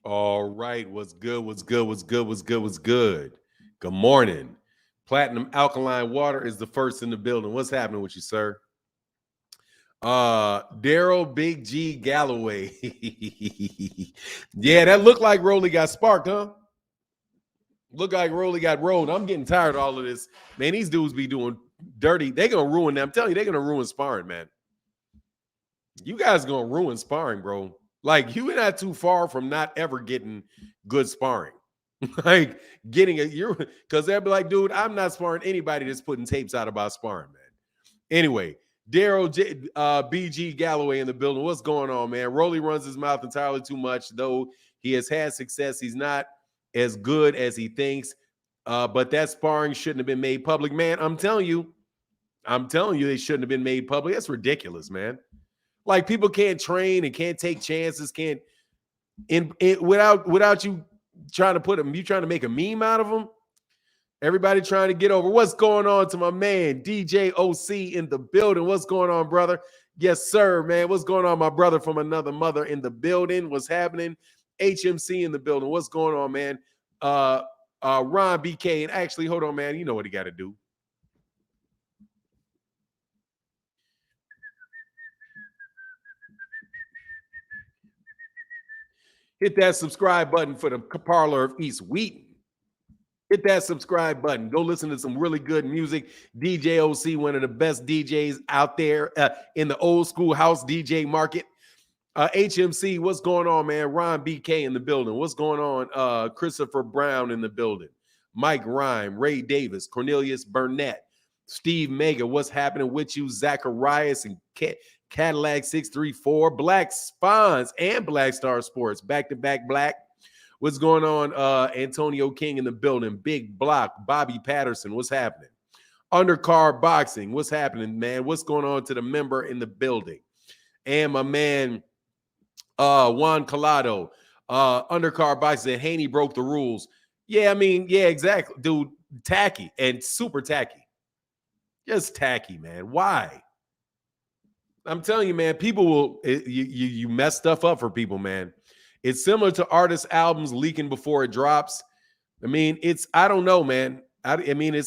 All right, what's good? What's good? What's good? What's good? What's good? Good morning. Platinum Alkaline Water is the first in the building. What's happening with you, sir? Daryl Big G Galloway. Yeah, that looked like Rolly got sparked, huh? Look like Rolly got rolled. I'm getting tired of all of this. Man, these dudes be doing dirty. They're gonna ruin them. I'm telling you, they're gonna ruin sparring, man. You guys gonna ruin sparring, bro. Like you're not too far from not ever getting good sparring. Like getting a you're because they'll be like, dude, I'm not sparring anybody that's putting tapes out about sparring, man. Anyway, BG Galloway in the building. What's going on, man? Rolly runs his mouth entirely too much, though he has had success. He's not as good as he thinks. But that sparring shouldn't have been made public, man. I'm telling you, they shouldn't have been made public. That's ridiculous, man. Like people can't train and can't take chances, can't without you trying to put them, you trying to make a meme out of them. Everybody trying to get over. What's going on to my man DJ OC in the building? What's going on, brother? Yes, sir, man. What's going on, my brother from another mother in the building? What's happening? HMC in the building. What's going on, man? Ron BK. And actually, hold on, man. You know what he got to do. Hit that subscribe button for the parlor of East Wheaton. Hit that subscribe button. Go listen to some really good music. DJ OC, one of the best DJs out there in the old school house DJ market. HMC, what's going on, man? Ron BK in the building. What's going on? Christopher Brown in the building. Mike Rhyme, Ray Davis, Cornelius Burnett, Steve Mega. What's happening with you? Zacharias and Cadillac 634, Black Spawns and Black Star Sports, back-to-back black. What's going on? Antonio King in the building, Big Block, Bobby Patterson. What's happening? Undercard Boxing. What's happening, man? What's going on to the member in the building? And my man, Juan Collado, Undercard Boxing said Haney broke the rules. Yeah, I mean, yeah, exactly. Dude, tacky and super tacky. Just tacky, man. Why? I'm telling you, man, people will you mess stuff up for people, man. It's similar to artist albums leaking before it drops. I mean, I don't know, man. I mean,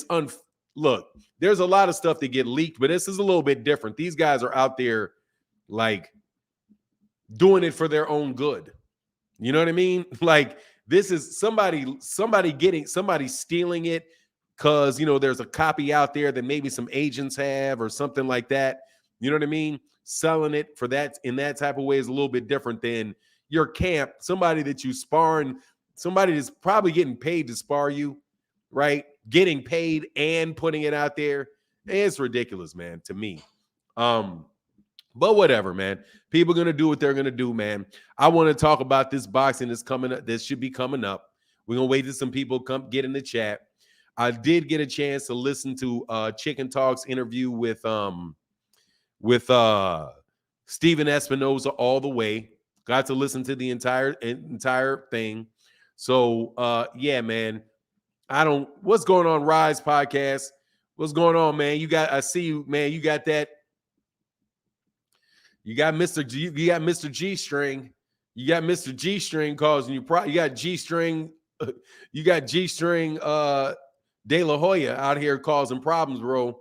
look, there's a lot of stuff that get leaked, but this is a little bit different. These guys are out there like doing it for their own good. You know what I mean? Like this is somebody stealing it because, you know, there's a copy out there that maybe some agents have or something like that. You know what I mean? Selling it for that in that type of way is a little bit different than your camp, somebody that you sparring, somebody that's probably getting paid to spar you, right? Getting paid and putting it out there. It's ridiculous, man, to me. But whatever, man. People are going to do what they're going to do, man. I want to talk about this boxing that's coming up. This should be coming up. We're going to wait till some people come get in the chat. I did get a chance to listen to Chicken Talk's interview with Steven Espinoza all the way. Got to listen to the entire thing. So yeah, man. What's going on, Rise Podcast? What's going on, man? I see you, man. You got that. You got Mr. G String. You got Mr. G String causing you you got G String. You got G String De La Hoya out here causing problems, bro.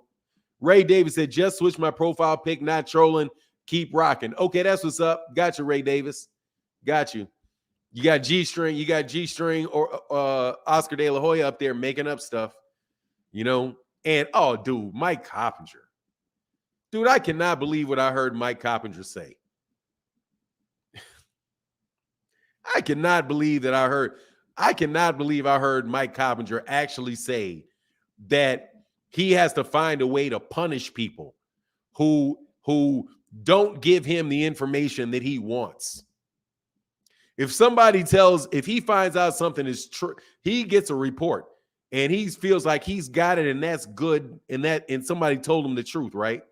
Ray Davis said, just switch my profile pic, not trolling. Keep rocking. Okay, that's what's up. Got you, Ray Davis. Got you. You got G String or Oscar De La Hoya up there making up stuff, you know. And oh, dude, Mike Coppinger. Dude, I cannot believe what I heard Mike Coppinger say. I cannot believe I heard Mike Coppinger actually say that he has to find a way to punish people who don't give him the information that he wants. If he finds out something is true, he gets a report and he feels like he's got it and that's good and somebody told him the truth, right?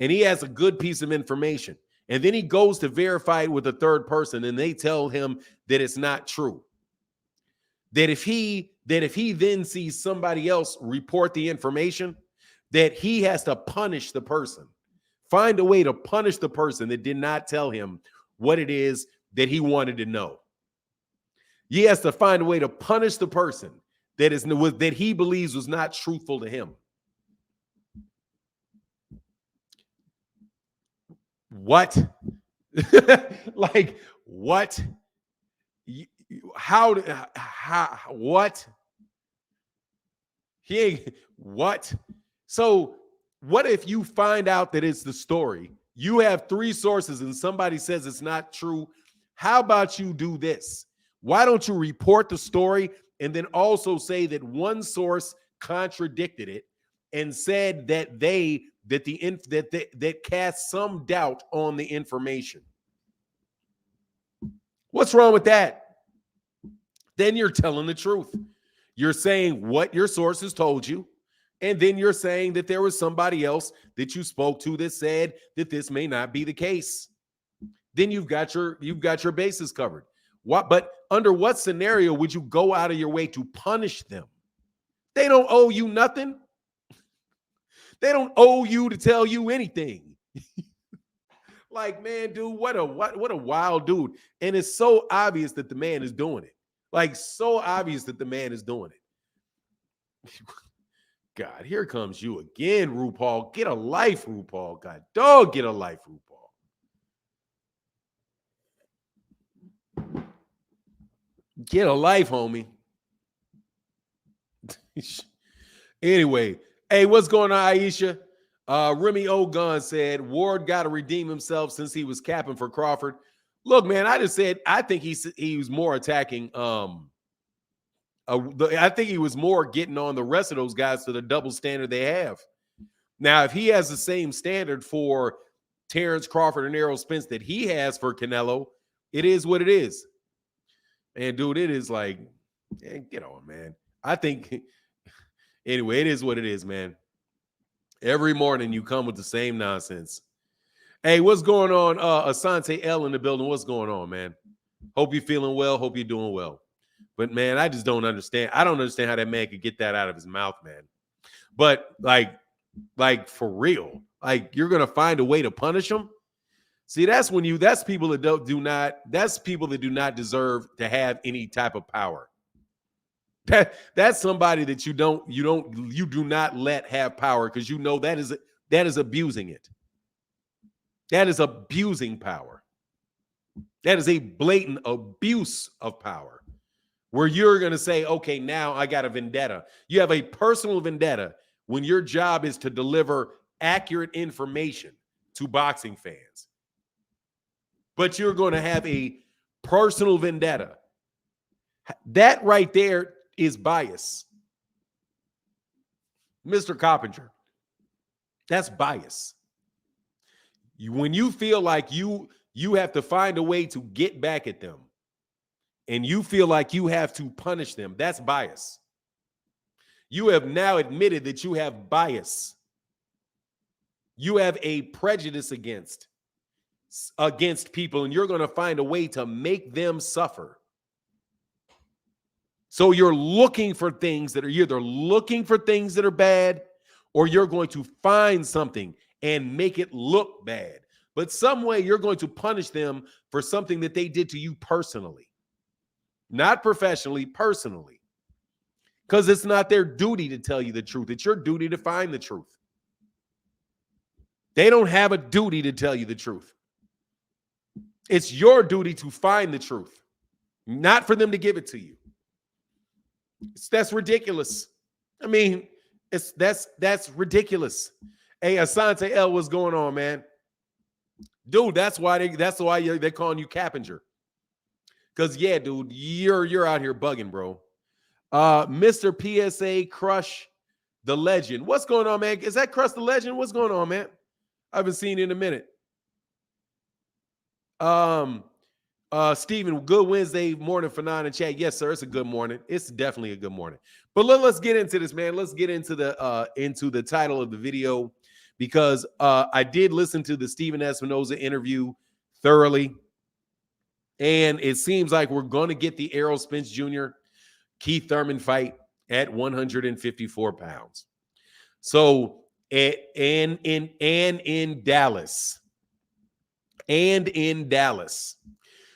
And he has a good piece of information. And then he goes to verify it with a third person and they tell him that it's not true. That if he then sees somebody else report the information, that he has to punish the person. Find a way to punish the person that did not tell him what it is that he wanted to know. He has to find a way to punish the person that he believes was not truthful to him. What? Like, what? How? What? He ain't, what? So, what if you find out that it's the story? You have 3 sources and somebody says it's not true. How about you do this? Why don't you report the story and then also say that one source contradicted it and said that that cast some doubt on the information? What's wrong with that? Then you're telling the truth. You're saying what your sources told you, and then you're saying that there was somebody else that you spoke to that said that this may not be the case. Then you've got your bases covered. But under what scenario would you go out of your way to punish them? They don't owe you nothing. They don't owe you to tell you anything. Like, man, dude, what a wild dude. And it's so obvious that the man is doing it. Like, so obvious that the man is doing it. God, here comes you again, RuPaul. Get a life, RuPaul. God, dog, get a life, RuPaul. Get a life, homie. Anyway, hey, what's going on, Aisha? Remy Ogun said Ward got to redeem himself since he was capping for Crawford. Look, man, I just said I think he was more attacking. I think he was more getting on the rest of those guys to the double standard they have. Now, if he has the same standard for Terrence Crawford and Errol Spence that he has for Canelo, it is what it is. And dude, it is like, man, get on, man. I think anyway, it is what it is, man. Every morning you come with the same nonsense. Hey, what's going on? Asante L in the building. What's going on, man? Hope you're feeling well. Hope you're doing well. But man, I just don't understand. I don't understand how that man could get that out of his mouth, man. But like for real, like you're gonna find a way to punish him. See, that's people that that's people that do not deserve to have any type of power. That's somebody that you do not let have power, because you know that is abusing it. That is abusing power. That is a blatant abuse of power, where you're going to say, okay, now I got a vendetta. You have a personal vendetta when your job is to deliver accurate information to boxing fans. But you're going to have a personal vendetta. That right there is bias. Mr. Coppinger, that's bias. When you feel like you have to find a way to get back at them, and you feel like you have to punish them, that's bias. You have now admitted that you have bias. You have a prejudice against people, and you're going to find a way to make them suffer. So you're looking for things that are either looking for things that are bad, or you're going to find something and make it look bad. But some way you're going to punish them for something that they did to you personally. Not professionally, personally. Because it's not their duty to tell you the truth. It's your duty to find the truth. They don't have a duty to tell you the truth. It's your duty to find the truth, not for them to give it to you. That's ridiculous. I mean, that's ridiculous. Hey, Asante L, what's going on, man? Dude, that's why they're calling you Cappinger. Because yeah, dude, you're out here bugging, bro. Mr. PSA Crush the Legend. What's going on, man? Is that Crush the Legend? What's going on, man? I haven't seen you in a minute. Steven, good Wednesday morning for 9 in chat. Yes, sir. It's a good morning. It's definitely a good morning. But let's get into this, man. Let's get into the title of the video, because I did listen to the Stephen Espinoza interview thoroughly, and it seems like we're going to get the Errol Spence Jr. Keith Thurman fight at 154 pounds. So, and in Dallas.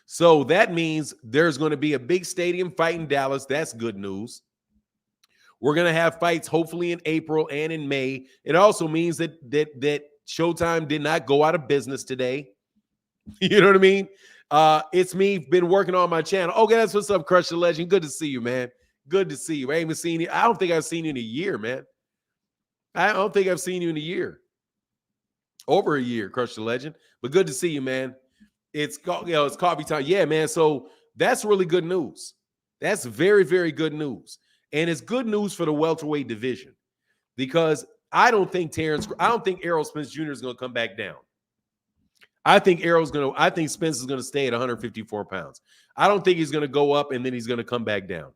So that means there's going to be a big stadium fight in Dallas. That's good news. We're going to have fights hopefully in April and in May. It also means that Showtime did not go out of business today. You know what I mean? It's me, been working on my channel. Okay, that's what's up, Crush the Legend. Good to see you, man. Good to see you. I haven't seen you. I don't think I've seen you in a year, man. I don't think I've seen you in a year. Over a year, Crush the Legend. But good to see you, man. It's coffee time. Yeah, man. So that's really good news. That's very, very good news. And it's good news for the welterweight division because I don't think Errol Spence Jr. is going to come back down. I think Spence is going to stay at 154 pounds. I don't think he's going to go up and then he's going to come back down.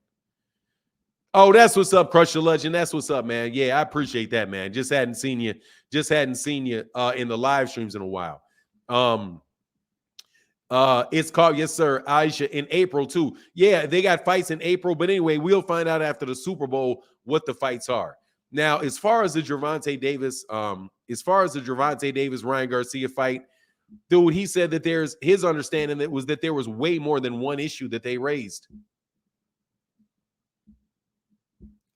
Oh, that's what's up, Crush the Legend. That's what's up, man. Yeah, I appreciate that, man. Just hadn't seen you in the live streams in a while. It's called, yes, sir, Aisha, in April too. Yeah, they got fights in April, but anyway, we'll find out after the Super Bowl what the fights are. Now, as far as the Gervonta Davis Ryan Garcia fight, dude, he said that his understanding that there was way more than one issue that they raised.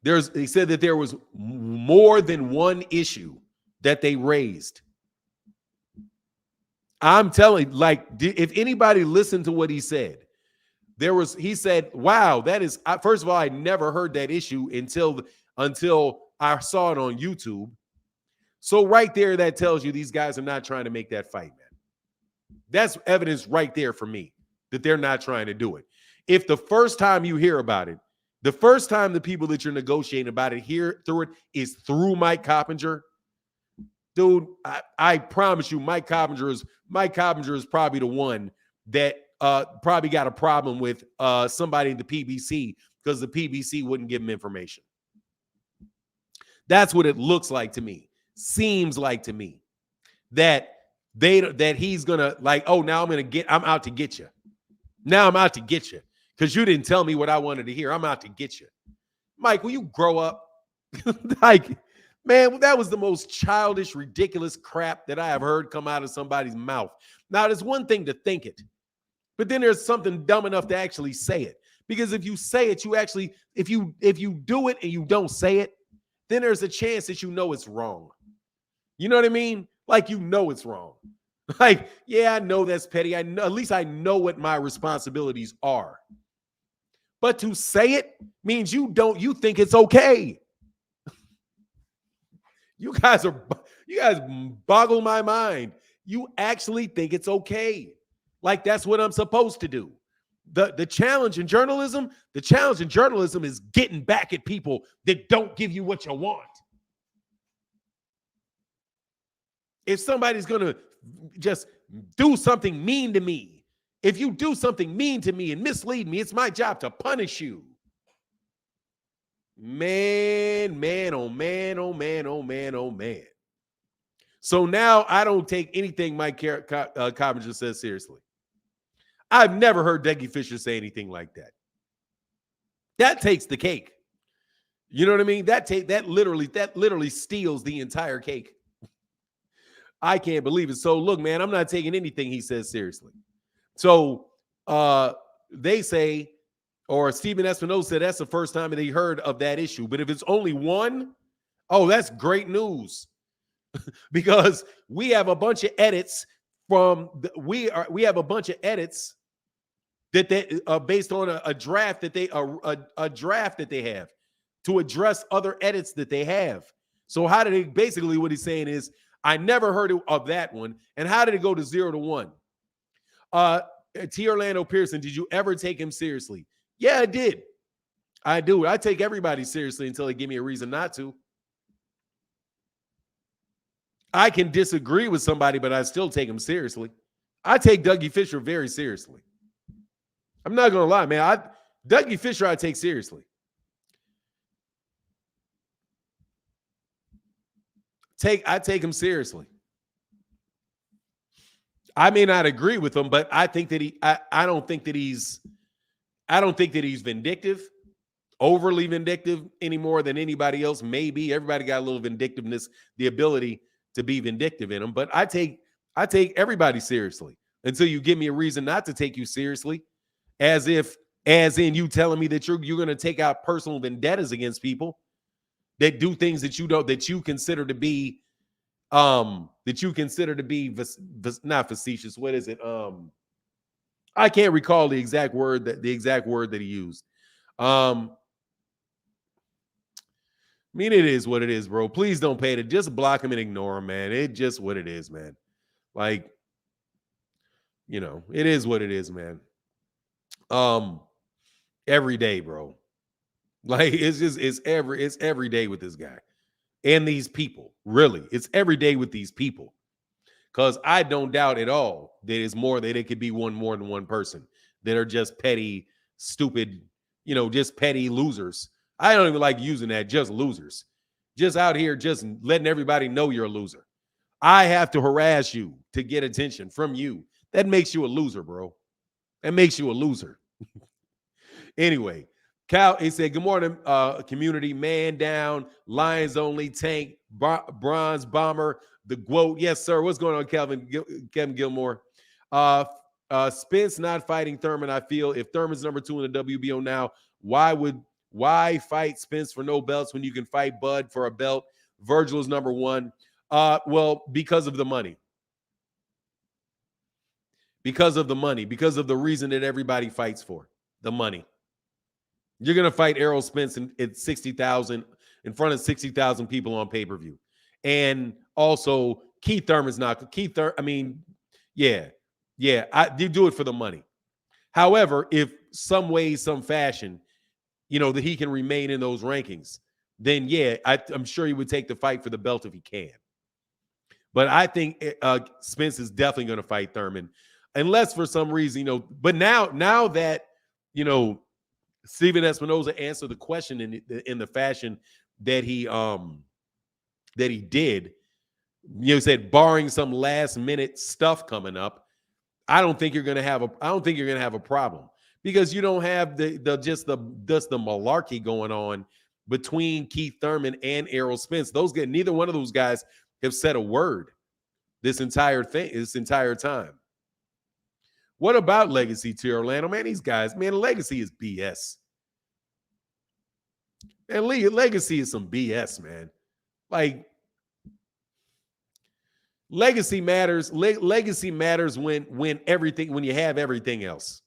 He said that there was more than one issue that they raised. I'm telling you, like, if anybody listened to what he said, he said, wow, that is, first of all, I never heard that issue until I saw it on YouTube. So right there, that tells you these guys are not trying to make that fight, man. That's evidence right there for me that they're not trying to do it. If the first time you hear about it, the first time the people that you're negotiating about it hear through it is through Mike Coppinger, dude, I promise you, Mike Coppinger is probably the one that probably got a problem with somebody in the PBC because the PBC wouldn't give him information. That's what it looks like to me. Seems like to me that he's gonna like, oh, now I'm out to get you. Now I'm out to get you because you didn't tell me what I wanted to hear. I'm out to get you. Mike, will you grow up? Like, man, that was the most childish, ridiculous crap that I have heard come out of somebody's mouth. Now, there's one thing to think it, but then there's something dumb enough to actually say it. Because if you say it, if you do it and you don't say it, then there's a chance that you know it's wrong. You know what I mean? Like, you know it's wrong. Like, yeah, I know that's petty. At least I know what my responsibilities are. But to say it means you think it's okay. You guys boggle my mind. You actually think it's okay. Like, that's what I'm supposed to do. The challenge in journalism is getting back at people that don't give you what you want. If somebody's going to just do something mean to me, if you do something mean to me and mislead me, it's my job to punish you. Man, oh man, oh man, oh man, oh man. So now I don't take anything Mike Coppinger says seriously. I've never heard Dougie Fisher say anything like that. That takes the cake. You know what I mean? That literally steals the entire cake. I can't believe it. So look, man, I'm not taking anything he says seriously. So they say, or Stephen Espinosa said that's the first time that he heard of that issue. But if it's only one, oh, that's great news. Because we have a bunch of edits we have a bunch of edits that they based on a draft that they have to address other edits that they have. So how did it basically what he's saying is I never heard of that one. And how did it go to 0-1? T. Orlando Pearson, did you ever take him seriously? Yeah, I did. I do. I take everybody seriously until they give me a reason not to. I can disagree with somebody, but I still take him seriously. I take Dougie Fisher very seriously. I'm not going to lie, man. Dougie Fisher, I take seriously. I take him seriously. I may not agree with him, but I think that I don't think that he's vindictive, overly vindictive any more than anybody else. Maybe everybody got a little vindictiveness, the ability to be vindictive in them, but I take everybody seriously. until you give me a reason not to take you seriously, as in you telling me that you're going to take out personal vendettas against people that do things that you don't, that you consider to be not facetious. What is it? I can't recall the exact word that he used. I mean, it is what it is, bro. Please don't pay it. Just block him and ignore him, man. It just what it is, man. Like, it is what it is, man. Every day, bro. Like, it's every day with this guy and these people. Really, it's every day with these people. Because I don't doubt at all that it's more that it could be more than one person that are just petty, stupid, just petty losers. I don't even like using that, just losers. Just out here, just letting everybody know you're a loser. I have to harass you to get attention from you. That makes you a loser, bro. That makes you a loser. Anyway, Cal, he said, good morning, community. Man down, Lions only, tank, bronze bomber, the GWOAT. Yes, sir. What's going on, Kevin Gilmore? Spence not fighting Thurman, I feel. If Thurman's number 2 in the WBO now, why fight Spence for no belts when you can fight Bud for a belt? Virgil is number 1. Well, because of the money. Because of the money. Because of the reason that everybody fights for. The money. You're going to fight Errol Spence at 60,000 in front of 60,000 people on pay-per-view. And also, Keith Thurman's not. You do it for the money. However, if some way, some fashion, that he can remain in those rankings, then I'm sure he would take the fight for the belt if he can. But I think Spence is definitely going to fight Thurman, unless for some reason, But now that Steven Espinoza answered the question in the fashion that he did, said barring some last minute stuff coming up, I don't think you're going to have a problem, because you don't have the malarkey going on between Keith Thurman and Errol Spence. Neither one of those guys have said a word this entire time. What about Legacy to Orlando? Man, these guys, man, Legacy is BS. And Legacy is some BS, man. Like, legacy matters. Legacy matters when you have everything else.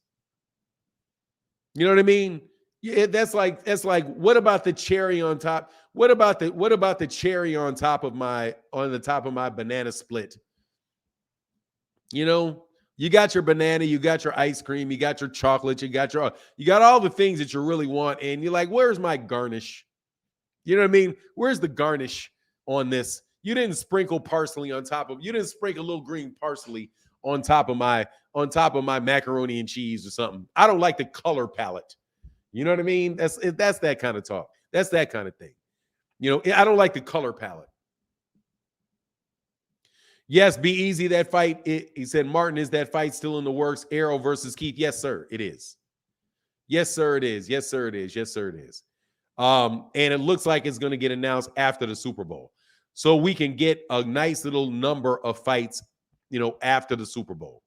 You know what I mean? Yeah, that's like what about the cherry on top? What about the cherry on the top of my banana split? You got your banana, you got your ice cream, you got your chocolate, you got all the things that you really want, and you're like, where's my garnish? You know what I mean? Where's the garnish on this? You didn't sprinkle parsley on top of. You didn't sprinkle a little green parsley on top of my macaroni and cheese or something. I don't like the color palette. You know what I mean? That's that kind of talk. That's that kind of thing. I don't like the color palette. Yes, be easy that fight. He said, Martin, is that fight still in the works? Errol versus Keith. Yes, sir, it is. Yes, sir, it is. Yes, sir, it is. Yes, sir, it is. And it looks like it's going to get announced after the Super Bowl. So we can get a nice little number of fights, after the Super Bowl.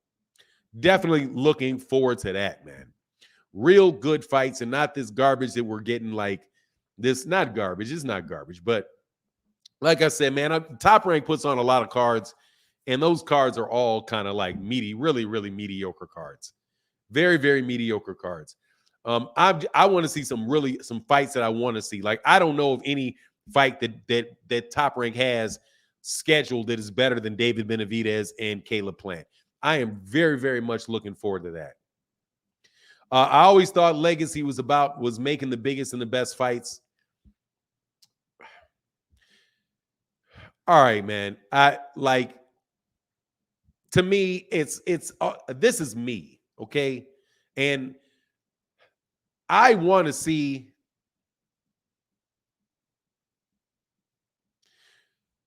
Definitely looking forward to that, man. Real good fights and not this garbage that we're getting, like this. Not garbage. It's not garbage. But like I said, man, Top Rank puts on a lot of cards. And those cards are all kind of like really, really mediocre cards. Very, very mediocre cards. I want to see some fights that I want to see. Like, I don't know of any fight that Top Rank has scheduled that is better than David Benavidez and Caleb Plant. I am very, very much looking forward to that. I always thought Legacy was making the biggest and the best fights. All right, man. To me, it's this is me, okay? And I want to see.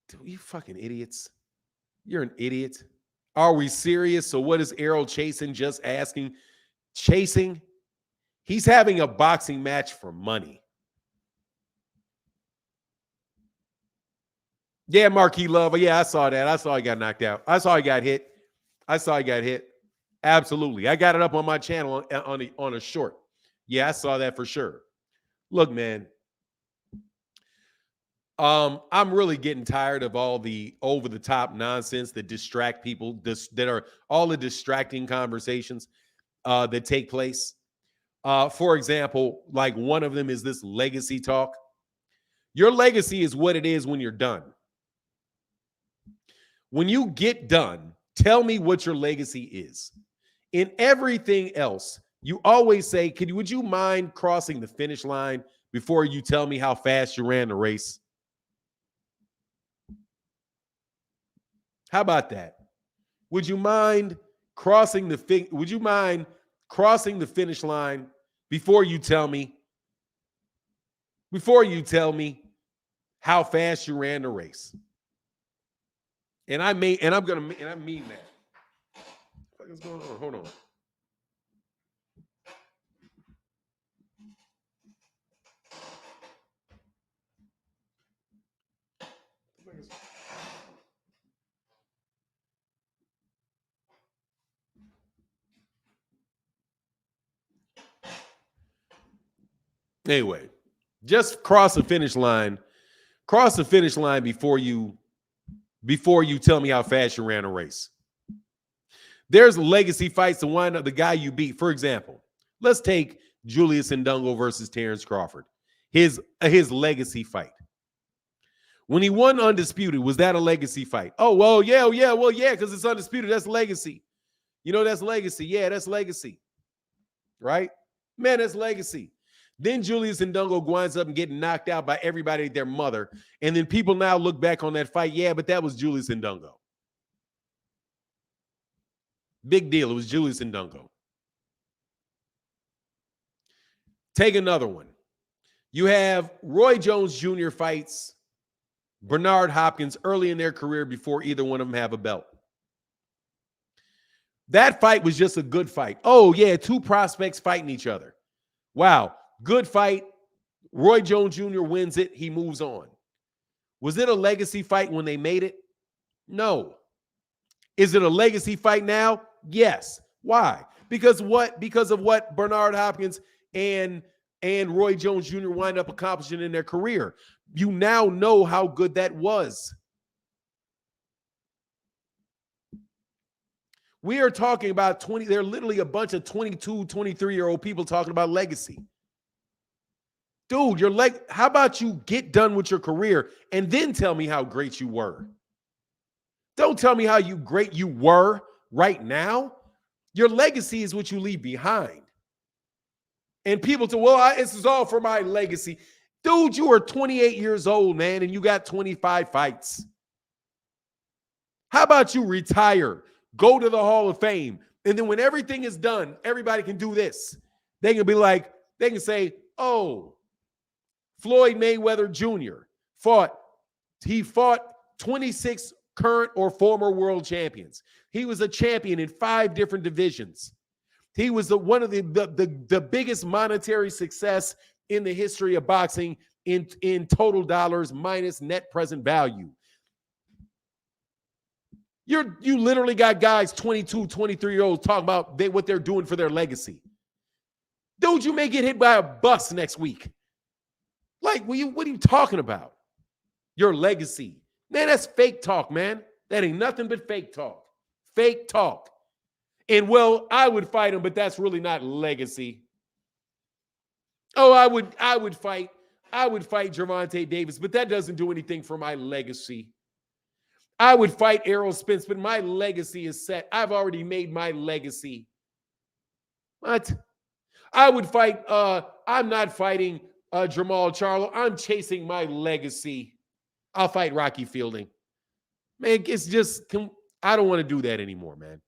Dude, you fucking idiots. You're an idiot. Are we serious? So what is Errol chasing? Just asking. Chasing? He's having a boxing match for money. Yeah, Marquis Love. Yeah, I saw that. I saw he got knocked out. I saw he got hit. Absolutely. I got it up on my channel on a short. Yeah, I saw that for sure. Look, man, I'm really getting tired of all the over the top nonsense that distract people, that are all the distracting conversations that take place. For example, like one of them is this legacy talk. Your legacy is what it is when you're done. When you get done, tell me what your legacy is. In everything else, you always say, would you mind crossing the finish line before you tell me how fast you ran the race? How about that? Would you mind crossing the finish line before you tell me how fast you ran the race? And I mean that. What is going on? Hold on. Anyway, just cross the finish line. Cross the finish line before you tell me how fast you ran a race. There's legacy fights to wind up the guy you beat. For example, let's take Julius Ndongo versus Terrence Crawford. His legacy fight. When he won undisputed, was that a legacy fight? Oh, well, yeah, because it's undisputed. That's legacy. That's legacy. Yeah, that's legacy. Right? Man, that's legacy. Then Julius Ndongo winds up and getting knocked out by everybody, their mother. And then people now look back on that fight. Yeah, but that was Julius Ndongo. Big deal. It was Julius Ndongo. Take another one. You have Roy Jones Jr. fights Bernard Hopkins early in their career before either one of them have a belt. That fight was just a good fight. Oh, yeah, two prospects fighting each other. Wow, good fight. Roy Jones Jr. wins it. He moves on. Was it a legacy fight when they made it? No. Is it a legacy fight now? Yes. Why? Because of what Bernard Hopkins and Roy Jones Jr. wind up accomplishing in their career. You now know how good that was. We are talking about 20. They're literally a bunch of 22, 23-year-old people talking about legacy. Dude, how about you get done with your career and then tell me how great you were? Don't tell me how great you were right now. Your legacy is what you leave behind. And people say, well, this is all for my legacy. Dude, you are 28 years old, man, and you got 25 fights. How about you retire, go to the Hall of Fame, and then when everything is done, everybody can do this. They can say, oh, Floyd Mayweather Jr. fought 26 current or former world champions. He was a champion in 5 different divisions. He was one of the biggest monetary success in the history of boxing in total dollars minus net present value. You literally got guys 22, 23-year-olds talking about what they're doing for their legacy. Dude, you may get hit by a bus next week. Like, what are you talking about? Your legacy. Man, that's fake talk, man. That ain't nothing but fake talk. Fake talk. And, well, I would fight him, but that's really not legacy. Oh, I would fight Gervonta'D Davis, but that doesn't do anything for my legacy. I would fight Errol Spence, but my legacy is set. I've already made my legacy. What? I would fight, I'm not fighting Jamal Charlo. I'm chasing my legacy. I'll fight Rocky Fielding. Man, it's just, I don't want to do that anymore, man.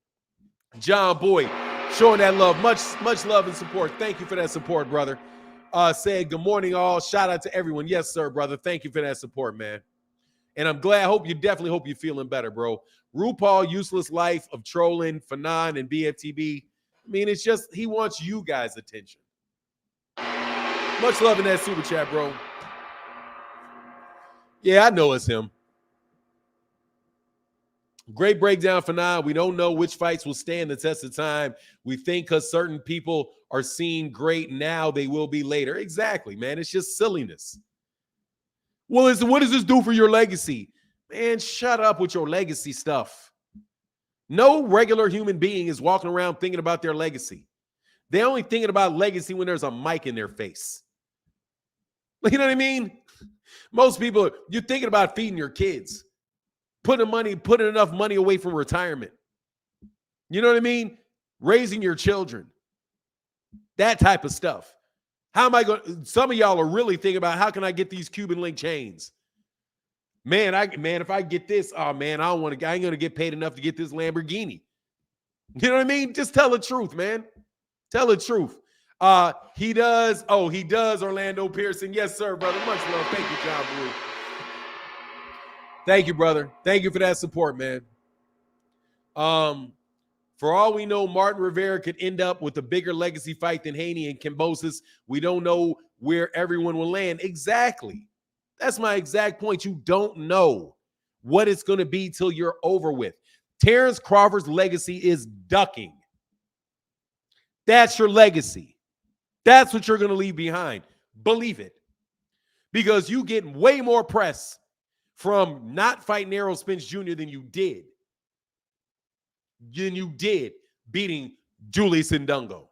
John Boyd, showing that love. Much love and support. Thank you for that support, brother. Said, good morning, all. Shout out to everyone. Yes, sir, brother. Thank you for that support, man. And I'm glad. Definitely hope you're feeling better, bro. RuPaul, useless life of trolling, Fanon, and BFTB. I mean, it's just, he wants you guys' attention. Much love in that super chat, bro. Yeah, I know it's him. Great breakdown for now. We don't know which fights will stand the test of time. We think because certain people are seen great now, they will be later. Exactly, man. It's just silliness. Well, what does this do for your legacy? Man, shut up with your legacy stuff. No regular human being is walking around thinking about their legacy. They're only thinking about legacy when there's a mic in their face. You know what I mean? Most people, you're thinking about feeding your kids, putting enough money away from retirement. You know what I mean? Raising your children. That type of stuff. How am I going? Some of y'all are really thinking about how can I get these Cuban link chains? Man, if I get this, oh man, I ain't gonna get paid enough to get this Lamborghini. You know what I mean? Just tell the truth, man. Tell the truth. He does. Oh, he does, Orlando Pearson. Yes, sir, brother. Much love. Thank you, John Blue. Thank you, brother. Thank you for that support, man. For all we know, Martin Rivera could end up with a bigger legacy fight than Haney and Kambosos. We don't know where everyone will land. Exactly. That's my exact point. You don't know what it's going to be till you're over with. Terrence Crawford's legacy is ducking. That's your legacy. That's what you're going to leave behind. Believe it. Because you get way more press from not fighting Errol Spence Jr. than you did beating Julius Ndungo.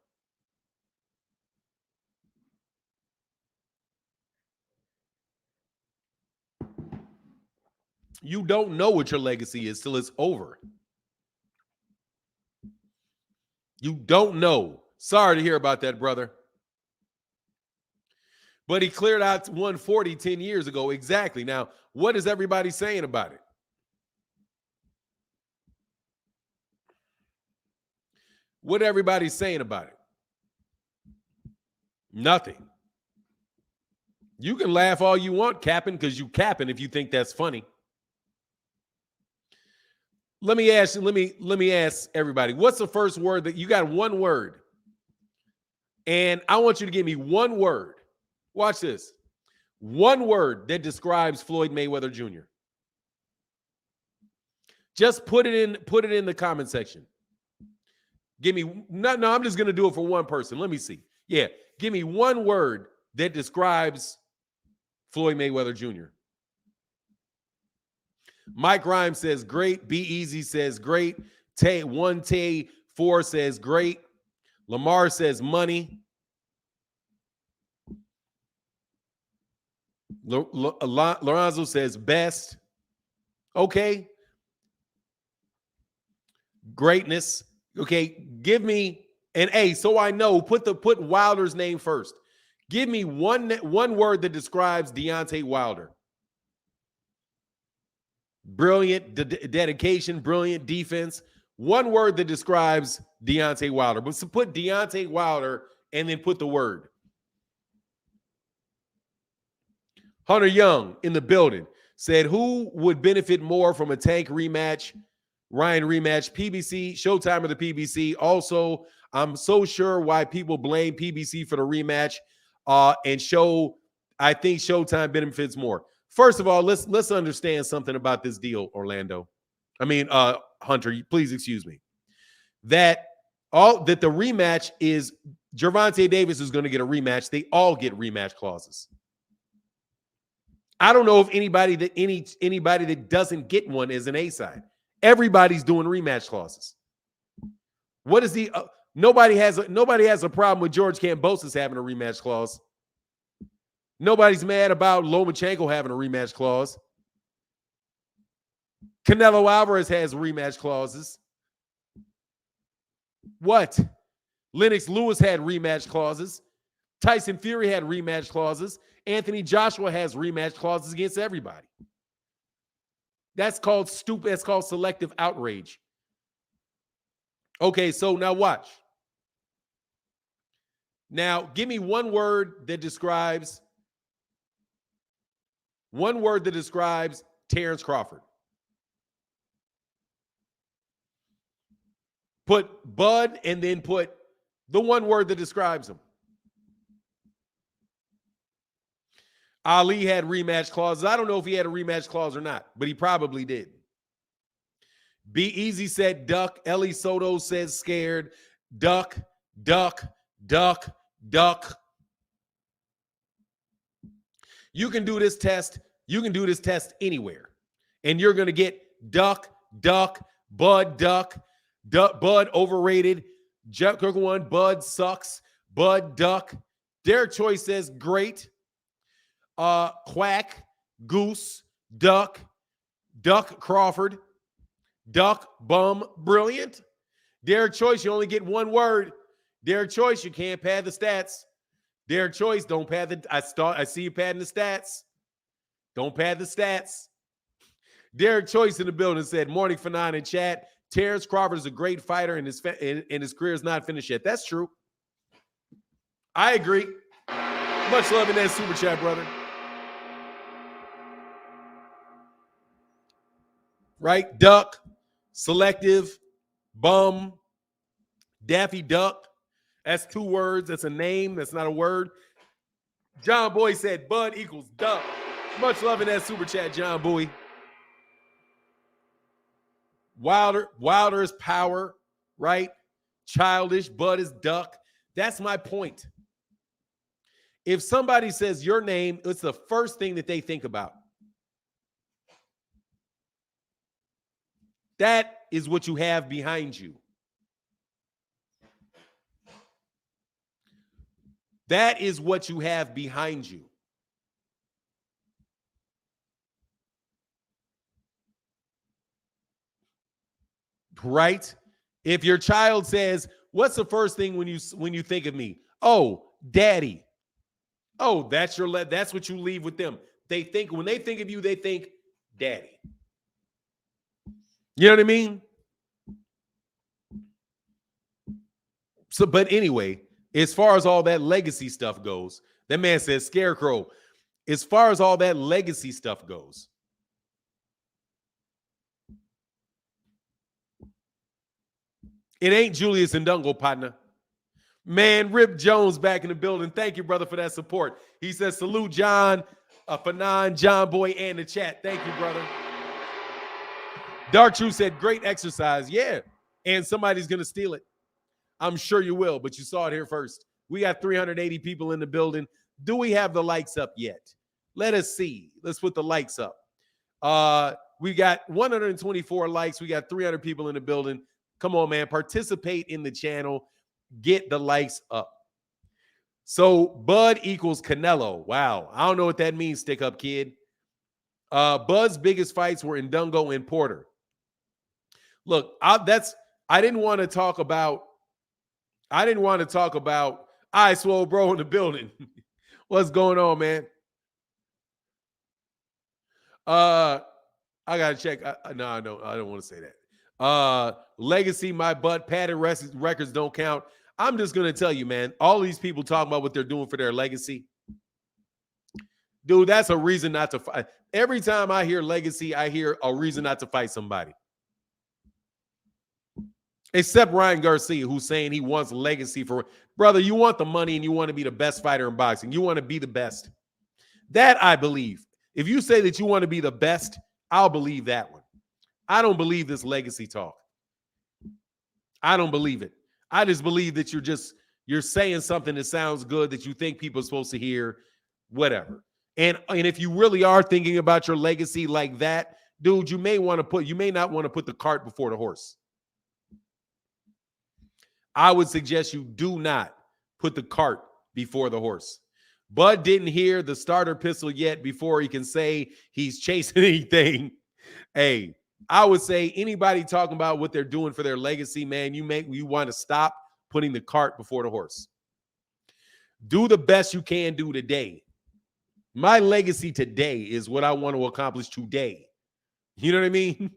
You don't know what your legacy is till it's over. You don't know. Sorry to hear about that, brother. But he cleared out 140 10 years ago. Exactly. Now, what is everybody saying about it? What everybody's saying about it? Nothing. You can laugh all you want, capping, because you capping if you think that's funny. Let me ask everybody, what's the first word that you got? One word. And I want you to give me one word. Watch this. One word that describes Floyd Mayweather Jr. Just put it in the comment section. Give me no, I'm just going to do it for one person. Let me see. Yeah, give me one word that describes Floyd Mayweather Jr. Mike Rhymes says great. Be Easy says great. Tay 4 says great. Lamar says money. Lorenzo says best. Okay. Greatness. Okay. Give me an A so I know. Put Wilder's name first. Give me one word that describes Deontay Wilder. Brilliant dedication, brilliant defense. One word that describes Deontay Wilder. But so put Deontay Wilder and then put the word. Hunter Young in the building said, who would benefit more from a Tank rematch, Ryan rematch, PBC, Showtime or the PBC? Also, I'm so sure why people blame PBC for the rematch and I think Showtime benefits more. First of all, let's understand something about this deal, Orlando. Hunter, please excuse me. That the rematch is Gervonta Davis is going to get a rematch. They all get rematch clauses. I don't know if anybody that doesn't get one is an A side. Everybody's doing rematch clauses. What is the nobody has a problem with George Kambosos having a rematch clause. Nobody's mad about Lomachenko having a rematch clause. Canelo Alvarez has rematch clauses. What? Lennox Lewis had rematch clauses. Tyson Fury had rematch clauses. Anthony Joshua has rematch clauses against everybody. That's called stupid. That's called selective outrage. Okay, so now watch. Now, give me one word that describes Terrence Crawford. Put Bud and then put the one word that describes him. Ali had rematch clauses. I don't know if he had a rematch clause or not, but he probably did. Be Easy said duck. Ellie Soto says scared. Duck, duck, duck, duck. You can do this test. You can do this test anywhere. And you're going to get duck, duck, Bud, duck, Bud overrated. Jeff Kirk one, Bud sucks. Bud, duck. Their choice says great. Quack, goose, duck, duck Crawford, duck bum, brilliant. Their choice, you only get one word. Their choice, you can't pad the stats. Their choice, don't pad the. I see you padding the stats. Don't pad the stats. Derek Choice in the building said, morning for 9 in chat. Terrence Crawford is a great fighter and his career is not finished yet. That's true. I agree. Much love in that super chat, brother. Right? Duck, selective, bum, Daffy Duck. That's 2 words. That's a name. That's not a word. John Boy said Bud equals duck. Much love in that super chat, John Boy. Wilder is power, right? Childish, Bud is duck. That's my point. If somebody says your name, it's the first thing that they think about. That is what you have behind you. That is what you have behind you. Right? If your child says, what's the first thing when you think of me? Oh, daddy. Oh, that's what you leave with them. When they think of you, they think daddy. You know what I mean? So, but anyway, as far as all that legacy stuff goes, that man says Scarecrow. As far as all that legacy stuff goes, it ain't Julius Ndungo, partner. Man, Rip Jones back in the building. Thank you, brother, for that support. He says, salute John, Fanon, John Boy, and the chat. Thank you, brother. Dark Truth said, great exercise. Yeah, and somebody's going to steal it. I'm sure you will, but you saw it here first. We got 380 people in the building. Do we have the likes up yet? Let us see. Let's put the likes up. We got 124 likes. We got 300 people in the building. Come on, man. Participate in the channel. Get the likes up. So Bud equals Canelo. Wow. I don't know what that means, stick up kid. Bud's biggest fights were in Ndungo and Porter. Look, I didn't want to talk about I swole bro in the building. What's going on, man? I gotta check. No, I don't want to say that. Legacy, my butt, padded records don't count. I'm just gonna tell you, man, all these people talking about what they're doing for their legacy. Dude, that's a reason not to fight. Every time I hear legacy, I hear a reason not to fight somebody. Except Ryan Garcia, who's saying he wants legacy for brother. You want the money and you want to be the best fighter in boxing. You want to be the best. That I believe. If you say that you want to be the best, I'll believe that one. I don't believe this legacy talk. I don't believe it. I just believe that you're saying something that sounds good that you think people are supposed to hear, whatever. And if you really are thinking about your legacy like that, dude, you may not want to put the cart before the horse. I would suggest you do not put the cart before the horse. Bud didn't hear the starter pistol yet before he can say he's chasing anything. Hey, I would say anybody talking about what they're doing for their legacy, man, you want to stop putting the cart before the horse. Do the best you can do today. My legacy today is what I want to accomplish today. You know what I mean?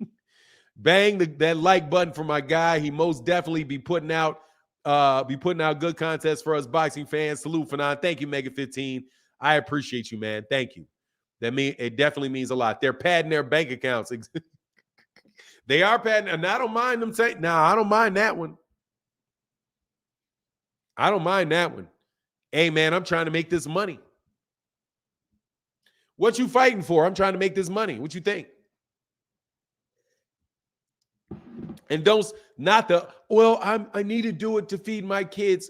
Bang that like button for my guy. He most definitely be putting out good contests for us boxing fans. Salute, Fanon. Thank you, Mega 15. I appreciate you, man. Thank you. It definitely means a lot. They're padding their bank accounts. They are padding, and I don't mind them saying, no, I don't mind that one. I don't mind that one. Hey, man, I'm trying to make this money. What you fighting for? I'm trying to make this money. What you think? And don't not the well, I need to do it to feed my kids.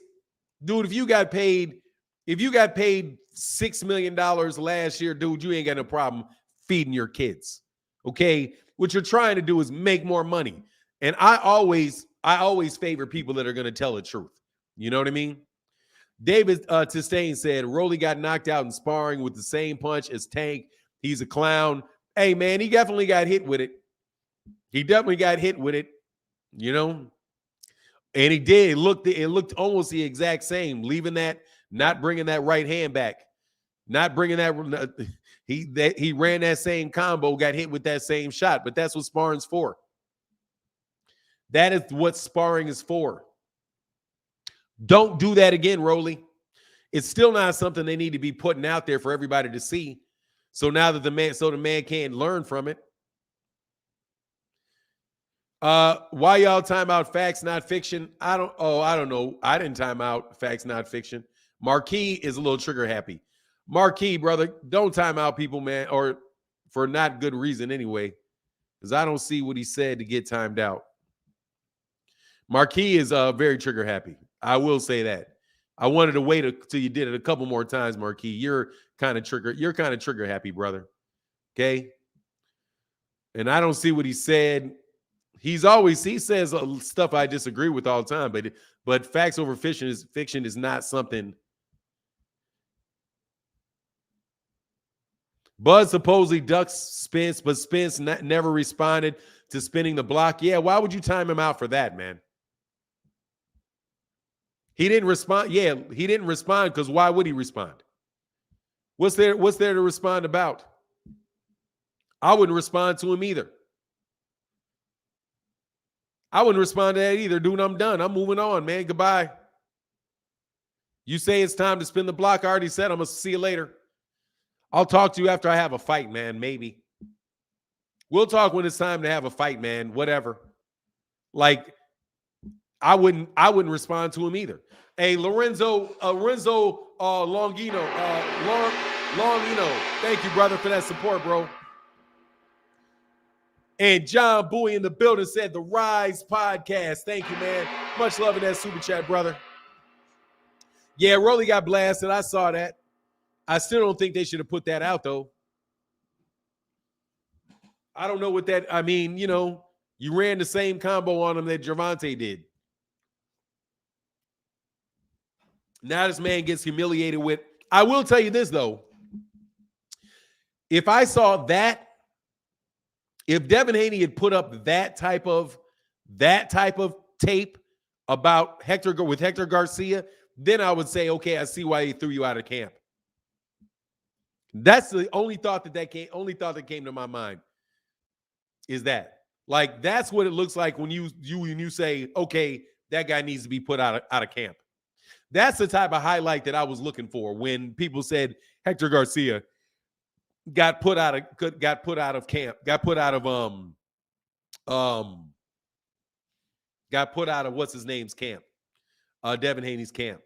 Dude, if you got paid $6 million last year, dude, you ain't got no problem feeding your kids. Okay. What you're trying to do is make more money. And I always favor people that are going to tell the truth. You know what I mean? David Tistain said Rolly got knocked out in sparring with the same punch as Tank. He's a clown. Hey, man, he definitely got hit with it. He definitely got hit with it, you know. And he did. It looked almost the exact same, leaving that, not bringing that right hand back, not bringing that. He ran that same combo, got hit with that same shot. But that's what sparring's for. That is what sparring is for. Don't do that again, Rolly. It's still not something they need to be putting out there for everybody to see. So now that the man can't learn from it. Why y'all time out facts, not fiction? I don't know. I didn't time out facts, not fiction. Marquis is a little trigger happy. Marquis, brother, don't time out people, man, or for not good reason anyway, because I don't see what he said to get timed out. Marquis is very trigger happy. I will say that. I wanted to wait till you did it a couple more times, Marquis. You're kind of trigger happy, brother. Okay. And I don't see what he said. He says stuff I disagree with all the time, but facts over fiction is not something. Bud supposedly ducks Spence, but Spence never responded to spinning the block. Yeah, why would you time him out for that, man? He didn't respond. Yeah, he didn't respond because why would he respond? What's there to respond about? I wouldn't respond to him either. I wouldn't respond to that either, dude. I'm done. I'm moving on, man. Goodbye. You say it's time to spin the block. I already said I'm going to see you later. I'll talk to you after I have a fight, man. Maybe. We'll talk when it's time to have a fight, man. Whatever. Like, I wouldn't respond to him either. Hey, Lorenzo Longino. Longino. Thank you, brother, for that support, bro. And John Bowie in the building said the Rise podcast. Thank you, man. Much love in that super chat, brother. Yeah, Rolly got blasted. I saw that. I still don't think they should have put that out, though. I don't know what that, I mean, you know, you ran the same combo on him that Gervonta'D did. Now this man gets humiliated with. I will tell you this, though. If I saw that, if Devin Haney had put up that type of tape about Hector Garcia, then I would say, okay, I see why he threw you out of camp. That's the only thought that came to my mind. Is that like that's what it looks like when you say, okay, that guy needs to be put out of camp. That's the type of highlight that I was looking for when people said Hector Garcia got put out of camp, got put out of what's his name's camp, Devin Haney's camp.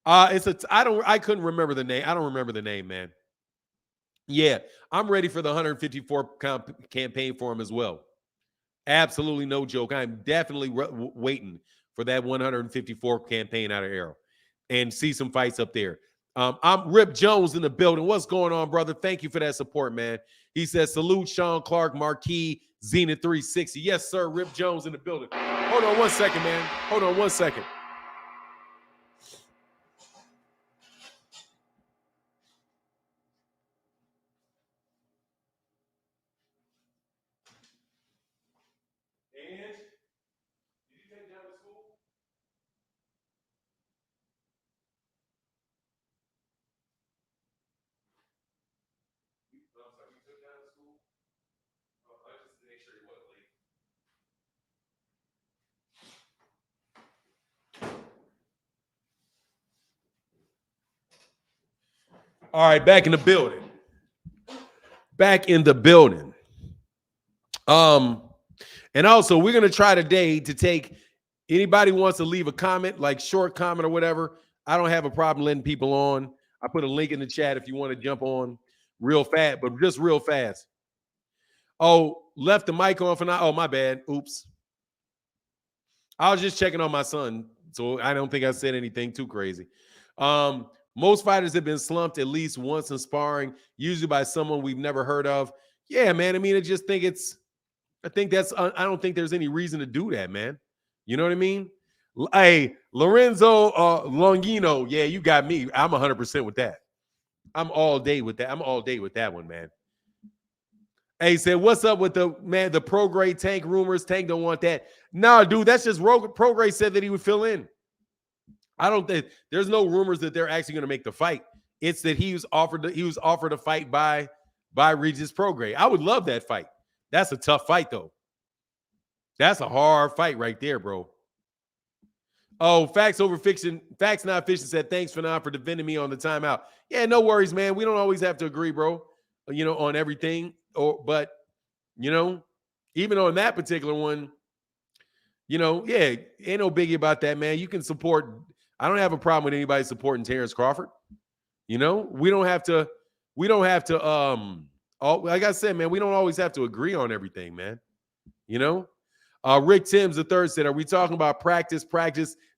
I couldn't remember the name. I don't remember the name, man. Yeah, I'm ready for the 154 campaign for him as well. Absolutely no joke. I'm definitely waiting for that 154 campaign out of Errol and see some fights up there. I'm Rip Jones in the building. What's going on, brother? Thank you for that support, man. He says, salute Sean Clark, Marquis, Zenith 360. Yes, sir. Rip Jones in the building. Hold on 1 second, man. Hold on 1 second. All right, back in the building. And also we're going to try today to take anybody who wants to leave a comment, like short comment or whatever. I don't have a problem letting people on. I put a link in the chat if you want to jump on real fast, but just real fast. Oh, left the mic on for now. Oh, my bad. Oops. I was just checking on my son, so I don't think I said anything too crazy. Most fighters have been slumped at least once in sparring, usually by someone we've never heard of. Yeah, man. I mean, I just think I don't think there's any reason to do that, man. You know what I mean? Hey, Lorenzo Longino, yeah, you got me. I'm 100% with that. I'm all day with that. I'm all day with that one, man. Hey, said, what's up with the pro-grade Tank rumors? Tank don't want that. No, dude, that's just pro-grade said that he would fill in. I don't think there's no rumors that they're actually going to make the fight. It's that he was offered a fight by Regis Prograde. I would love that fight. That's a tough fight, though. That's a hard fight right there, bro. Oh, facts over fiction. Facts not fiction said, thanks for defending me on the timeout. Yeah, no worries, man. We don't always have to agree, bro, on everything. But, even on that particular one, yeah, ain't no biggie about that, man. You can support. I don't have a problem with anybody supporting Terrence Crawford. We don't have to, like I said, man, we don't always have to agree on everything, man. Rick Timms III said, are we talking about practice,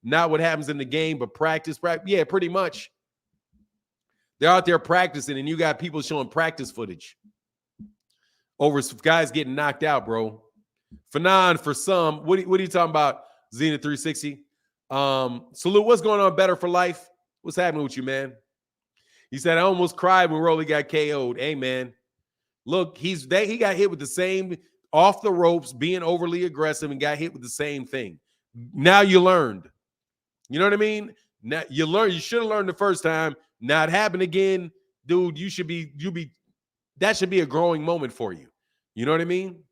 not what happens in the game, but practice? Yeah, pretty much. They're out there practicing, and you got people showing practice footage over guys getting knocked out, bro. Fanon, for some, what are you talking about, Zenith 360? Salute, what's going on, Better for Life? What's happening with you, man? He said, I almost cried when Rolly got KO'd. Hey, man. Look, he got hit with the same off the ropes, being overly aggressive, and got hit with the same thing. Now you learned. You know what I mean? Now you learned. You should have learned the first time. Not happen again, dude. That should be a growing moment for you. You know what I mean?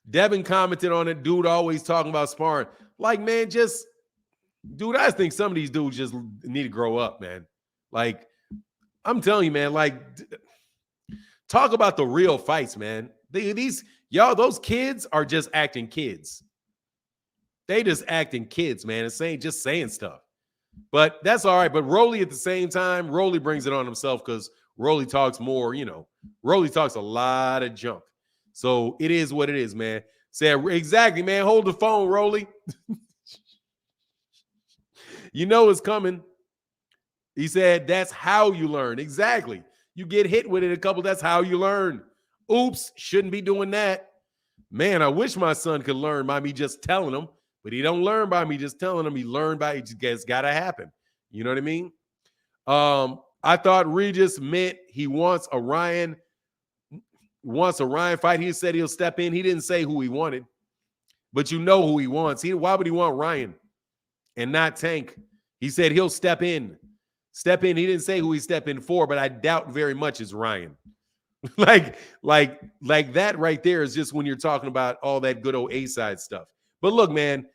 Devin commented on it. Dude always talking about sparring. Like, man, dude, I think some of these dudes just need to grow up, man. Like, I'm telling you, man, like, talk about the real fights, man. Those kids are just acting kids. They just acting kids, man. It's just saying stuff. But that's all right. But Rolly at the same time, Rolly brings it on himself because Rolly talks more, Rolly talks a lot of junk. So it is what it is, man. Say exactly, man. Hold the phone, Rolly. It's coming. He said, that's how you learn. Exactly. You get hit with it that's how you learn. Oops, shouldn't be doing that. Man, I wish my son could learn by me just telling him, but he don't learn by me just telling him. He learned by it's got to happen. You know what I mean? I thought Regis meant he wants a Ryan fight. He said he'll step in. He didn't say who he wanted, but you know who he wants. Why would he want Ryan and not Tank? He said he'll step in. Step in. He didn't say who he step in for, but I doubt very much it's Ryan. like that right there is just when you're talking about all that good old A-side stuff. But look, man,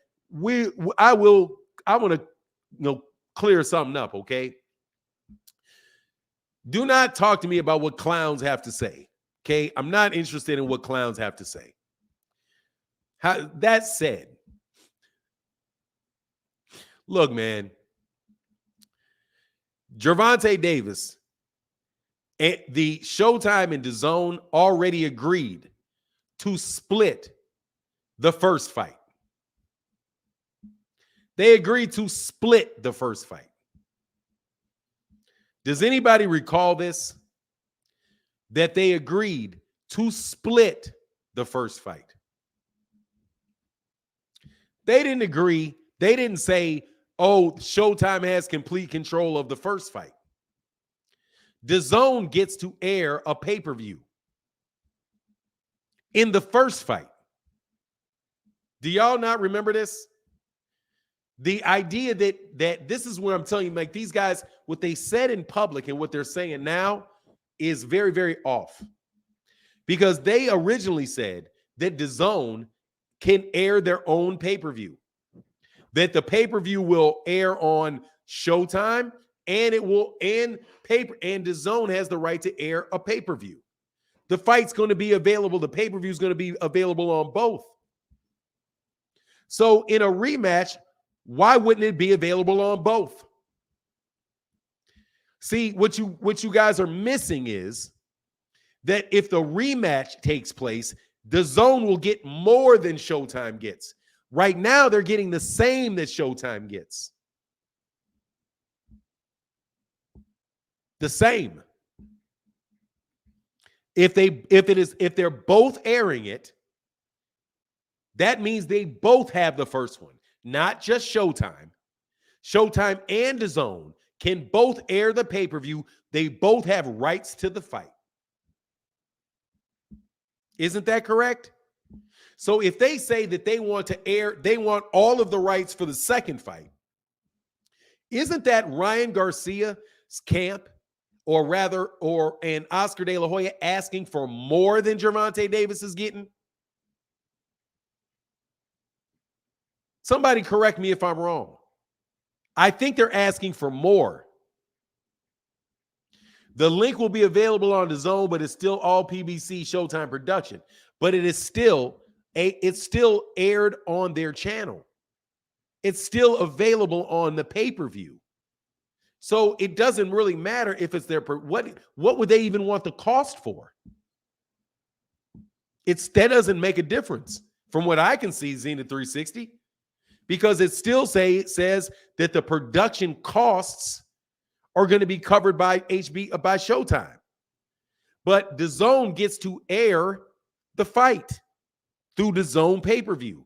I want to clear something up, okay? Do not talk to me about what clowns have to say, okay? I'm not interested in what clowns have to say. That said, look, man, Gervonta'D Davis, the Showtime and DAZN already agreed to split the first fight. They agreed to split the first fight. Does anybody recall this? That they agreed to split the first fight. They didn't agree. They didn't say, oh, Showtime has complete control of the first fight. DAZN gets to air a pay-per-view in the first fight. Do y'all not remember this? The idea that this is where I'm telling you, like, these guys, what they said in public and what they're saying now is very, very off. Because they originally said that DAZN can air their own pay-per-view. That the pay-per-view will air on Showtime and DAZN has the right to air a pay-per-view. The fight's going to be available. The pay-per-view is going to be available on both. So in a rematch, why wouldn't it be available on both? See, what you guys are missing is that if the rematch takes place, DAZN will get more than Showtime gets. Right now, they're getting the same that Showtime gets. The same. If they're both airing it, that means they both have the first one, not just Showtime. Showtime and DAZN can both air the pay-per-view. They both have rights to the fight. Isn't that correct? So if they say that they want to air, they want all of the rights for the second fight, isn't that Ryan Garcia's camp, and Oscar De La Hoya asking for more than Gervonta Davis is getting? Somebody correct me if I'm wrong. I think they're asking for more. The link will be available on DAZN, but it's still all PBC Showtime production. But it is still aired on their channel. It's still available on the pay-per-view. So it doesn't really matter if it's their what would they even want the cost for? That doesn't make a difference from what I can see, Zenith 360, because it still says that the production costs are going to be covered by Showtime. But DAZN gets to air the fight through DAZN pay-per-view.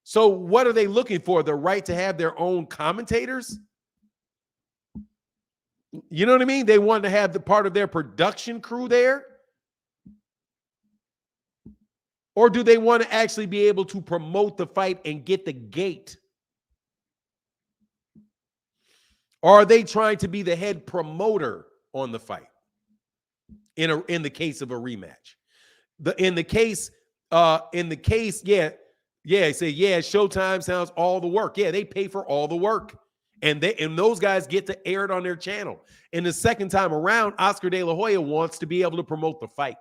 So what are they looking for? The right to have their own commentators? You know what I mean? They want to have the part of their production crew there? Or do they want to actually be able to promote the fight and get the gate? Or are they trying to be the head promoter on the fight in the case of a rematch? In the case, Showtime sounds all the work. Yeah, they pay for all the work. And those guys get to air it on their channel. And the second time around, Oscar De La Hoya wants to be able to promote the fight.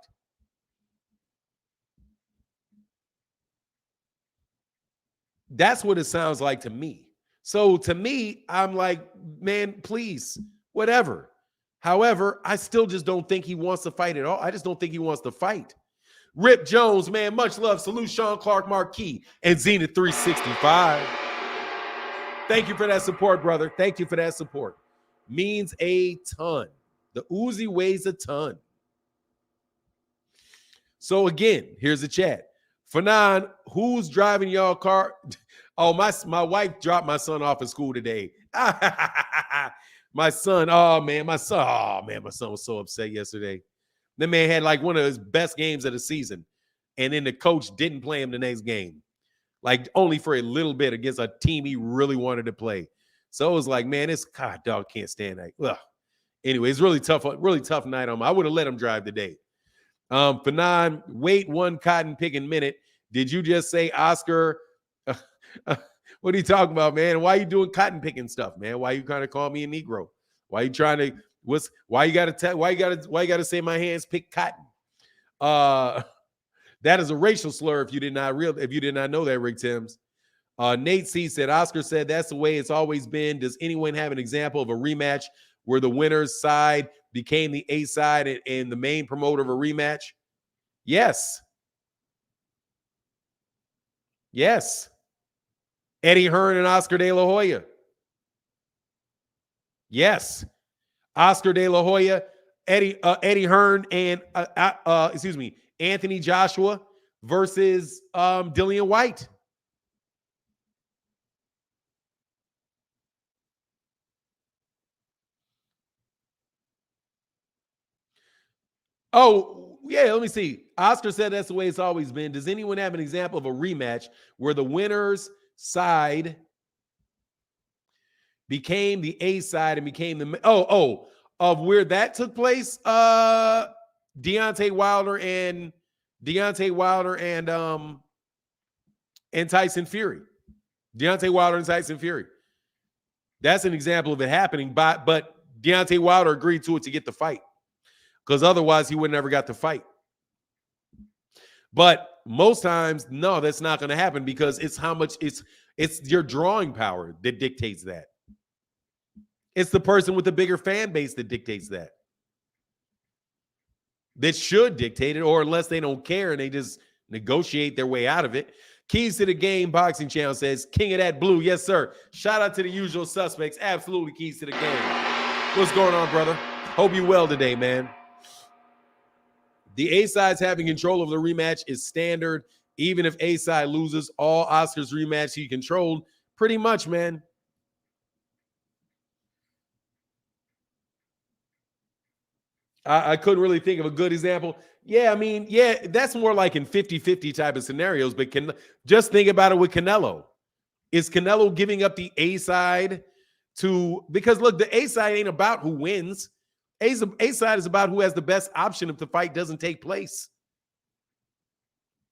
That's what it sounds like to me. So to me, I'm like, man, please, whatever. However, I still just don't think he wants to fight at all. I just don't think he wants to fight. Rip Jones, man, much love. Salute Sean Clark Marquis and Zenith 365. Thank you for that support, brother. Thank you for that support. Means a ton. The Uzi weighs a ton. So again, here's the chat. Fanon, who's driving y'all car? Oh, my wife dropped my son off at school today. My son was so upset yesterday. The man had like one of his best games of the season. And then the coach didn't play him the next game. Like only for a little bit against a team he really wanted to play. So it was like, man, dog can't stand that. Ugh. Anyway, it's really tough night on him. I would have let him drive today. Fanon, wait 1 cotton picking minute. Did you just say Oscar? What are you talking about, man? Why are you doing cotton picking stuff, man? Why you kind of call me a Negro? Why you trying to? Why you gotta say my hands pick cotton? That is a racial slur. If you did not know that, Rick Timms. Nate C said, Oscar said that's the way it's always been. Does anyone have an example of a rematch where the winner's side became the A side and the main promoter of a rematch? Yes. Yes. Eddie Hearn and Oscar De La Hoya. Yes. Oscar De La Hoya, Eddie Hearn, and Anthony Joshua versus Dillian White. Oh, yeah, let me see. Oscar said that's the way it's always been. Does anyone have an example of a rematch where the winner's side became the A side and became the of where that took place? Deontay Wilder and Tyson Fury. Deontay Wilder and Tyson Fury. That's an example of it happening, but Deontay Wilder agreed to it to get the fight. Because otherwise he would never got the fight. But most times, no, that's not going to happen because it's how much it's your drawing power that dictates that. It's the person with the bigger fan base that dictates that. that should dictate it, or unless they don't care and they just negotiate their way out of it. Keys to the Game Boxing Channel says, King of that blue. Yes, sir. Shout out to the usual suspects. Absolutely keys to the game. What's going on, brother? Hope you well today, man. The A-side's having control of the rematch is standard. Even if A-side loses, all Oscar's rematch he controlled. Pretty much, man. I couldn't really think of a good example. Yeah, I mean, yeah, that's more like in 50-50 type of scenarios, but just think about it with Canelo. Is Canelo giving up the A-side because look, the A-side ain't about who wins. A-side is about who has the best option if the fight doesn't take place.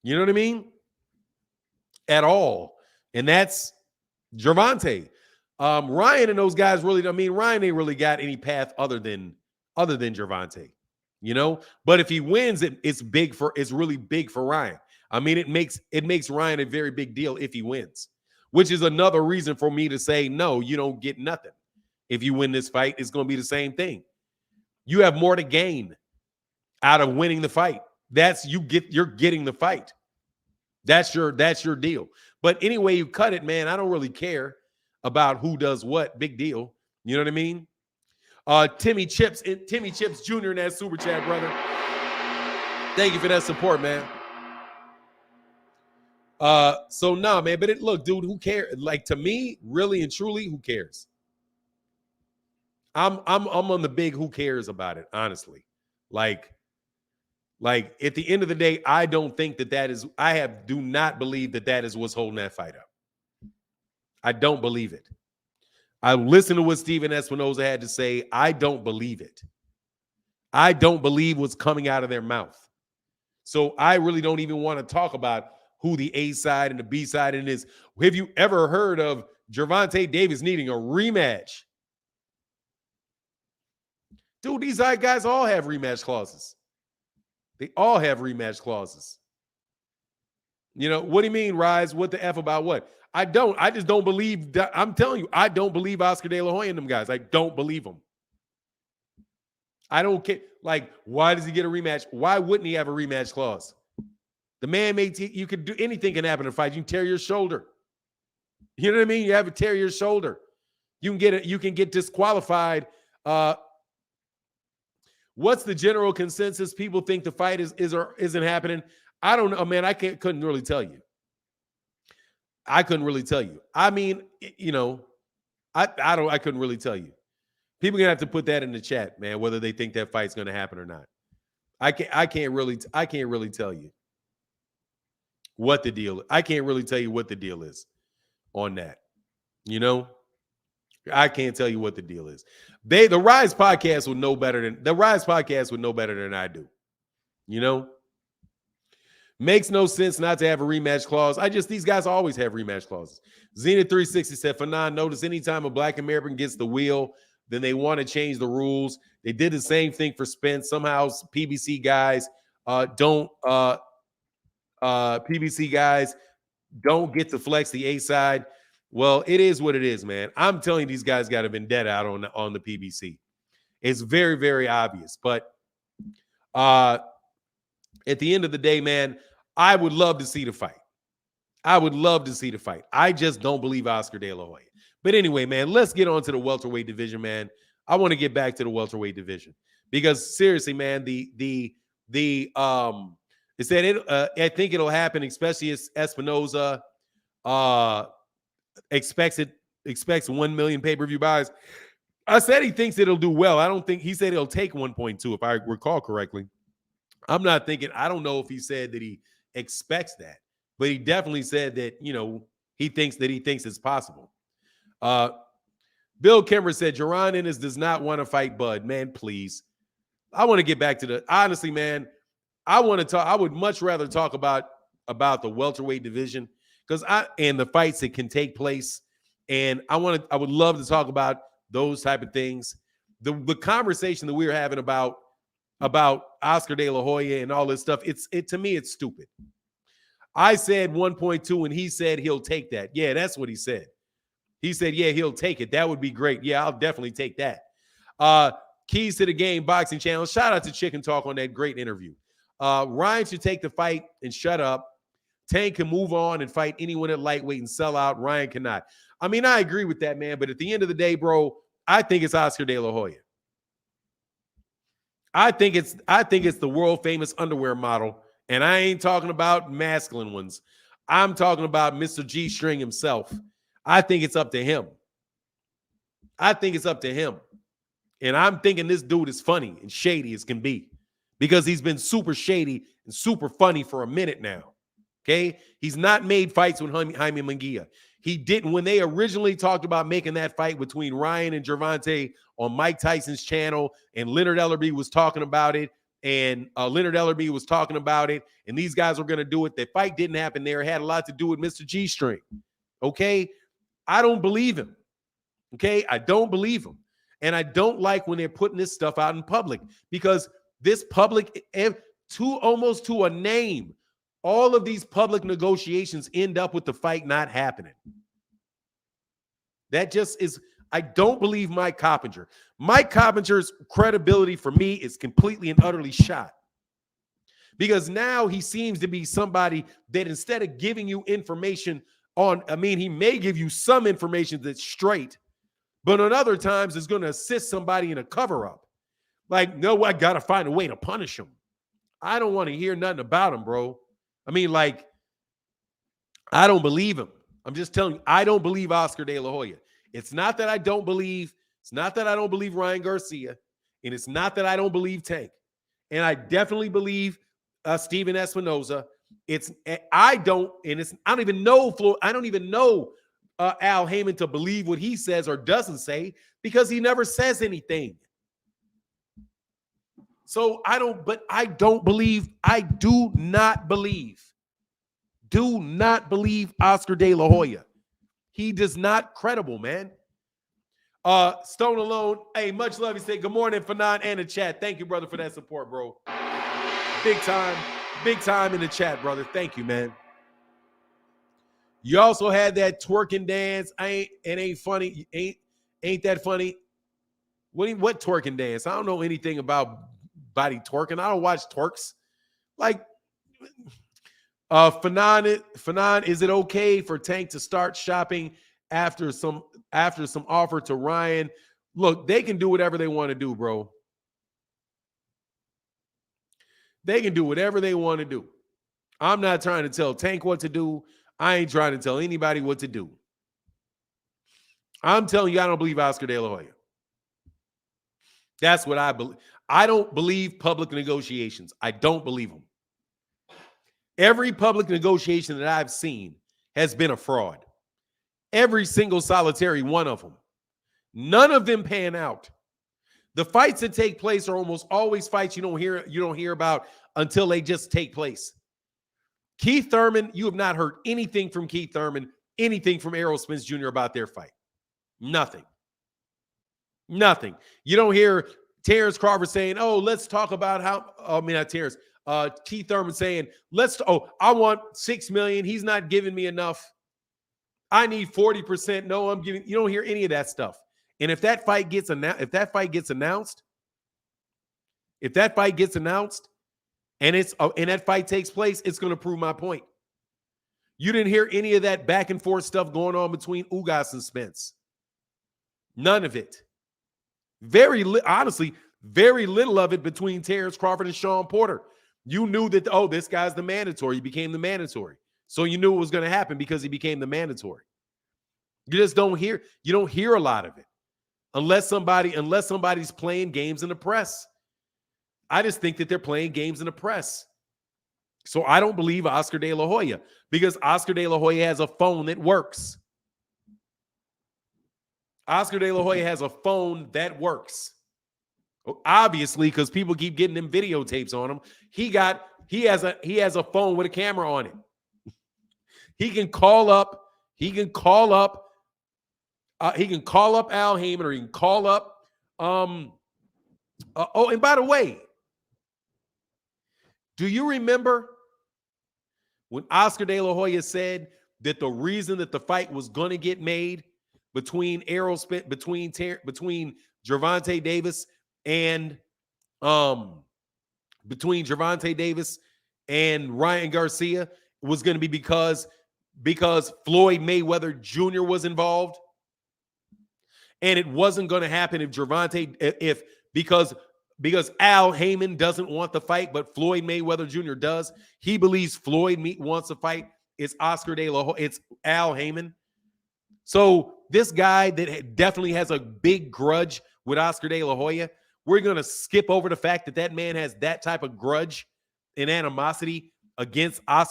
You know what I mean? At all. And that's Gervonta'. Ryan and those guys really, I mean, Ryan ain't really got any path other than Gervonta', you know. But if he wins, it's really big for Ryan. I mean, it makes Ryan a very big deal if he wins, which is another reason for me to say no, you don't get nothing. If you win this fight, it's going to be the same thing. You have more to gain out of winning the fight. You're getting the fight. That's your deal. But anyway, you cut it, man. I don't really care about who does what. Big deal. You know what I mean? Timmy Chips Jr. in that super chat, brother. Thank you for that support, man. So nah, man. But look, dude, who cares? Like, to me, really and truly, who cares? I'm on the big who cares about it, honestly. Like at the end of the day, I don't think do not believe that is what's holding that fight up. I don't believe it. I listened to what Steven Espinoza had to say. I don't believe it. I don't believe what's coming out of their mouth. So I really don't even want to talk about who the A side and the B side is. Have you ever heard of Gervonta Davis needing a rematch? Dude, these guys all have rematch clauses. They all have rematch clauses. You know, what do you mean, Rise? What the F about what? I just don't believe that. I'm telling you, I don't believe Oscar De La Hoya and them guys. I don't believe them. I don't care. Like, why does he get a rematch? Why wouldn't he have a rematch clause? The man you could do anything can happen in a fight. You can tear your shoulder. You know what I mean? You have to tear your shoulder. You can get disqualified. What's the general consensus? People think the fight is or isn't happening. I don't know, man. Couldn't really tell you. I couldn't really tell you. I mean, you know, I couldn't really tell you. People are gonna have to put that in the chat, man, whether they think that fight's gonna happen or not. I can't really tell you what the deal. I can't really tell you what the deal is on that. You know, I can't tell you what the deal is. The Rise podcast would know better than I do. You know, makes no sense not to have a rematch clause. These guys always have rematch clauses. Zenith 360 said, Fanon, notice anytime a Black American gets the wheel, then they want to change the rules. They did the same thing for Spence. Somehow PBC guys don't get to flex the A side. Well, it is what it is, man. I'm telling you, these guys got a vendetta out on the PBC. It's very, very obvious. But at the end of the day, man, I would love to see the fight. I just don't believe Oscar De La Hoya. But anyway, man, let's get on to the welterweight division, man. I want to get back to the welterweight division because seriously, man, it said I think it'll happen, especially as Espinoza expects 1 million pay-per-view buys. I said he thinks it'll do well. I don't think he said it'll take 1.2, if I recall correctly. I don't know if he said that he expects that, but he definitely said that, you know, he thinks it's possible. Bill Kimber said, Jaron Ennis does not want to fight Bud. Man, please. I want to get back to honestly, man, I would much rather talk about the welterweight division and the fights that can take place. And I would love to talk about those type of things. The conversation that we were having about Oscar De La Hoya and all this stuff, to me, it's stupid. I said 1.2 and he said he'll take that. Yeah, that's what he said. He said, yeah, he'll take it. That would be great. Yeah, I'll definitely take that. Keys to the Game boxing channel. Shout out to Chicken Talk on that great interview. Ryan should take the fight and shut up. Tank can move on and fight anyone at lightweight and sell out. Ryan cannot. I mean, I agree with that, man. But at the end of the day, bro, I think it's Oscar De La Hoya. I think it's the world famous underwear model, and I ain't talking about masculine ones. I'm talking about Mr. G-String himself. I think it's up to him. And I'm thinking this dude is funny and shady as can be, because he's been super shady and super funny for a minute now. Okay? He's not made fights with Jaime Munguia. He didn't when they originally talked about making that fight between Ryan and Gervonta on Mike Tyson's channel, and Leonard Ellerbe was talking about it, and and these guys were going to do it. The fight didn't happen there. It had a lot to do with Mr. G-String. Okay? I don't believe him. Okay? I don't believe him. And I don't like when they're putting this stuff out in public, because this public, almost to a name, all of these public negotiations end up with the fight not happening. That just is, I don't believe Mike Coppinger. Mike Coppinger's credibility for me is completely and utterly shot. Because now he seems to be somebody that instead of giving you information he may give you some information that's straight, but on other times is going to assist somebody in a cover-up. Like, no, I got to find a way to punish him. I don't want to hear nothing about him, bro. I mean, like, I don't believe him. I'm just telling you, I don't believe Oscar De La Hoya. It's not that I don't believe Ryan Garcia, and it's not that I don't believe Tank. And I definitely believe Steven Espinoza. I don't even know Al Heyman to believe what he says or doesn't say, because he never says anything. So I do not believe Oscar De La Hoya. He does not credible, man. Stone Alone, hey, much love. He said, good morning, Fanon and the chat. Thank you, brother, for that support, bro. Big time in the chat, brother. Thank you, man. You also had that twerking dance. Ain't funny. Ain't that funny? What twerking dance? I don't know anything about body twerking. I don't watch twerks. Like, Fanon, is it okay for Tank to start shopping after some offer to Ryan? Look, they can do whatever they want to do, bro. They can do whatever they want to do. I'm not trying to tell Tank what to do. I ain't trying to tell anybody what to do. I'm telling you, I don't believe Oscar De La Hoya. That's what I believe. I don't believe public negotiations. I don't believe them. Every public negotiation that I've seen has been a fraud. Every single solitary one of them. None of them pan out. The fights that take place are almost always fights you don't hear about until they just take place. Keith Thurman, you have not heard anything from Keith Thurman, anything from Errol Spence Jr. about their fight. Nothing. You don't hear Terrence Crawford saying, oh, let's talk about not Terrence. Keith Thurman saying, I want $6 million. He's not giving me enough. I need 40%. No, you don't hear any of that stuff. And if that fight gets announced, and that fight takes place, it's going to prove my point. You didn't hear any of that back and forth stuff going on between Ugas and Spence. None of it. Honestly, very little of it between Terrence Crawford and Sean Porter. You knew that, this guy's the mandatory. He became the mandatory. So you knew it was going to happen because he became the mandatory. You just don't hear a lot of it unless somebody's playing games in the press. I just think that they're playing games in the press. So I don't believe Oscar De La Hoya, because Oscar De La Hoya has a phone that works. Oscar De La Hoya has a phone that works. Obviously, because people keep getting them videotapes on him. He has a phone with a camera on it. He can call up Al Heyman, or he can call up and by the way, do you remember when Oscar De La Hoya said that the reason that the fight was going to get made between Gervonta Davis and between Gervonta Davis and Ryan Garcia was going to be because Floyd Mayweather Jr. was involved. And it wasn't going to happen if because Al Heyman doesn't want the fight, but Floyd Mayweather Jr. does. He believes Floyd wants to fight. It's Oscar De La Hoya. It's Al Heyman. So this guy that definitely has a big grudge with Oscar De La Hoya, we're going to skip over the fact that that man has that type of grudge and animosity against Al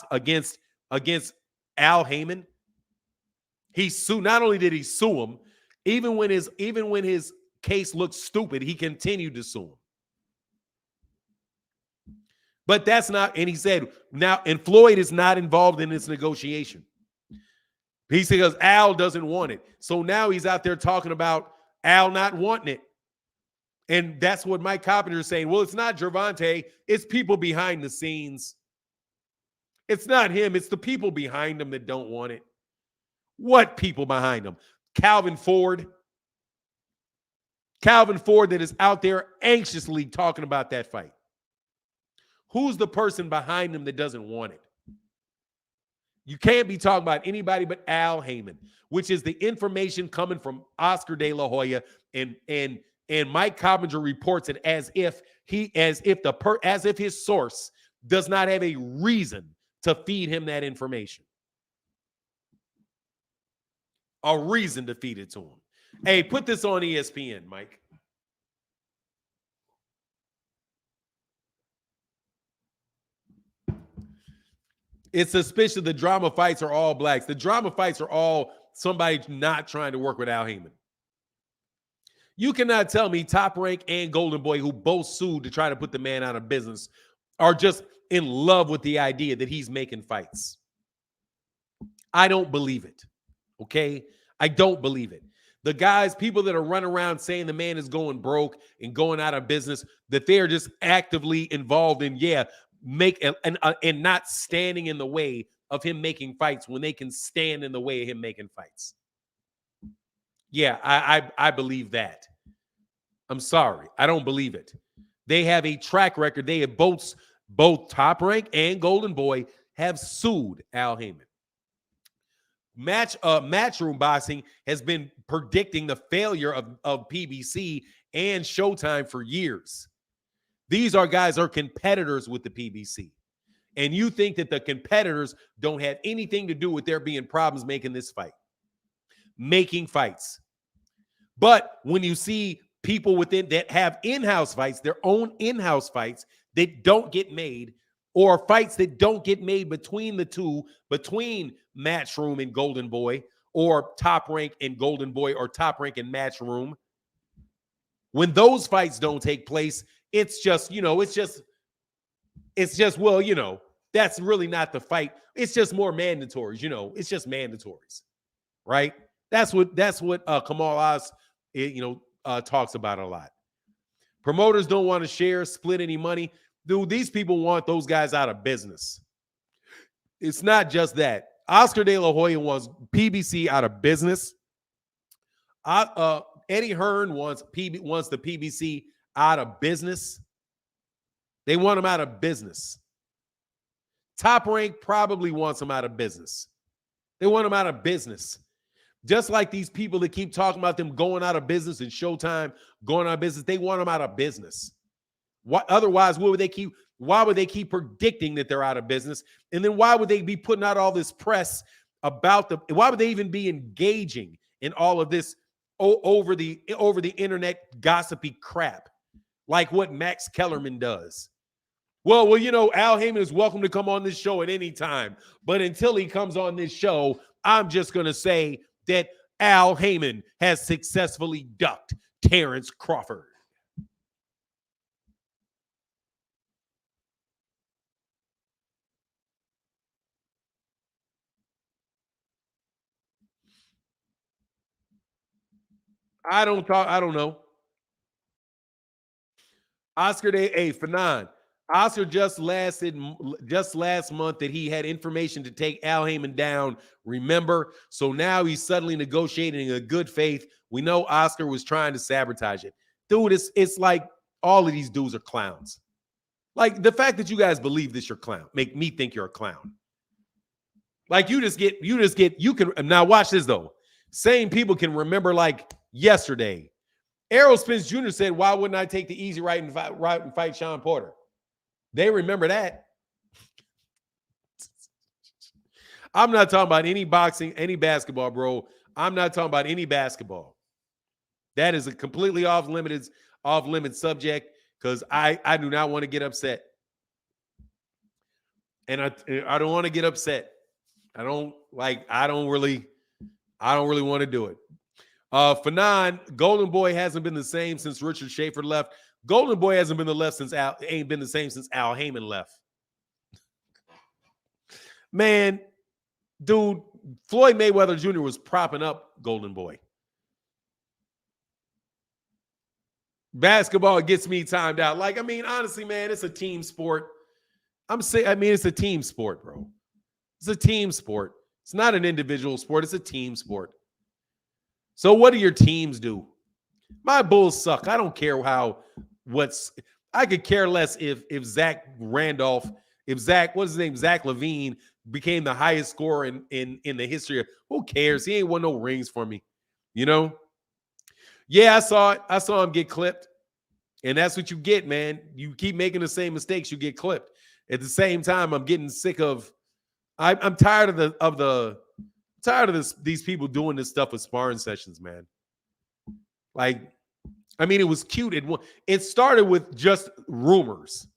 Heyman. He sued. Not only did he sue him, even when his case looked stupid, he continued to sue him. But that's not, and he said now, and Floyd is not involved in this negotiation. He said because Al doesn't want it. So now he's out there talking about Al not wanting it. And that's what Mike Carpenter is saying. Well, it's not Gervonta, it's people behind the scenes. It's not him, it's the people behind him that don't want it. What people behind him? Calvin Ford that is out there anxiously talking about that fight. Who's the person behind him that doesn't want it? You can't be talking about anybody but Al Heyman, which is the information coming from Oscar De La Hoya, and Mike Carpenter reports it as if his source does not have a reason to feed him that information. A reason to feed it to him. Hey, put this on ESPN, Mike. It's suspicious the drama fights are all blacks. The drama fights are all somebody not trying to work with Al Heyman. You cannot tell me Top Rank and Golden Boy, who both sued to try to put the man out of business, are just in love with the idea that he's making fights. I don't believe it. Okay? I don't believe it. The guys, people that are running around saying the man is going broke and going out of business, that they're just actively involved in, and not standing in the way of him making fights when they can stand in the way of him making fights. Yeah, I believe that. I'm sorry. I don't believe it. They have a track record. They have both Top Rank and Golden Boy have sued Al Heyman. Matchroom Boxing has been predicting the failure of PBC and Showtime for years. These guys are competitors with the PBC. And you think that the competitors don't have anything to do with there being problems making fights. But when you see people within that have in-house fights, their own in-house fights that don't get made, or fights that don't get made between Matchroom and Golden Boy, or Top Rank and Golden Boy, or Top Rank and Matchroom, when those fights don't take place, it's just, well, that's really not the fight. It's just more mandatories, it's just mandatories, right? That's what Kamal Oz, talks about a lot. Promoters don't want to share, split any money. Dude, these people want those guys out of business. It's not just that. Oscar De La Hoya wants PBC out of business. Eddie Hearn wants the PBC out of business. They want him out of business. Top Rank probably wants him out of business. They want him out of business. Just like these people that keep talking about them going out of business and Showtime going out of business, they want them out of business. Otherwise, why would they keep predicting that they're out of business? And then why would they be putting out all this press about them? Why would they even be engaging in all of this over the internet gossipy crap like what Max Kellerman does? Well, Al Heyman is welcome to come on this show at any time. But until he comes on this show, I'm just going to say that Al Heyman has successfully ducked Terrence Crawford. I don't know. Oscar Fanon. Oscar just last month that he had information to take Al Heyman down. Remember? So now he's suddenly negotiating in good faith. We know Oscar was trying to sabotage it. Dude, it's like all of these dudes are clowns. Like the fact that you guys believe this, you're clown, make me think you're a clown. Like you can now watch this though. Same people can remember like yesterday. Errol Spence Jr. said, "Why wouldn't I take the easy right and fight Sean Porter?" They remember that. I'm not talking about any boxing, any basketball, bro. I'm not talking about any basketball. That is a completely off limits subject because I do not want to get upset. And I don't want to get upset. I don't really want to do it. Fanon, Golden Boy hasn't been the same since Richard Schaefer left. Golden Boy hasn't been ain't been the same since Al Heyman left. Man, dude, Floyd Mayweather Jr. was propping up Golden Boy. Basketball gets me timed out. Like, I mean, honestly, man, it's a team sport. It's a team sport, bro. It's a team sport. It's not an individual sport. It's a team sport. So what do your teams do? My Bulls suck. I don't care I could care less if Zach Randolph, Zach LaVine became the highest scorer in the history of, who cares? He ain't won no rings for me. You know? Yeah, I saw it. I saw him get clipped. And that's what you get, man. You keep making the same mistakes, you get clipped. At the same time, I'm getting sick of I'm tired of these people doing this stuff with sparring sessions, man. Like, I mean, it was cute. It started with just rumors.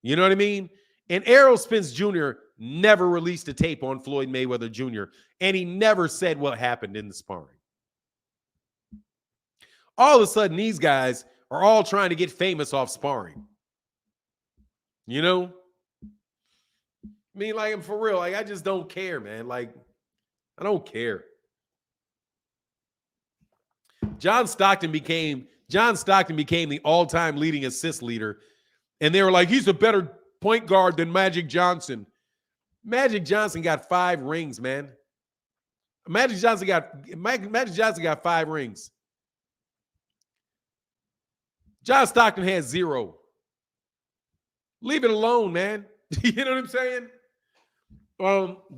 You know what I mean? And Errol Spence Jr. never released a tape on Floyd Mayweather Jr., and he never said what happened in the sparring. All of a sudden, these guys are all trying to get famous off sparring. You know? I mean, like, for real, like, I just don't care, man. Like, I don't care. John Stockton became the all-time leading assist leader, and they were like, he's a better point guard than Magic Johnson. Magic Johnson got 5 rings, man. Magic Johnson got 5 rings. John Stockton has 0. Leave it alone, man. You know what I'm saying?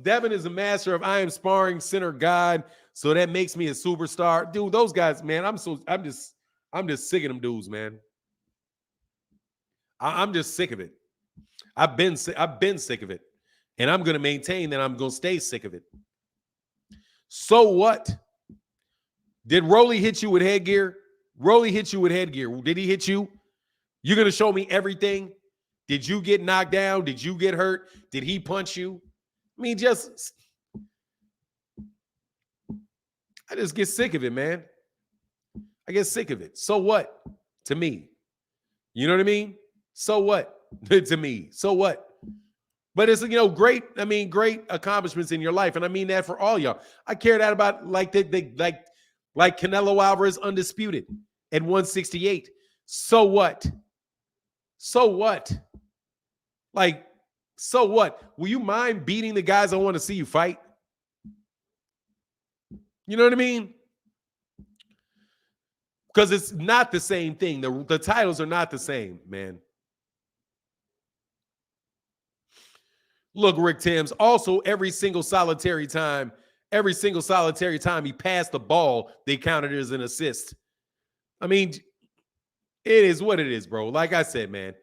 Devin is a master of I am sparring center God, so that makes me a superstar. Dude, those guys, man, I'm just sick of them dudes, man. I'm just sick of it. I've been sick of it. And I'm gonna maintain that I'm gonna stay sick of it. So what? Did Rolly hit you with headgear? Rolly hit you with headgear. Did he hit you? You're gonna show me everything? Did you get knocked down? Did you get hurt? Did he punch you? I mean, I just get sick of it, man. I get sick of it. So what? To me. You know what I mean? So what? To me. So what? But it's, great accomplishments in your life. And I mean that for all y'all. I care that about like Canelo Alvarez undisputed at 168. So what? So what? Like, so what? Will you mind beating the guys I want to see you fight? You know what I mean? Because it's not the same thing. The titles are not the same, man. Look, Rick Timms, also every single solitary time he passed the ball, they counted it as an assist. I mean, it is what it is, bro. Like I said, man.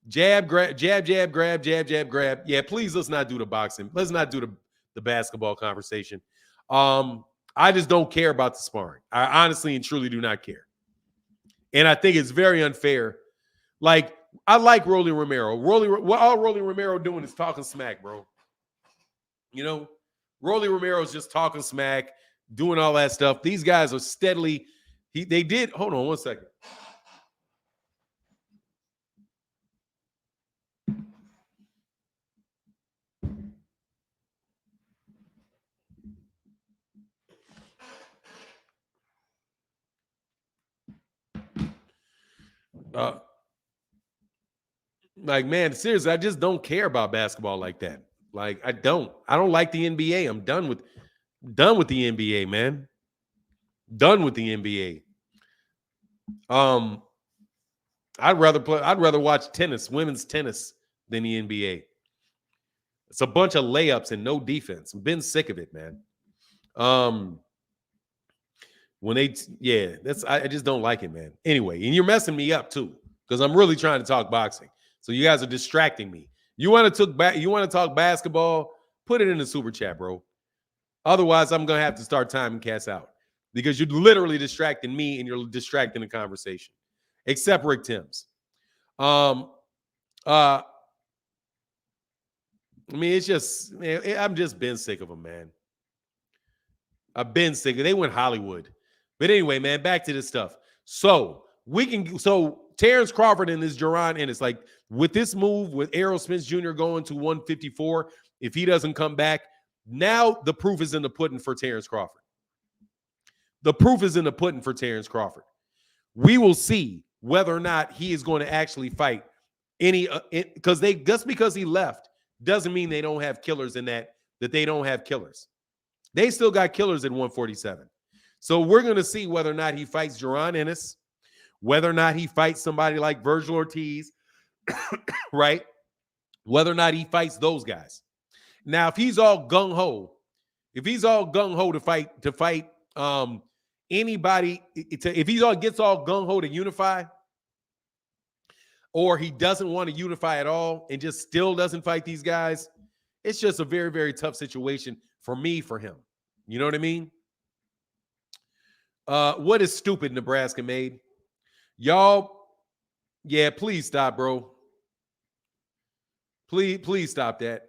Jab, grab, jab, jab, grab, jab, jab, grab. Yeah, please, let's not do the boxing. Let's not do the basketball conversation. I just don't care about the sparring. I honestly and truly do not care. And I think it's very unfair. Like, I like Rolly Romero. What all Rolly Romero doing is talking smack, bro. You know, Rolly Romero is just talking smack, doing all that stuff. These guys are steadily. They did. Hold on one second. Like, man, seriously, I just don't care about basketball like that. Like, I don't like the NBA. I'm done with the NBA, man. Done with the NBA. I'd rather watch tennis, women's tennis, than the NBA. It's a bunch of layups and no defense. I've been sick of it, man. When they, yeah, I just don't like it, man. Anyway, and you're messing me up too, because I'm really trying to talk boxing. So you guys are distracting me. You want to talk basketball? Put it in the super chat, bro. Otherwise, I'm gonna have to start timing cats out because you're literally distracting me and you're distracting the conversation. Except Rick Timms. I mean, it's just, man, I'm just been sick of them, man. I've been sick of. They went Hollywood. But anyway, man, back to this stuff. So Terrence Crawford and this Jaron Ennis, like with this move with Errol Spence Jr. going to 154, if he doesn't come back, now the proof is in the pudding for Terrence Crawford. The proof is in the pudding for Terrence Crawford. We will see whether or not he is going to actually fight any, because just because he left doesn't mean they don't have killers in that they don't have killers. They still got killers at 147. So we're going to see whether or not he fights Jaron Ennis, whether or not he fights somebody like Virgil Ortiz, right? Whether or not he fights those guys. Now, if he's all gung-ho to fight anybody, if he gets all gung-ho to unify, or he doesn't want to unify at all and just still doesn't fight these guys, it's just a very, very tough situation for him. You know what I mean? What is stupid Nebraska made? Y'all, yeah, please stop, bro. Please stop that.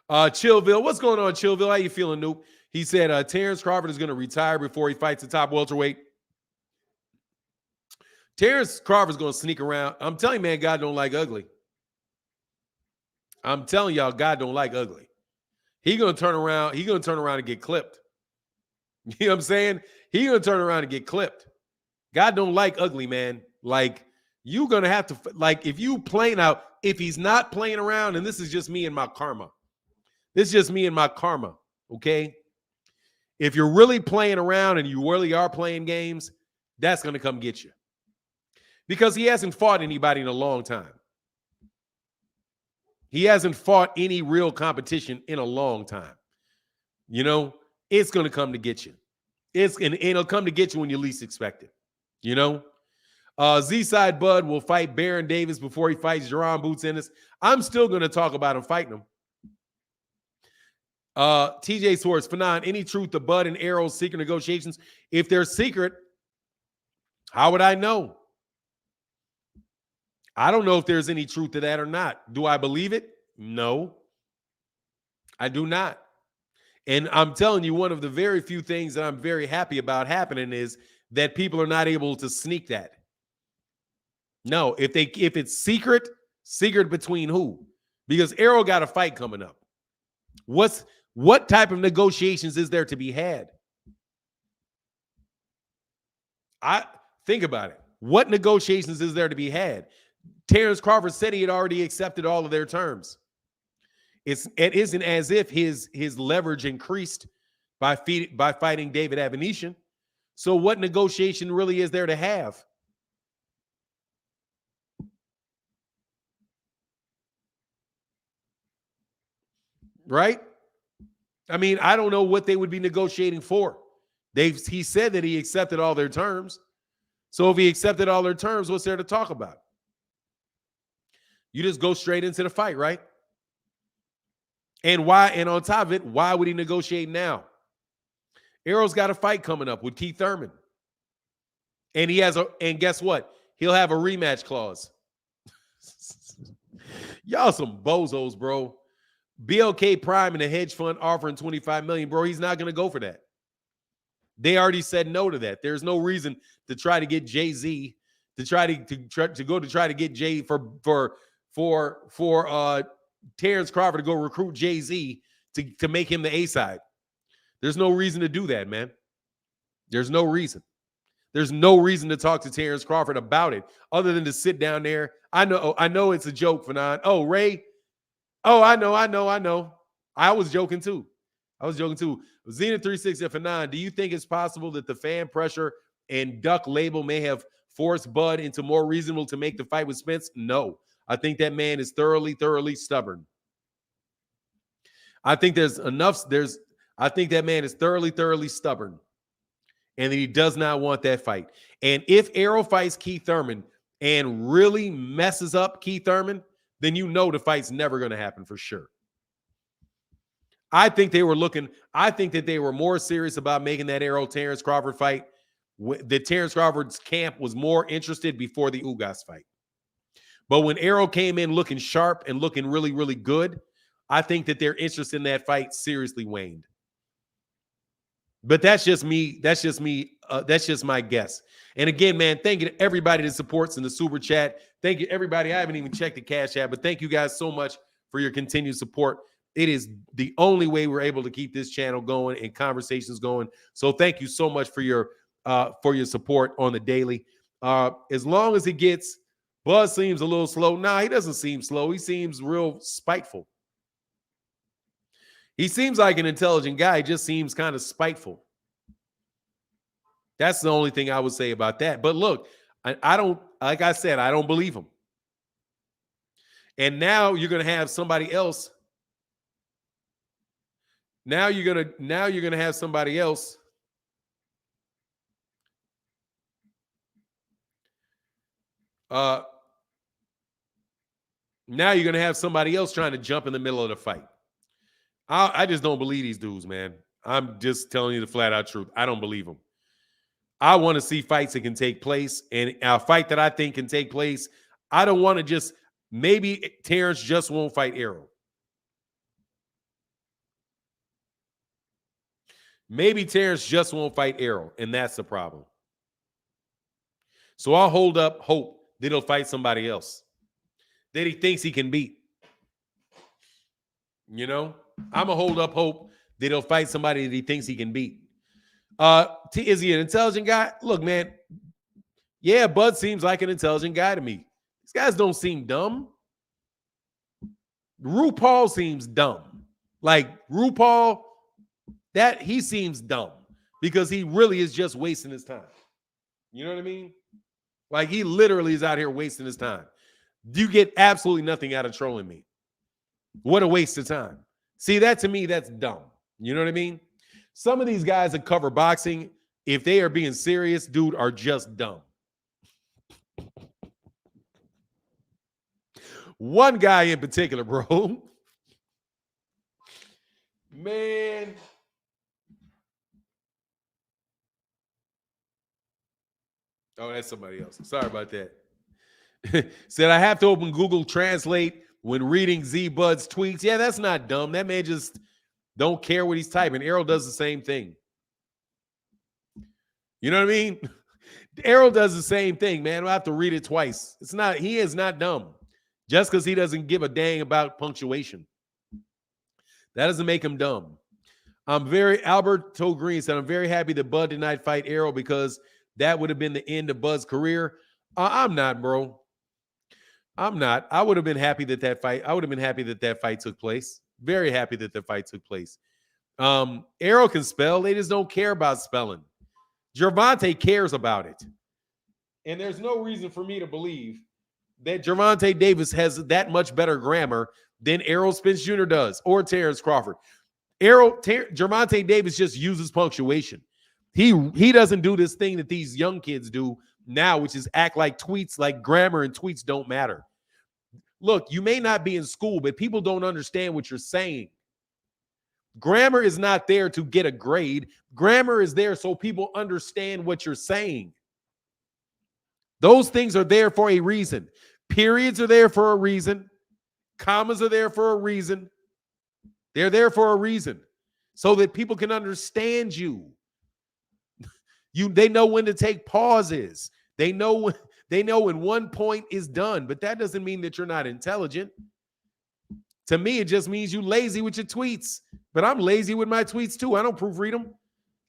Chillville, what's going on, Chillville? How you feeling, Noop? He said Terrence Crawford is going to retire before he fights the top welterweight. Terrence Crawford's going to sneak around. I'm telling you, man, God don't like ugly. I'm telling y'all, God don't like ugly. He's going to turn around. He's going to turn around and get clipped. You know what I'm saying? He's going to turn around and get clipped. God don't like ugly, man. Like, you're going to have to, like, if you playing out, if he's not playing around, and this is just me and my karma. This is just me and my karma, okay? If you're really playing around and you really are playing games, that's going to come get you. Because he hasn't fought anybody in a long time. He hasn't fought any real competition in a long time. You know, it's going to come to get you. It'll come to get you when you least expect it. You know? Z-Side Bud will fight Baron Davis before he fights Jaron Boots Ennis. I'm still going to talk about him fighting him. TJ Swords, Fanon, any truth to Bud and Errol's secret negotiations? If they're secret, how would I know? I don't know if there's any truth to that or not. Do I believe it? No, I do not. And I'm telling you, one of the very few things that I'm very happy about happening is that people are not able to sneak that. No, if it's secret between who? Because Errol got a fight coming up. What type of negotiations is there to be had? I think about it. What negotiations is there to be had? Terrence Crawford said he had already accepted all of their terms. It isn't as if his leverage increased by fighting David Avanesyan. So what negotiation really is there to have? Right? I mean, I don't know what they would be negotiating for. He said that he accepted all their terms. So if he accepted all their terms, what's there to talk about? You just go straight into the fight, right? And why? And on top of it, why would he negotiate now? Errol's got a fight coming up with Keith Thurman. And and guess what? He'll have a rematch clause. Y'all some bozos, bro. BLK Prime and a hedge fund offering $25 million, bro. He's not going to go for that. They already said no to that. There's no reason to try to get Jay-Z to try to get Jay for Terrence Crawford to go recruit Jay-Z to make him the A side. There's no reason to do that, man. There's no reason. There's no reason to talk to Terrence Crawford about it other than to sit down there. I know it's a joke, Fanon. Oh, Ray. Oh, I know. I was joking too. Zenith 360 Fanon, do you think it's possible that the fan pressure and duck label may have forced Bud into more reasonable to make the fight with Spence? No. I think that man is thoroughly stubborn. I think I think that man is thoroughly stubborn. And he does not want that fight. And if Errol fights Keith Thurman and really messes up Keith Thurman, then you know the fight's never going to happen for sure. I think that they were more serious about making that Errol-Terrence Crawford fight. The Terrence Crawford's camp was more interested before the Ugas fight. But when Errol came in looking sharp and looking really good, I think that their interest in that fight seriously waned. But that's just me. That's just my guess. And again, man, thank you to everybody that supports in the super chat. Thank you, everybody. I haven't even checked the Cash App, but thank you guys so much for your continued support. It is the only way we're able to keep this channel going and conversations going. So thank you so much for your support on the daily. As long as it gets, Buzz seems a little slow. Nah, he doesn't seem slow. He seems real spiteful. He seems like an intelligent guy. He just seems kind of spiteful. That's the only thing I would say about that. But look, I don't, like I said, I don't believe him. And now you're going to have somebody else. Now you're going to have somebody else. Now you're going to have somebody else trying to jump in the middle of the fight. I just don't believe these dudes, man. I'm just telling you the flat out truth. I don't believe them. I want to see fights that can take place, and a fight that I think can take place. I don't want to just, maybe Terrence just won't fight Errol. Maybe Terrence just won't fight Errol, and that's the problem. So I'll hold up hope that he'll fight somebody else that he thinks he can beat. You know? I'm going to hold up hope that he'll fight somebody that he thinks he can beat. Is he an intelligent guy? Look, man. Yeah, Bud seems like an intelligent guy to me. These guys don't seem dumb. RuPaul seems dumb. Like RuPaul, that he seems dumb because he really is just wasting his time. You know what I mean? Like he literally is out here wasting his time. You get absolutely nothing out of trolling me. What a waste of time. See, that to me, that's dumb. You know what I mean? Some of these guys that cover boxing, if they are being serious, dude, are just dumb. One guy in particular, bro. Man. Oh, that's somebody else. Sorry about that. Said I have to open Google Translate when reading Z Bud's tweets. Yeah, that's not dumb. That man just don't care what he's typing. Errol does the same thing. You know what I mean? Errol does the same thing, man. I have to read it twice. He is not dumb. Just because he doesn't give a dang about punctuation. That doesn't make him dumb. Alberto Green said, I'm very happy that Bud did not fight Errol because that would have been the end of Bud's career. I'm not, bro. I'm not. I would have been happy that fight took place. Very happy that the fight took place. Errol can spell. They just don't care about spelling. Gervonta cares about it. And there's no reason for me to believe that Gervonta Davis has that much better grammar than Errol Spence Jr. does or Terrence Crawford. Gervonta Davis just uses punctuation. He doesn't do this thing that these young kids do now, which is act like tweets, like grammar and tweets don't matter. Look, you may not be in school, but people don't understand what you're saying. Grammar is not there to get a grade. Grammar is there so people understand what you're saying. Those things are there for a reason. Periods are there for a reason. Commas are there for a reason. They're there for a reason so that people can understand you. They know when to take pauses. They know when one point is done, but that doesn't mean that you're not intelligent. To me, it just means you lazy with your tweets. But I'm lazy with my tweets too. I don't proofread them.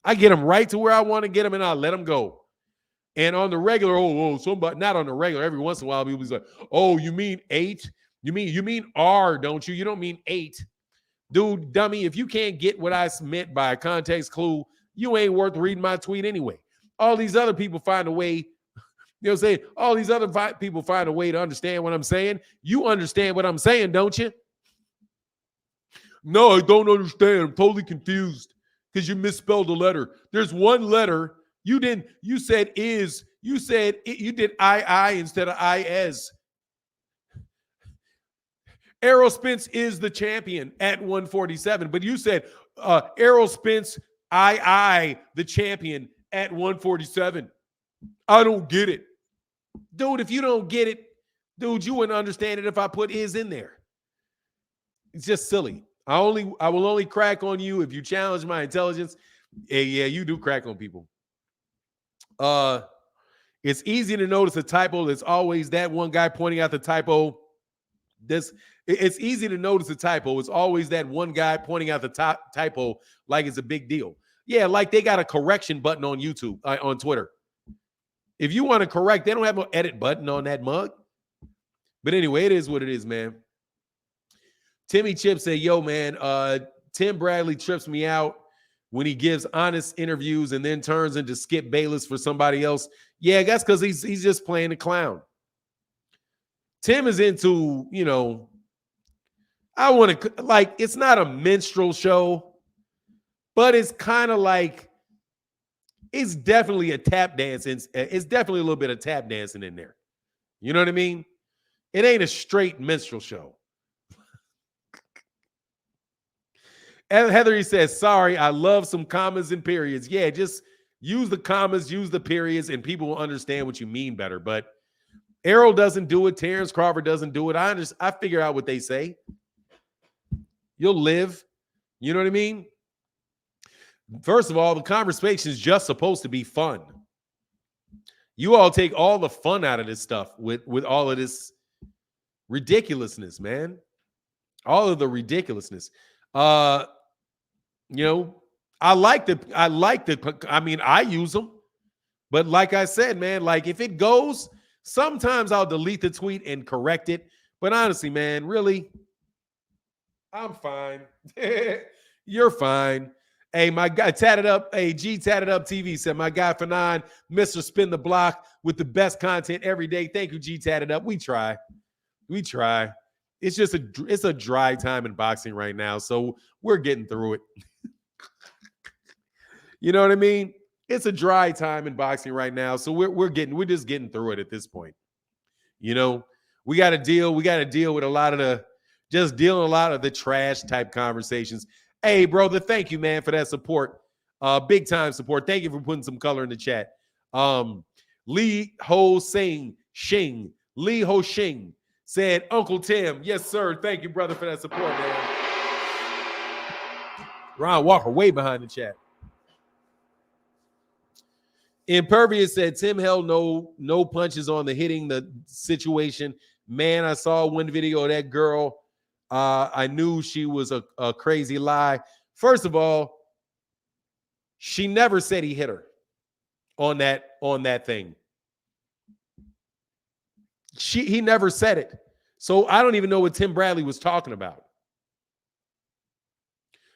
I get them right to where I want to get them, and I'll let them go. And on the regular, somebody not on the regular. Every once in a while, people be like, "Oh, you mean 8? You mean R, don't you? You don't mean 8, dude, dummy. If you can't get what I meant by a context clue, you ain't worth reading my tweet anyway. all these other people find a way, you know what I'm saying? All these other people find a way to understand what I'm saying. You understand what I'm saying, don't you? No, I don't understand. I'm totally confused because you misspelled a letter. There's one letter. You didn't, you said is, you said it, you did I instead of is. Errol Spence is the champion at 147, but you said Errol Spence, the champion at 147. I don't get it. Dude, if you don't get it, dude, you wouldn't understand it if I put is in there. It's just silly. I will only crack on you if you challenge my intelligence. Yeah, you do crack on people. It's easy to notice a typo. There's always that one guy pointing out the typo. It's easy to notice a typo. It's always that one guy pointing out the typo like it's a big deal. Yeah, like they got a correction button on YouTube, on Twitter. If you want to correct, they don't have no edit button on that mug. But anyway, it is what it is, man. Timmy Chip said, yo, man, Tim Bradley trips me out when he gives honest interviews and then turns into Skip Bayless for somebody else. Yeah, that's because he's just playing the clown. Tim is into, you know, I want to, like, it's not a minstrel show, but it's kind of like, it's definitely a tap dance. It's definitely a little bit of tap dancing in there. You know what I mean? It ain't a straight minstrel show. And Heather, he says, sorry, I love some commas and periods. Yeah, just use the commas, use the periods, and people will understand what you mean better. But Errol doesn't do it. Terrence Crawford doesn't do it. I figure out what they say. You'll live. You know what I mean? First of all, the conversation is just supposed to be fun. You all take all the fun out of this stuff with all of this ridiculousness, man. All of the ridiculousness. You know, I use them. But like I said, man, like if it goes, sometimes I'll delete the tweet and correct it. But honestly, man, really, I'm fine. You're fine. Hey, my guy Tatted Up, G Tatted Up TV said, my guy Fanon, Mr. Spin the Block with the best content every day. Thank you, G Tatted Up. We try. It's just it's a dry time in boxing right now, so we're getting through it. You know what I mean? It's a dry time in boxing right now, so we're just getting through it at this point. You know, we got to deal with a lot of the trash type conversations. Hey, brother, thank you, man, for that support. Big time support. Thank you for putting some color in the chat. Lee Ho Shing said, Uncle Tim, yes, sir. Thank you, brother, for that support, man. Ron Walker way behind the chat. Impervious said, Tim held no punches on the hitting the situation. Man, I saw one video of that girl. I knew she was a crazy lie. First of all, she never said he hit her on that thing. He never said it. So I don't even know what Tim Bradley was talking about.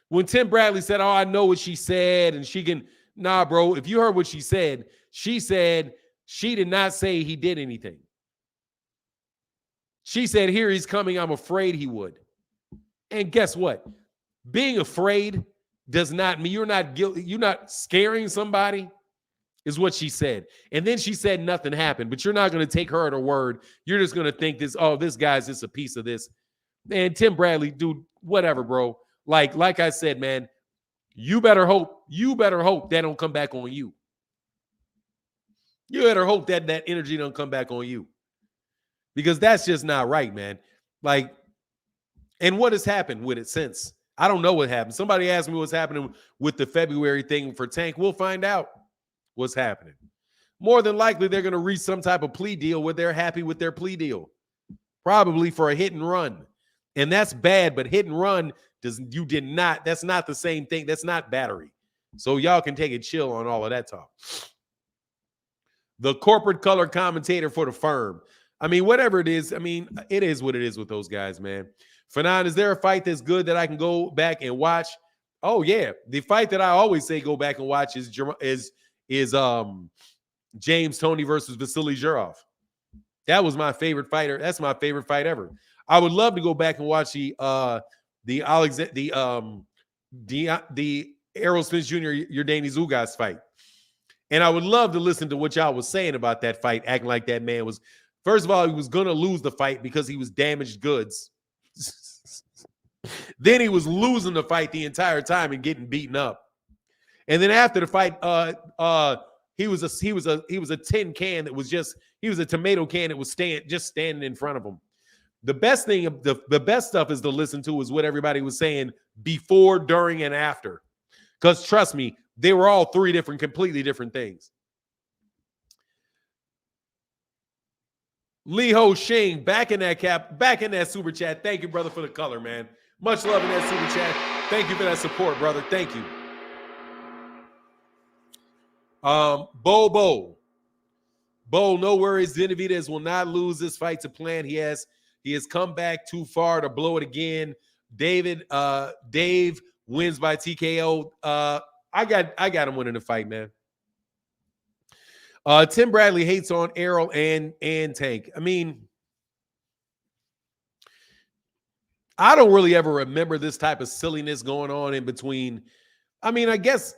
When Tim Bradley said, oh, I know what she said, and she can, nah, bro, if you heard what she said she did not say he did anything. She said, here he's coming, I'm afraid he would. And guess what? Being afraid does not mean you're not guilty. You're not scaring somebody, is what she said. And then she said nothing happened, but you're not going to take her at her word. You're just going to think this guy's just a piece of this. Man, Tim Bradley, dude, whatever, bro. Like I said, man, you better hope that don't come back on you. You better hope that energy don't come back on you. Because that's just not right, man. Like, and what has happened with it since? I don't know what happened. Somebody asked me what's happening with the February thing for Tank. We'll find out what's happening. More than likely, they're going to reach some type of plea deal where they're happy with their plea deal. Probably for a hit and run. And that's bad, but hit and run, that's not the same thing. That's not battery. So y'all can take a chill on all of that talk. The corporate color commentator for the firm. I mean, whatever it is, I mean, it is what it is with those guys, man. Fanon, is there a fight that's good that I can go back and watch? Oh, yeah. The fight that I always say go back and watch is is James Toney versus Vasily Zhurov. That was my favorite fighter. That's my favorite fight ever. I would love to go back and watch the Errol Spence Jr. Yordenis Ugas fight. And I would love to listen to what y'all was saying about that fight, acting like that man was, first of all, he was going to lose the fight because he was damaged goods. Then he was losing the fight the entire time and getting beaten up. And then after the fight, he was a tin can that was just, he was a tomato can that was standing in front of him. The best thing, the best stuff is to listen to is what everybody was saying before, during, and after. Because trust me, they were all three completely different things. Lee Ho Shing, back in that super chat. Thank you, brother, for the color, man. Much love in that super chat. Thank you for that support, brother. Thank you. Bo, no worries. Benavidez will not lose this fight to plan. He has come back too far to blow it again. Dave wins by TKO. I got him winning the fight, man. Tim Bradley hates on Errol and Tank. I mean, I don't really ever remember this type of silliness going on in between. I mean, I guess,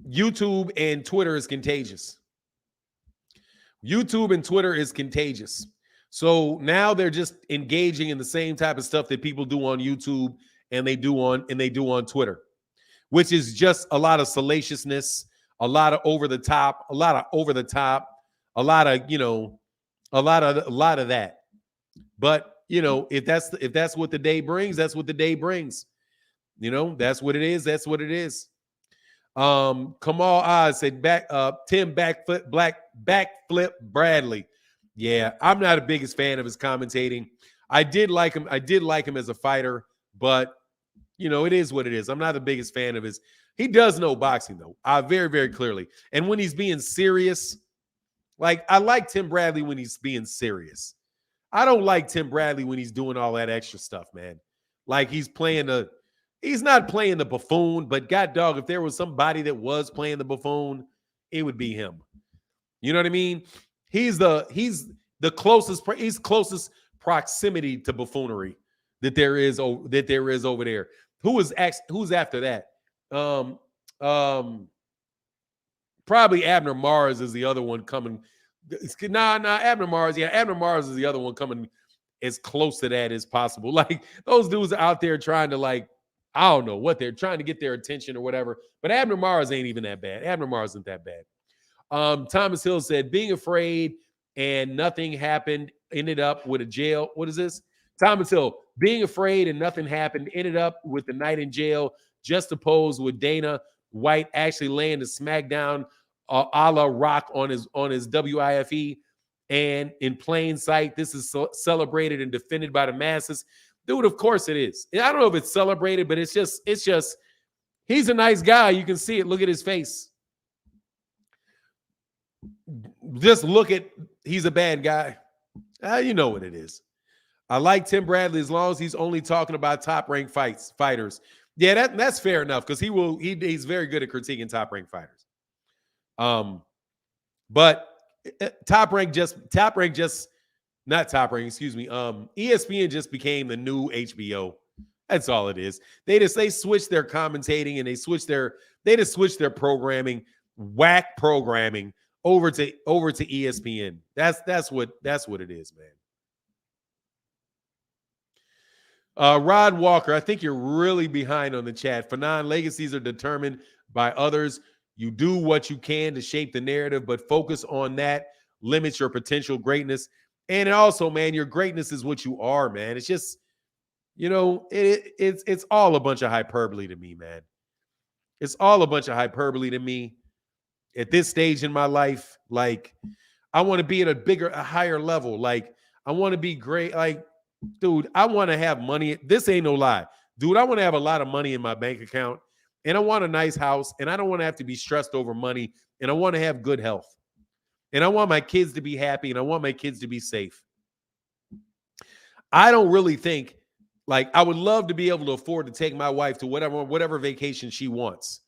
YouTube and Twitter is contagious. YouTube and Twitter is contagious. So now they're just engaging in the same type of stuff that people do on YouTube and they do on Twitter, which is just a lot of salaciousness, a lot of over the top, a lot of that. But if that's what the day brings, that's what the day brings. That's what it is. That's what it is. Kamal Oz said Tim backflip Bradley. Yeah, I'm not the biggest fan of his commentating. I did like him as a fighter, but it is what it is. I'm not the biggest fan of his. He does know boxing though, very, very clearly. And when he's being serious, I like Tim Bradley when he's being serious. I don't like Tim Bradley when he's doing all that extra stuff, man. He's not playing the buffoon, but god dog, if there was somebody that was playing the buffoon, it would be him. You know what I mean? He's the closest proximity to buffoonery that there is over there. Who's after that? Probably Abner Mars is the other one coming. Abner Mars. Yeah, Abner Mars is the other one coming as close to that as possible. Those dudes are out there trying to I don't know what they're trying to get their attention or whatever. But Abner Mars ain't even that bad. Abner Mars isn't that bad. Thomas Hill said, being afraid and nothing happened ended up with a jail. What is this? Thomas Hill, being afraid and nothing happened ended up with the night in jail, just opposed with Dana White actually laying the smackdown a la Rock on his WIFE. And in plain sight, this is celebrated and defended by the masses. Dude, of course it is. I don't know if it's celebrated, but it's just he's a nice guy. You can see it. Look at his face. Just look at, he's a bad guy. You know what it is. I like Tim Bradley as long as he's only talking about top-ranked fighters. Yeah, that's fair enough because he's very good at critiquing top-ranked fighters. But ESPN just became the new HBO. That's all it is. They switched their commentating and they just switched their programming, whack programming over to ESPN. That's what it is, man. Rod Walker, I think you're really behind on the chat. Fanon, legacies are determined by others. You do what you can to shape the narrative, but focus on that. Limits your potential greatness. And also, man, your greatness is what you are, man. It's just, it's all a bunch of hyperbole to me, man. It's all a bunch of hyperbole to me. At this stage in my life, I want to be at a higher level. I want to be great. Dude, I want to have money. This ain't no lie. Dude, I want to have a lot of money in my bank account. And I want a nice house. And I don't want to have to be stressed over money. And I want to have good health. And I want my kids to be happy. And I want my kids to be safe. I don't really think, I would love to be able to afford to take my wife to whatever vacation she wants.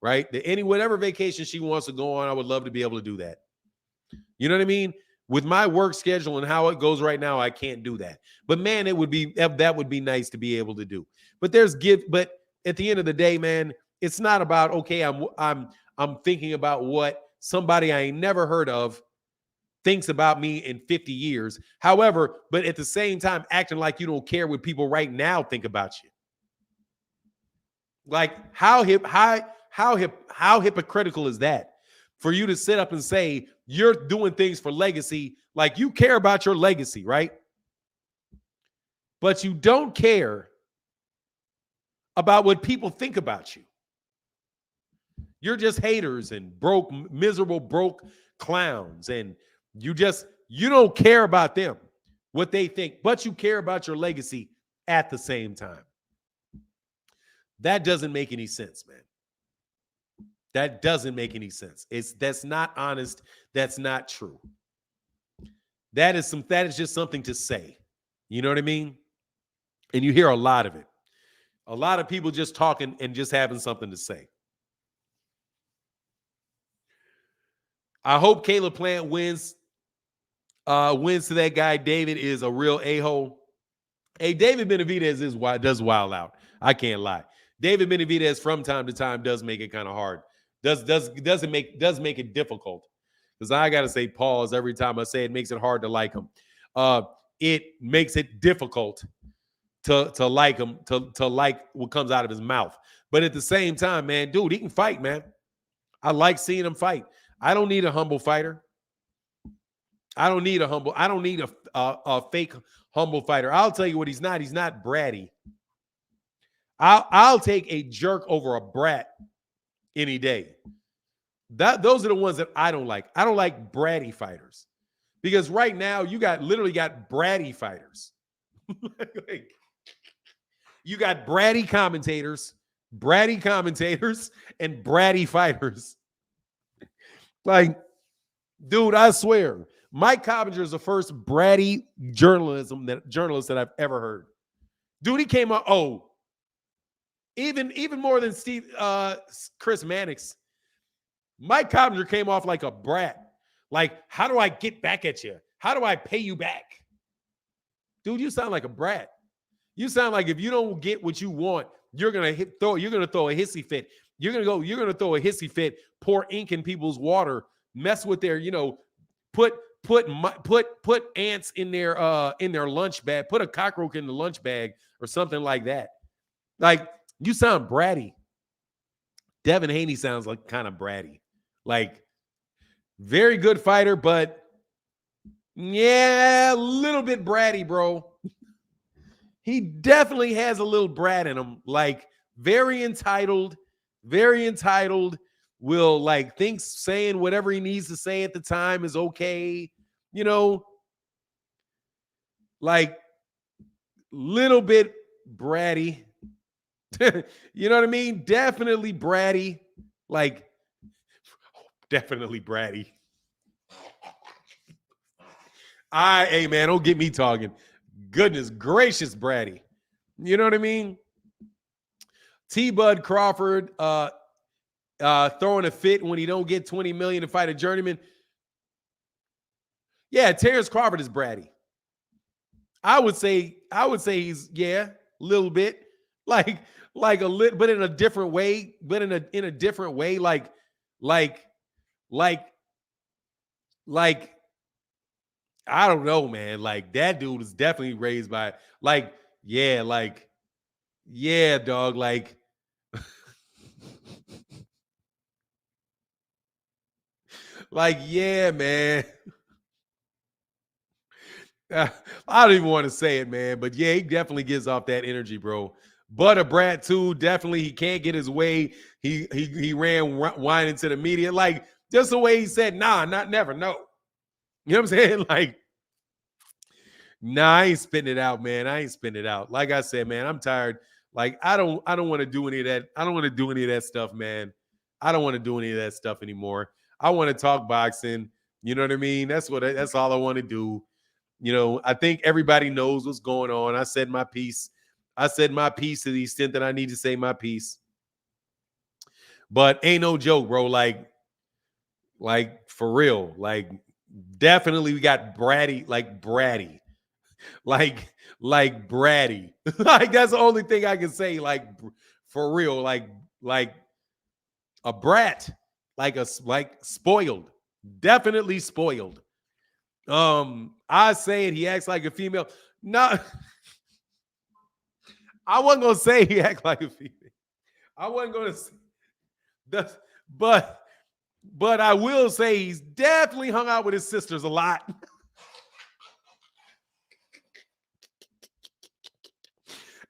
right? Whatever vacation she wants to go on, I would love to be able to do that. You know what I mean? With my work schedule and how it goes right now, I can't do that. But man, that would be nice to be able to do. But at the end of the day, man, it's not about, okay, I'm thinking about what somebody I ain't never heard of thinks about me in 50 years. However, but at the same time, acting like you don't care what people right now think about you. Like how hypocritical is that? For you to sit up and say you're doing things for legacy, like you care about your legacy, right? But you don't care about what people think about you. You're just haters and miserable broke clowns, and you don't care about them, what they think, but you care about your legacy at the same time. That doesn't make any sense, man. That doesn't make any sense. That's not honest. That's not true. That is just something to say. You know what I mean? And you hear a lot of it. A lot of people just talking and just having something to say. I hope Caleb Plant wins to that guy. David is a real a-hole. Hey, David Benavidez does wild out. I can't lie. David Benavidez from time to time does make it kind of hard. Does make it difficult. Because I gotta say pause every time I say it. Makes it hard to like him. It makes it difficult to like him, to like what comes out of his mouth. But at the same time, man, dude, he can fight, man. I like seeing him fight. I don't need a humble fighter. I don't need a fake humble fighter. I'll tell you what he's not. He's not bratty. I'll take a jerk over a brat any day. Those are the ones that I don't like. I don't like bratty fighters, because right now you literally got bratty fighters. Like, you got bratty commentators, and bratty fighters. Like, dude, I swear, Mike Coppinger is the first bratty journalist that I've ever heard. Dude, he came out. Oh, even more than Chris Mannix. Mike Coppinger came off like a brat. Like, how do I get back at you? How do I pay you back? Dude, you sound like a brat. You sound like if you don't get what you want, you're gonna throw a hissy fit. You're gonna throw a hissy fit, pour ink in people's water, mess with their, put ants in their lunch bag, put a cockroach in the lunch bag or something like that. Like, you sound bratty. Devin Haney sounds like kind of bratty. Like, very good fighter, but yeah, a little bit bratty, bro. He definitely has a little brat in him. Like, very entitled, will like thinks saying whatever he needs to say at the time is okay. Like, little bit bratty. You know what I mean? Definitely bratty. Like, definitely bratty. Hey, man, don't get me talking. Goodness gracious, bratty. You know what I mean? T-Bud Crawford throwing a fit when he don't get $20 million to fight a journeyman. Yeah, Terrence Crawford is bratty. I would say he's a little bit. Like a little, but in a different way. But in a different way, like I don't know, man. Like, that dude is definitely raised by dog. Like, like, yeah, man. I don't even want to say it, man. But yeah, he definitely gives off that energy, bro. But a brat too. Definitely, he can't get his way. He ran whining to the media, like, just the way he said, "Nah, not never, no." You know what I'm saying? Like, nah, I ain't spitting it out, man. I ain't spitting it out. Like I said, man, I'm tired. Like, I don't want to do any of that. I don't want to do any of that stuff, man. I don't want to do any of that stuff anymore. I want to talk boxing. You know what I mean? That's all I want to do. I think everybody knows what's going on. I said my piece. To the extent that I need to say my piece. But ain't no joke, bro. Like for real. Like definitely we got bratty, like bratty. Like bratty. Like that's the only thing I can say. Like for real. Like a brat. Like spoiled. Definitely spoiled. I say it, he acts like a female. No, I wasn't gonna say he act like a female. I wasn't gonna say that, but I will say he's definitely hung out with his sisters a lot.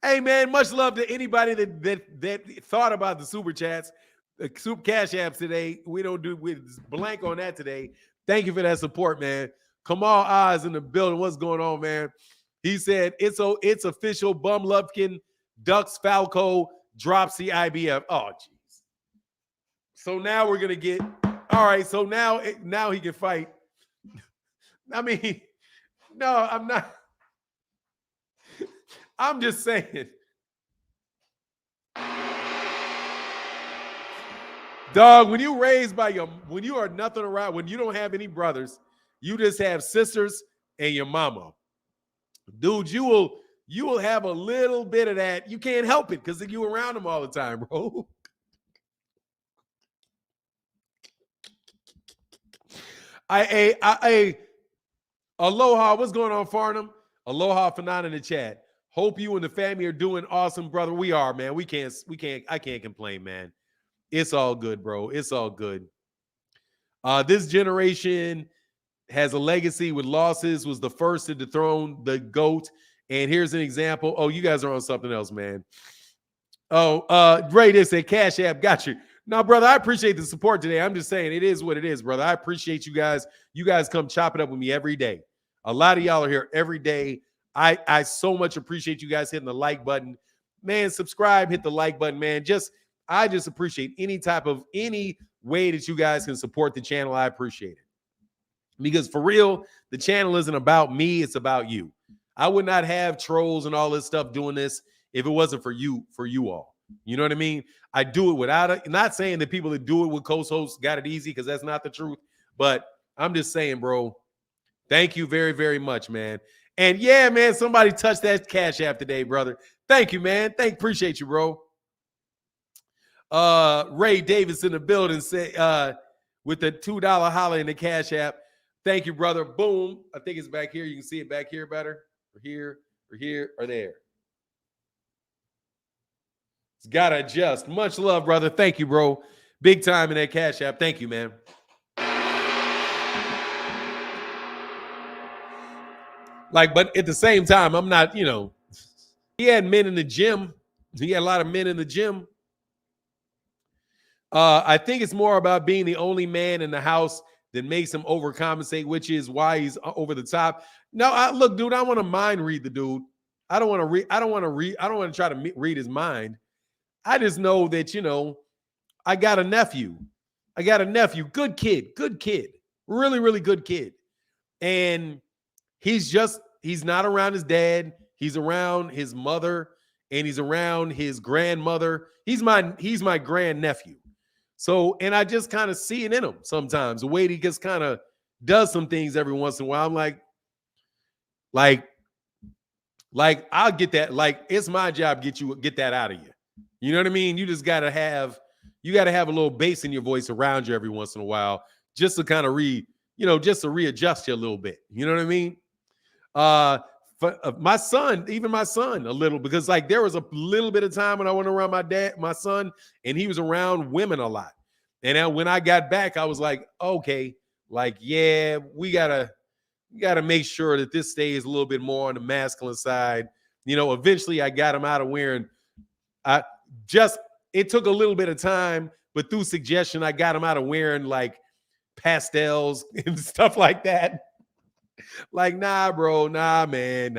Hey man, much love to anybody that thought about the super chats, the super cash apps today. We don't do we blank on that today. Thank you for that support, man. Kamal Oz in the building. What's going on, man? He said it's official. Bum Lufkin, Ducks Falco drops the IBF. Oh, jeez. So now we're gonna get all right. So now he can fight. I mean, no, I'm not. I'm just saying. Dog, when you raised by when you are nothing around, when you don't have any brothers, you just have sisters and your mama. Dude, you will have a little bit of that. You can't help it because you around them all the time, bro. Aloha, what's going on, Farnham? Aloha Fanan in the chat. Hope you and the family are doing awesome, brother. We are, man. I can't complain, man. It's all good, bro. It's all good. This generation has a legacy with losses, was the first to dethrone the GOAT. And here's an example. Oh, you guys are on something else, man. Oh, Ray, they said Cash App got you. No, brother, I appreciate the support today. I'm just saying it is what it is, brother. I appreciate you guys. You guys come chop it up with me every day. A lot of y'all are here every day. I so much appreciate you guys hitting the like button. Man, subscribe, hit the like button, man. I just appreciate any way that you guys can support the channel. I appreciate it. Because for real, the channel isn't about me, it's about you. I would not have trolls and all this stuff doing this if it wasn't for you all. You know what I mean? I do it without it. Not saying that people that do it with co-hosts got it easy, because that's not the truth. But I'm just saying, bro, thank you very, very much, man. And yeah, man, somebody touched that Cash App today, brother. Thank you, man. Appreciate you, bro. Ray Davis in the building said with the $2 holler in the Cash App. Thank you, brother. Boom. I think it's back here. You can see it back here better. Or here, or there. It's got to adjust. Much love, brother. Thank you, bro. Big time in that Cash App. Thank you, man. But at the same time, I'm not, he had men in the gym. He had a lot of men in the gym. I think it's more about being the only man in the house that makes him overcompensate, which is why he's over the top. No, look, dude, I want to mind read the dude. I don't want to try to read his mind. I just know that, I got a nephew. Good kid. Really, really good kid. And he's not around his dad. He's around his mother, and he's around his grandmother. He's my grandnephew. So, and I just kind of see it in him sometimes, the way he just kind of does some things every once in a while. I'm like I'll get that. Like, it's my job to get that out of you. You know what I mean? You just gotta have a little bass in your voice around you every once in a while, just to kind of just to readjust you a little bit. You know what I mean? My son, a little, because there was a little bit of time when I went around my son, and he was around women a lot. And then when I got back, I was like, okay, yeah, we gotta make sure that this stays a little bit more on the masculine side. Eventually I got him out of wearing, it took a little bit of time, but through suggestion, I got him out of wearing pastels and stuff like that. Nah, bro, nah, man.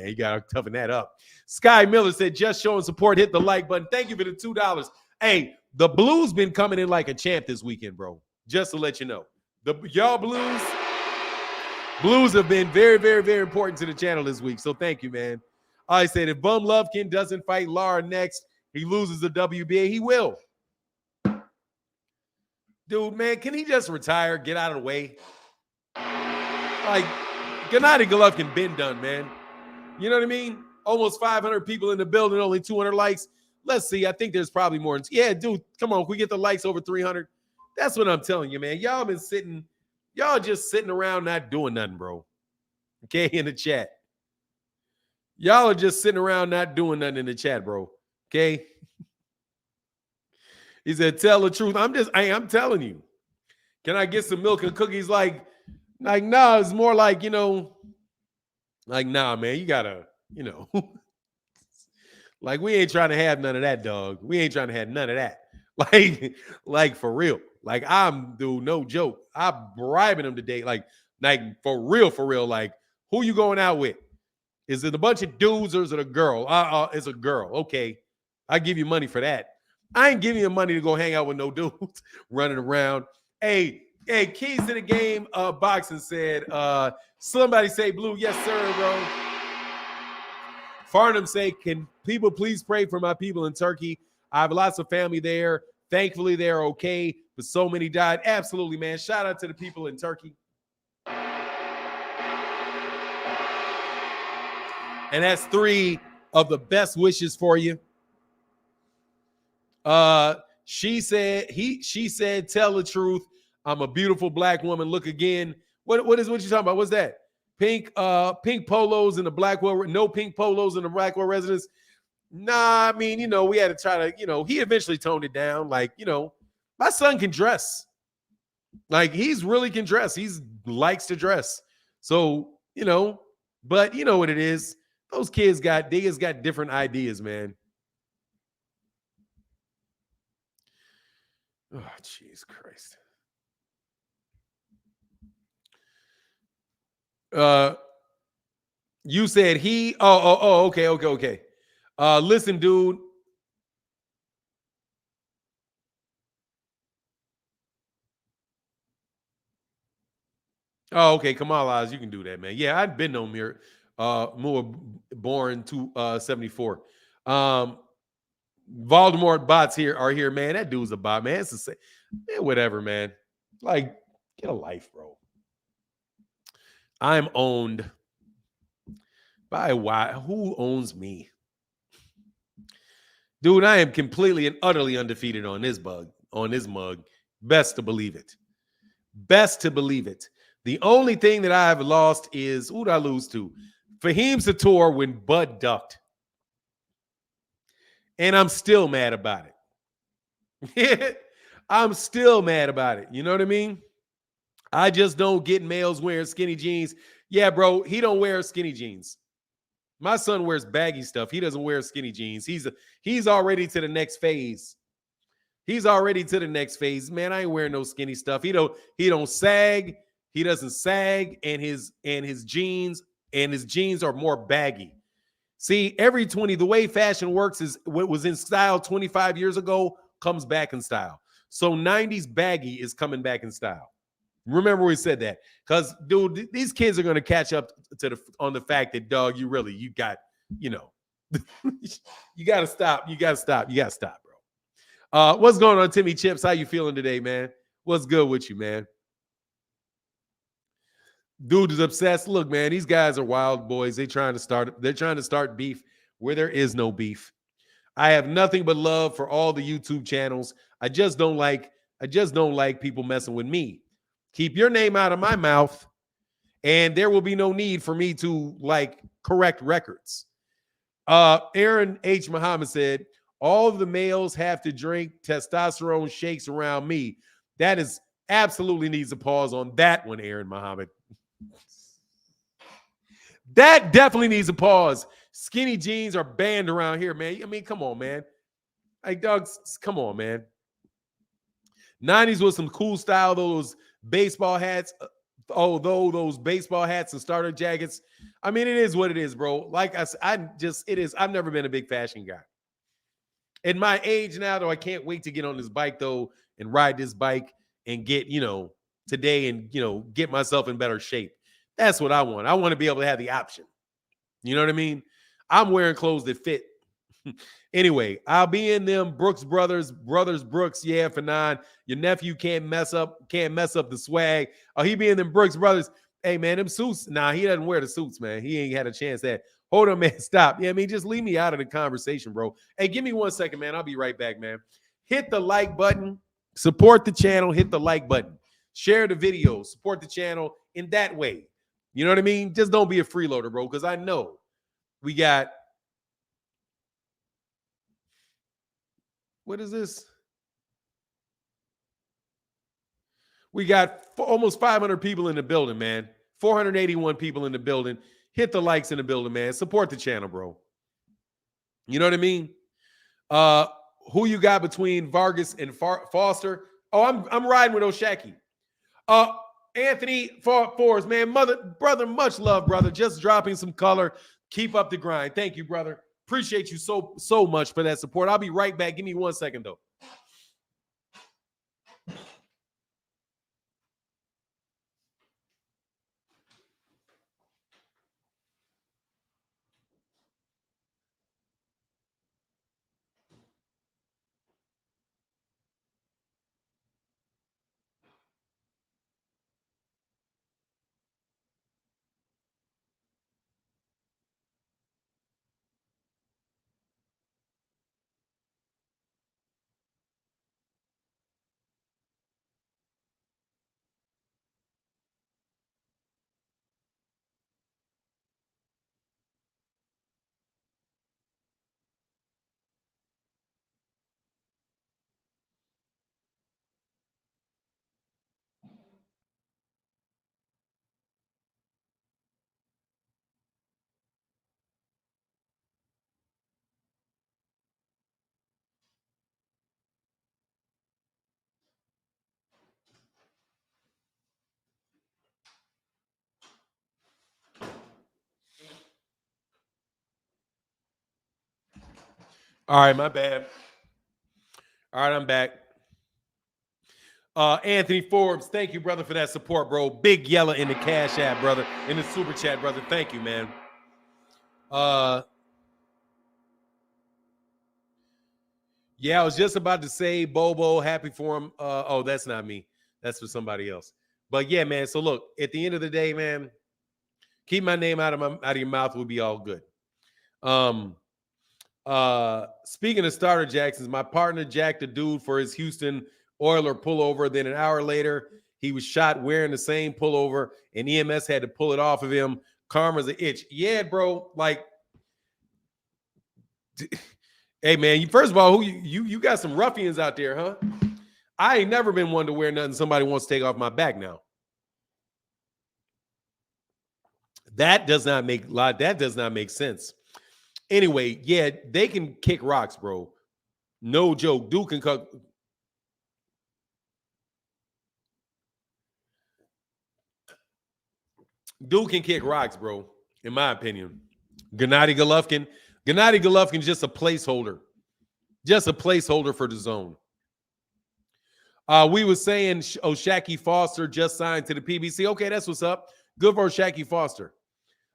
You gotta toughen that up. Sky Miller said, just showing support, hit the like button. Thank you for the $2. Hey, the Blues been coming in like a champ this weekend, bro. Just to let you know. Y'all Blues have been very, very, very important to the channel this week. So thank you, man. I said, if Bum Lufkin doesn't fight Lara next, he loses the WBA. He will. Dude, man, can he just retire? Get out of the way. Like, Gennady Golovkin been done, man. You know what I mean? Almost 500 people in the building, only 200 likes. Let's see. I think there's probably more. Yeah, dude, come on. If we get the likes over 300, that's what I'm telling you, man. Y'all just sitting around not doing nothing, bro. Okay, in the chat. Y'all are just sitting around not doing nothing in the chat, bro. Okay. He said, tell the truth. I'm telling you. Can I get some milk and cookies? Like, nah, it's more like, nah, man, you gotta, like, we ain't trying to have none of that, dog. We ain't trying to have none of that. Like for real. Like, dude, no joke. I'm bribing him today. Like for real. Like, who you going out with? Is it a bunch of dudes or is it a girl? It's a girl. Okay. I give you money for that. I ain't giving you money to go hang out with no dudes running around. Hey, keys to the game. Boxing said, somebody say blue. Yes, sir, bro. Farnham say, can people please pray for my people in Turkey? I have lots of family there. Thankfully, they're okay, but so many died. Absolutely, man. Shout out to the people in Turkey. And that's 3 of the best wishes for you. She said, tell the truth. I'm a beautiful black woman. Look again. What you talking about? What's that? Pink polos in the Blackwell. No pink polos in the Blackwell residence. Nah, I mean, we had to try to, he eventually toned it down. Like, my son can dress. Like, he's really can dress. He's likes to dress. So, but you know what it is. Those kids got different ideas, man. Oh, jeez Christ. You said he. Okay. Listen, dude. Oh, okay. Kamal Oz, you can do that, man. Yeah, I'd been on Moore born to 74. Voldemort bots are here, man. That dude's a bot, man. It's the same. Man, whatever, man. Like, get a life, bro. I'm owned by why? Who owns me? Dude, I am completely and utterly undefeated on this mug. Best to believe it. The only thing that I have lost is, who did I lose to? Fahim Sator when Bud ducked. And I'm still mad about it. I'm still mad about it. You know what I mean? I just don't get males wearing skinny jeans. Yeah, bro, he don't wear skinny jeans. My son wears baggy stuff. He doesn't wear skinny jeans. He's already to the next phase. Man, I ain't wearing no skinny stuff. He don't sag. He doesn't sag, and his jeans are more baggy. See, the way fashion works is what was in style 25 years ago comes back in style. So 90s baggy is coming back in style. Remember we said that, because dude, these kids are going to catch up on the fact that, dog, you got, you got to stop. You got to stop, bro. What's going on, Timmy Chips? How you feeling today, man? What's good with you, man? Dude is obsessed. Look, man, these guys are wild boys. They're trying to start beef where there is no beef. I have nothing but love for all the YouTube channels. I just don't like people messing with me. Keep your name out of my mouth, and there will be no need for me to correct records. Aaron H. Muhammad said, all of the males have to drink testosterone shakes around me. That is absolutely needs a pause on that one, Aaron Muhammad. That definitely needs a pause. Skinny jeans are banned around here, man. I mean, come on, man. Like, dogs, come on, man. 90s was some cool style, those baseball hats. Although those baseball hats and starter jackets, I mean, it is what it is, bro. Like I said, I've never been a big fashion guy. At my age now, though, I can't wait to get on this bike, though, and ride this bike and get, today and, get myself in better shape. That's what I want. I want to be able to have the option. You know what I mean? I'm wearing clothes that fit. Anyway, I'll be in them Brooks brothers Brooks, yeah, for 9. Your nephew can't mess up the swag. Oh, he be in them Brooks brothers. Hey man, them suits. Nah, he doesn't wear the suits, man. He ain't had a chance at. Hold on, man. Stop. Yeah, I mean, just leave me out of the conversation, bro. Hey, give me 1 second, man. I'll be right back, man. Hit the like button, support the channel, hit the like button, share the video, support the channel in that way. You know what I mean? Just don't be a freeloader, bro, because I know we got, what is this? We got almost 500 people in the building, man. 481 people in the building. Hit the likes in the building, man. Support the channel, bro. You know what I mean? Who you got between Vargas and Foster? Oh, I'm riding with O'Shaquie. Anthony Forrest, man, brother, much love, brother. Just dropping some color. Keep up the grind. Thank you, brother. Appreciate you so much for that support. I'll be right back. Give me 1 second, though. All right, my bad. All right, I'm back. Anthony Forbes, thank you, brother, for that support, bro. Big yellow in the Cash App, brother, in the Super Chat, brother. Thank you, man. Yeah, I was just about to say Bobo, happy for him. Oh, that's not me. That's for somebody else. But yeah, man. So look, at the end of the day, man, keep my name out of your mouth. We'll be all good. Speaking of starter Jacksons, my partner jacked a dude for his Houston Oiler pullover. Then an hour later, he was shot wearing the same pullover, and EMS had to pull it off of him. Karma's an itch. Yeah, bro. Like, hey man, first of all, who you got some ruffians out there, huh? I ain't never been one to wear nothing somebody wants to take off my back now. That does not make sense. Anyway, yeah, they can kick rocks, bro. No joke. Dude can cook. Dude can kick rocks, bro, in my opinion. Gennady Golovkin's just a placeholder. Just a placeholder for the zone. We was saying O'Shaquie Foster just signed to the PBC. Okay, that's what's up. Good for O'Shaquie Foster.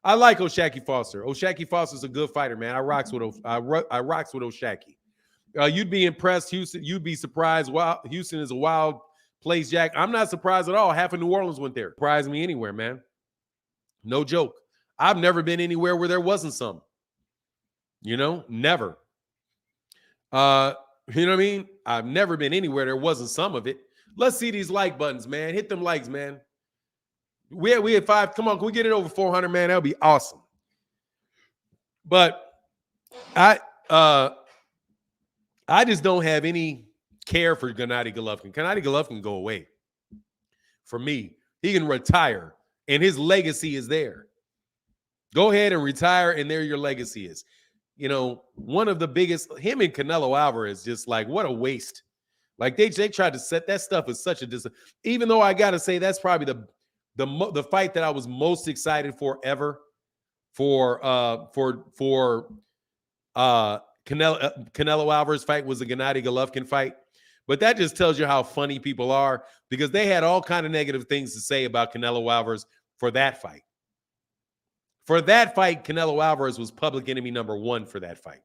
I like O'Shaquie Foster. O'Shaquie Foster's a good fighter, man. I rocks with O'Shaquie. You'd be impressed, Houston. You'd be surprised. Wow, Houston is a wild place, Jack. I'm not surprised at all. Half of New Orleans went there. Surprised me anywhere, man. No joke. I've never been anywhere where there wasn't some. You know, never. You know what I mean? I've never been anywhere there wasn't some of it. Let's see these like buttons, man. Hit them likes, man. We had 5. Come on, can we get it over 400, man? That would be awesome. But I just don't have any care for Gennady Golovkin. Gennady Golovkin can go away. For me, he can retire, and his legacy is there. Go ahead and retire, and there your legacy is. You know, one of the biggest, him and Canelo Alvarez, just like, what a waste. Like, they tried to set that stuff as such a even though I got to say that's probably the fight that I was most excited for ever for Canelo Alvarez fight was the Gennady Golovkin fight. But that just tells you how funny people are, because they had all kind of negative things to say about Canelo Alvarez for that fight. For that fight, Canelo Alvarez was public enemy number 1 for that fight.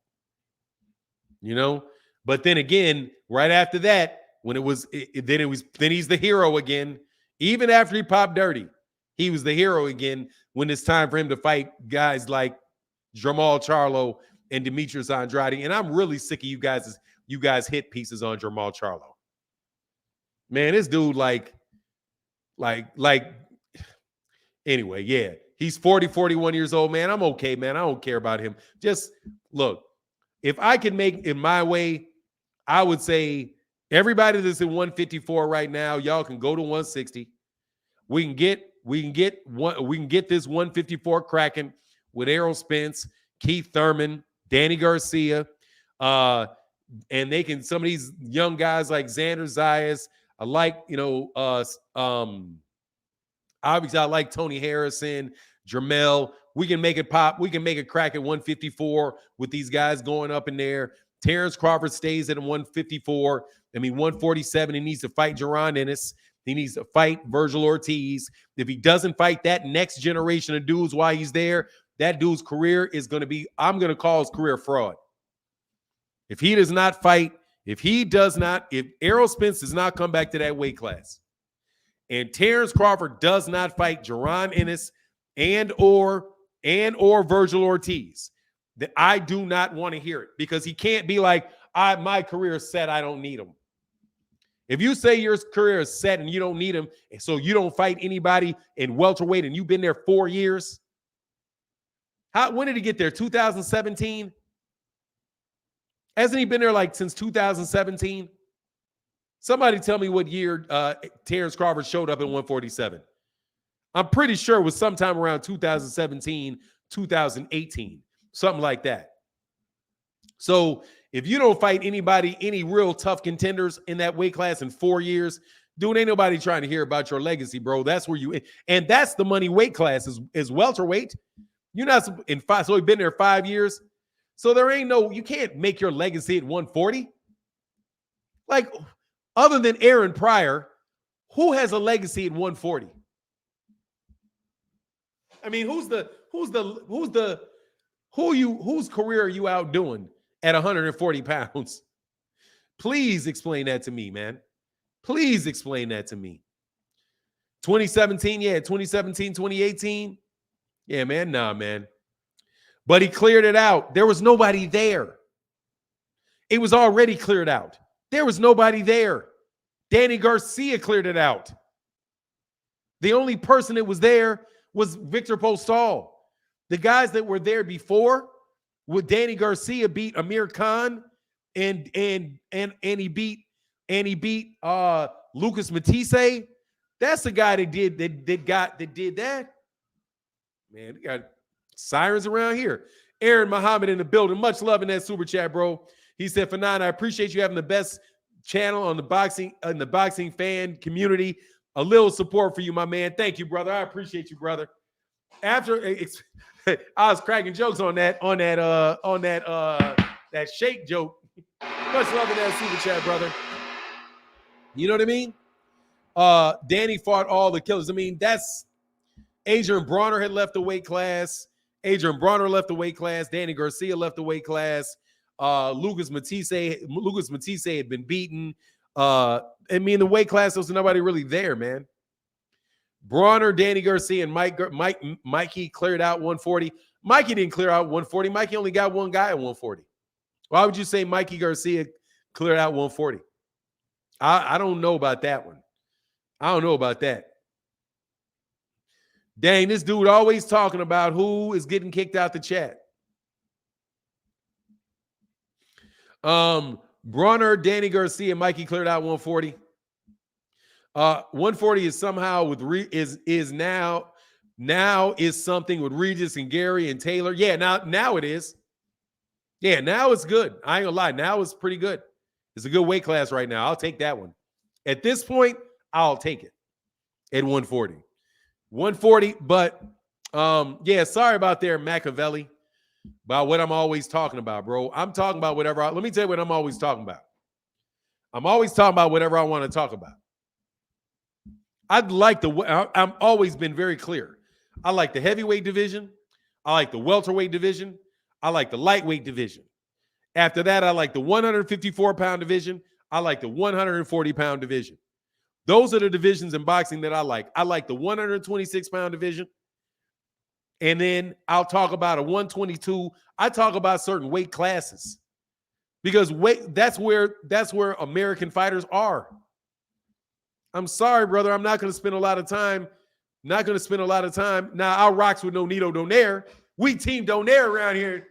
you know. But then again, right after that, when then he's the hero again. Even after he popped dirty, he was the hero again when it's time for him to fight guys like Jamal Charlo and Demetrius Andrade. And I'm really sick of you guys hit pieces on Jamal Charlo. Man, this dude like anyway, yeah. He's 41 years old, man. I'm okay, man. I don't care about him. Just look, if I can make it my way, I would say everybody that's in 154 right now, y'all can go to 160. We can get this 154 cracking with Errol Spence, Keith Thurman, Danny Garcia, and they can some of these young guys like Xander Zayas. I like, obviously I like Tony Harrison, Jermel. We can make it pop. We can make it crack at 154 with these guys going up in there. Terrence Crawford stays at 154. 147. He needs to fight Jaron Ennis. He needs to fight Virgil Ortiz. If he doesn't fight that next generation of dudes while he's there, that dude's career is going to be, I'm going to call his career fraud. If he does not fight, if Errol Spence does not come back to that weight class, and Terrence Crawford does not fight Jaron Ennis and or Virgil Ortiz, that I do not want to hear it, because he can't be like, my career is set, I don't need him. If you say your career is set and you don't need him, and so you don't fight anybody in welterweight and you've been there 4 years, when did he get there? 2017? Hasn't he been there like since 2017? Somebody tell me what year Terrence Crawford showed up at 147. I'm pretty sure it was sometime around 2017, 2018, something like that. So if you don't fight any real tough contenders in that weight class in 4 years, dude, ain't nobody trying to hear about your legacy, bro. That's where and that's the money weight class is welterweight. You're not in five, so he's been there 5 years. So you can't make your legacy at 140. Like, other than Aaron Pryor, who has a legacy at 140? Whose career are you outdoing at 140 pounds? Please explain that to me, man. Please explain that to me. 2017, 2018. Yeah, man, nah, man. But he cleared it out. There was nobody there. It was already cleared out. There was nobody there. Danny Garcia cleared it out. The only person that was there was Victor Postol. The guys that were there before, with Danny Garcia beat Amir Khan, and he beat Lucas Matisse. That's the guy that did that. Man, we got sirens around here. Aaron Muhammad in the building. Much love in that super chat, bro. He said, Fanon, I appreciate you having the best channel on the boxing fan community. A little support for you, my man. Thank you, brother. I appreciate you, brother. After I was cracking jokes on that shake joke. Much love in that super chat, brother. You know what I mean? Danny fought all the killers. That's Adrian Bronner had left the weight class. Adrian Bronner left the weight class. Danny Garcia left the weight class. Lucas Matisse had been beaten. The weight class, there was nobody really there, man. Bronner, Danny Garcia, and Mikey cleared out 140. Mikey didn't clear out 140. Mikey only got one guy at 140. Why would you say Mikey Garcia cleared out 140? I don't know about that one. I don't know about that. Dang, this dude always talking about who is getting kicked out the chat. Bronner, Danny Garcia, Mikey cleared out 140. 140 is somehow is something with Regis and Gary and Taylor. Yeah, now it is. Yeah, now it's good. I ain't gonna lie. Now it's pretty good. It's a good weight class right now. I'll take that one. At this point, I'll take it at 140. 140, but sorry about there, Machiavelli, about what I'm always talking about, bro. I'm talking about whatever. Let me tell you what I'm always talking about. I'm always talking about whatever I want to talk about. I've always been very clear. I like the heavyweight division. I like the welterweight division. I like the lightweight division. After that, I like the 154-pound division. I like the 140-pound division. Those are the divisions in boxing that I like. I like the 126-pound division. And then I'll talk about a 122. I talk about certain weight classes because that's where American fighters are. I'm sorry, brother. I'm not going to spend a lot of time. Not going to spend a lot of time. Now, I'll rocks with Nonito Donaire. We team Donaire around here.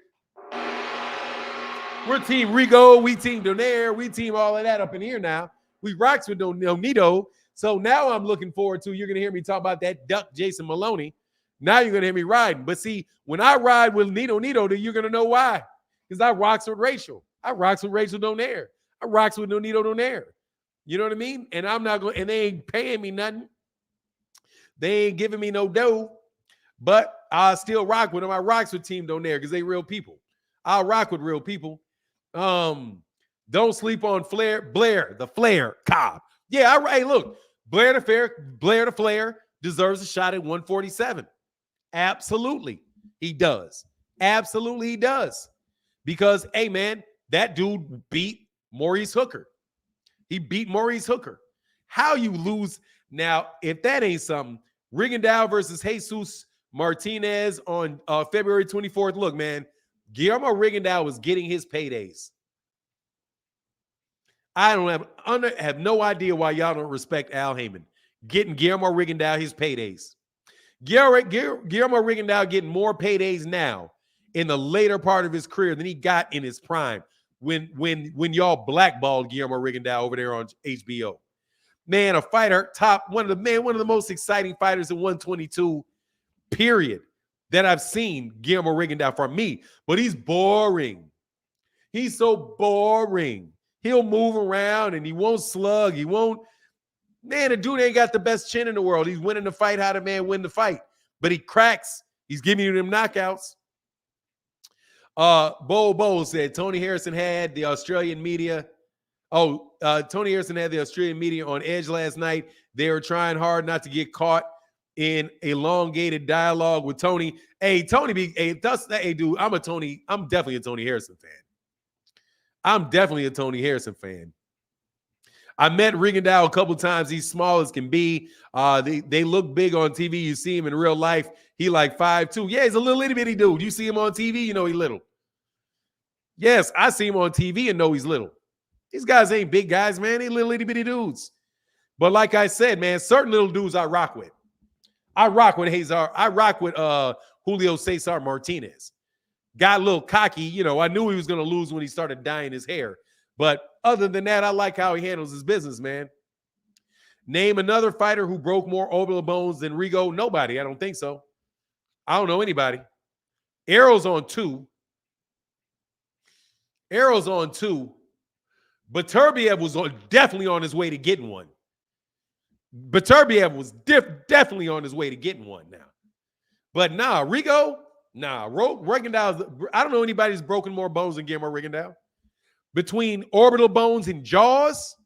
We're team Rigo. We team Donaire. We team all of that up in here now. We rocks with Nonito. So now I'm looking forward to, you're going to hear me talk about that duck Jason Maloney. Now you're going to hear me riding. But see, when I ride with Nito, then you're going to know why. Because I rocks with Rachel. I rocks with Rachel Donaire. I rocks with Nonito Donaire. You know what I mean? And I'm not going, and they ain't paying me nothing. They ain't giving me no dough. But I still rock with them. I rocks with Team Donaire because they real people. I'll rock with real people. Don't sleep on Blair the Flair Cobb. Yeah, hey, look, Blair the Flair deserves a shot at 147. Absolutely, he does. Absolutely, he does. Because, hey, man, that dude beat Maurice Hooker. He beat Maurice Hooker. How you lose now? If that ain't something, Rigondeaux versus Jesus Martinez on February 24th. Look, man, Guillermo Rigondeaux was getting his paydays. I have no idea why y'all don't respect Al Heyman. Getting Guillermo Rigondeaux his paydays. Guillermo Rigondeaux getting more paydays now in the later part of his career than he got in his prime when y'all blackballed Guillermo Rigondeaux over there on HBO. Man, a fighter, one of the most exciting fighters in 122, period, that I've seen Guillermo Rigondeaux for me. But he's boring. He's so boring. He'll move around and he won't slug. He won't. Man, the dude ain't got the best chin in the world. He's winning the fight. How the man win the fight? But he cracks. He's giving you them knockouts. Bo said Tony Harrison had the Australian media. Tony Harrison had the Australian media on edge last night. They were trying hard not to get caught in elongated dialogue with Tony. Hey, Tony, dude, I'm definitely a Tony Harrison fan. I'm definitely a Tony Harrison fan. I met Rigondeaux a couple times. He's small as can be. They look big on TV. You see him in real life. He like 5'2". Yeah, he's a little itty bitty dude. You see him on TV, you know he's little. Yes, I see him on TV and know he's little. These guys ain't big guys, man. They little itty bitty dudes. But like I said, man, certain little dudes I rock with. I rock with Julio Cesar Martinez. Got a little cocky. You know, I knew he was going to lose when he started dyeing his hair. But other than that, I like how he handles his business, man. Name another fighter who broke more orbital bones than Rigo. Nobody. I don't think so. I don't know anybody. Errol's on 2. But Turbiev was definitely on his way to getting one. Definitely on his way to getting one now. But nah, Rigo, Rigondeaux, I don't know anybody who's broken more bones than Guillermo Rigondeaux. Between orbital bones and jaws,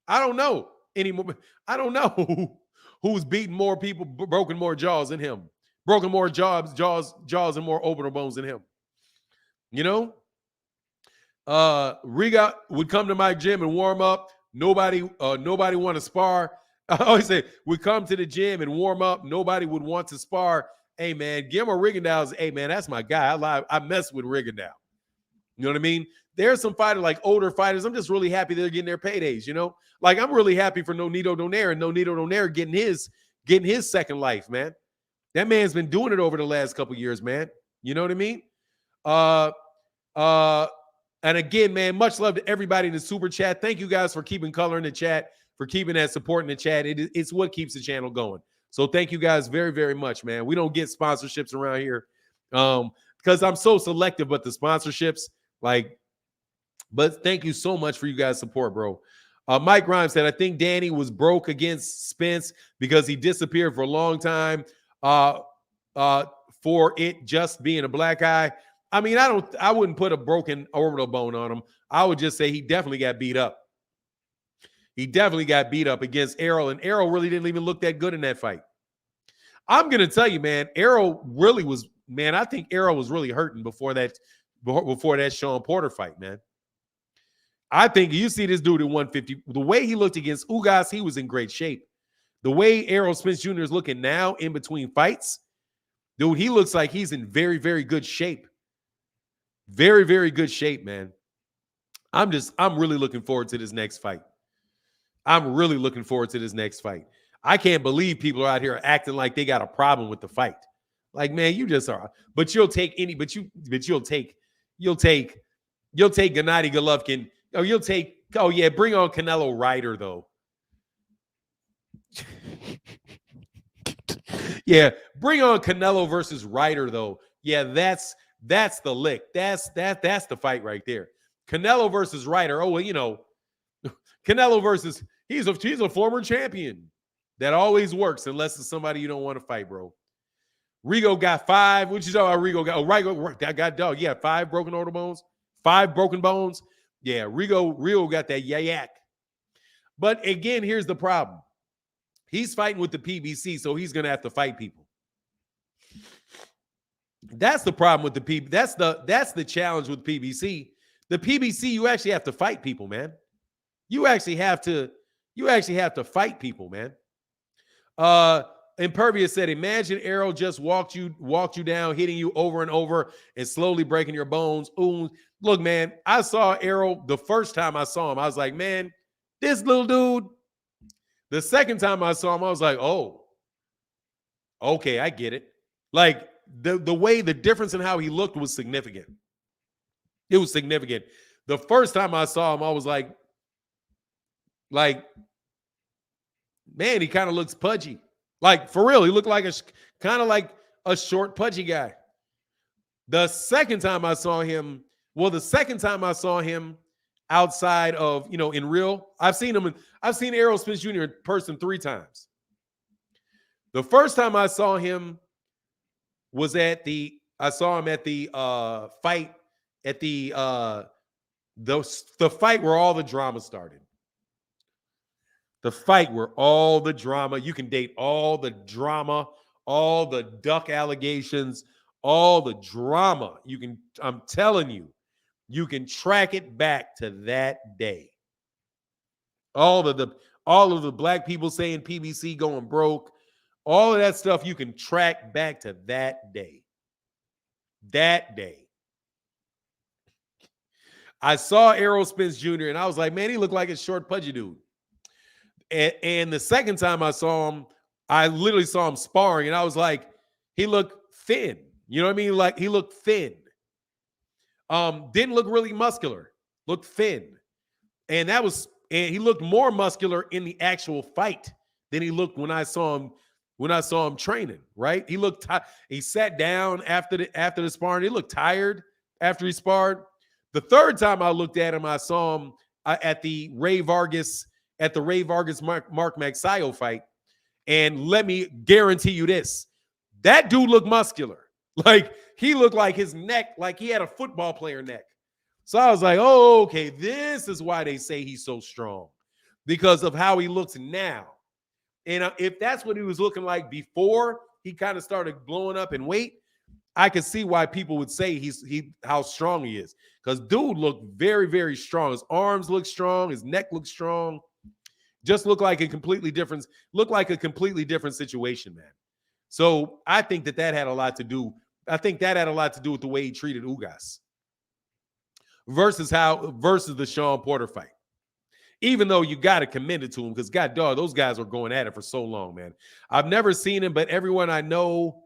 I don't know anymore. I don't know who's beaten more people, broken more jaws than him. Broken more jaws and more orbital bones than him. You know? Riga would come to my gym and warm up. Nobody want to spar. I always say, we come to the gym and warm up. Nobody would want to spar. Hey, man, Guillermo Rigondeaux, hey, man, that's my guy. I mess with Rigondeaux. You know what I mean? There's some fighters, like older fighters. I'm just really happy they're getting their paydays, you know? Like, I'm really happy for Nonito Donaire and Nonito Donaire getting his second life, man. That man's been doing it over the last couple years, man. You know what I mean? And again, man, much love to everybody in the super chat. Thank you guys for keeping color in the chat, for keeping that support in the chat. It's what keeps the channel going. So thank you guys very, very much, man. We don't get sponsorships around here because I'm so selective, but the sponsorships, but thank you so much for you guys' support, bro. Mike Grimes said, I think Danny was broke against Spence because he disappeared for a long time for it just being a black guy. I mean, I wouldn't put a broken orbital bone on him. I would just say he definitely got beat up. He definitely got beat up against Errol, and Errol really didn't even look that good in that fight. I'm going to tell you, man, I think Errol was really hurting before that before that Sean Porter fight, man. I think you see this dude at 150. The way he looked against Ugas, he was in great shape. The way Errol Spence Jr. is looking now in between fights, dude, he looks like he's in very, very good shape. Very, very good shape, man. I'm really looking forward to this next fight. I'm really looking forward to this next fight. I can't believe people are out here acting like they got a problem with the fight. Like, man, you just are. But you'll take Gennady Golovkin. Bring on Canelo Ryder, though. Yeah, bring on Canelo versus Ryder, though. Yeah, that's the lick. That's the fight right there. Canelo versus Ryder. Oh, well, Canelo versus he's a former champion. That always works unless it's somebody you don't want to fight, bro. Rigo got 5. What you talking about? Rigo got Rigo got dog. Yeah, 5 broken orbital bones, 5 broken bones. Yeah, Rigo got that yak. But again, here's the problem. He's fighting with the PBC, so he's gonna have to fight people. That's the problem with the PBC. That's the challenge with PBC. The PBC, you actually have to fight people, man. You actually have to fight people, man. Impervious said, imagine Errol just walked you down, hitting you over and over and slowly breaking your bones. Ooh, look, man, I saw Errol the first time I saw him. I was like, man, this little dude. The second time I saw him, I was like, oh, okay, I get it. Like the way the difference in how he looked was significant. It was significant. The first time I saw him, I was like, man, he kind of looks pudgy. Like, for real, he looked like kind of like a short, pudgy guy. The second time I saw him outside of, in real, I've seen Errol Spence Jr. in person 3 times. The first time I saw him was at the fight at the fight where all the drama started. The fight where all the drama, you can date all the drama, all the duck allegations, all the drama. I'm telling you, you can track it back to that day. All of the black people saying PBC going broke, all of that stuff you can track back to that day. That day. I saw Errol Spence Jr. and I was like, man, he looked like a short, pudgy dude. And the second time I saw him, I literally saw him sparring, and I was like, he looked thin. You know what I mean? Like, he looked thin. Didn't look really muscular. Looked thin. And he looked more muscular in the actual fight than he looked when I saw him training, right? He looked he sat down after the sparring. He looked tired after he sparred. The third time I looked at him, I saw him at the Ray Vargas Mark Magsayo fight. And let me guarantee you this. That dude looked muscular. Like, he looked like his neck, like he had a football player neck. So I was like, oh, okay, this is why they say he's so strong, because of how he looks now. And if that's what he was looking like before he kind of started blowing up in weight, I could see why people would say how strong he is. Because dude looked very, very strong. His arms look strong. His neck looks strong. Just looked like a completely different situation, man. So I think that had a lot to do. I think that had a lot to do with the way he treated Ugas versus the Sean Porter fight. Even though you got to commend it to him, because God dog, those guys were going at it for so long, man. I've never seen him, but everyone I know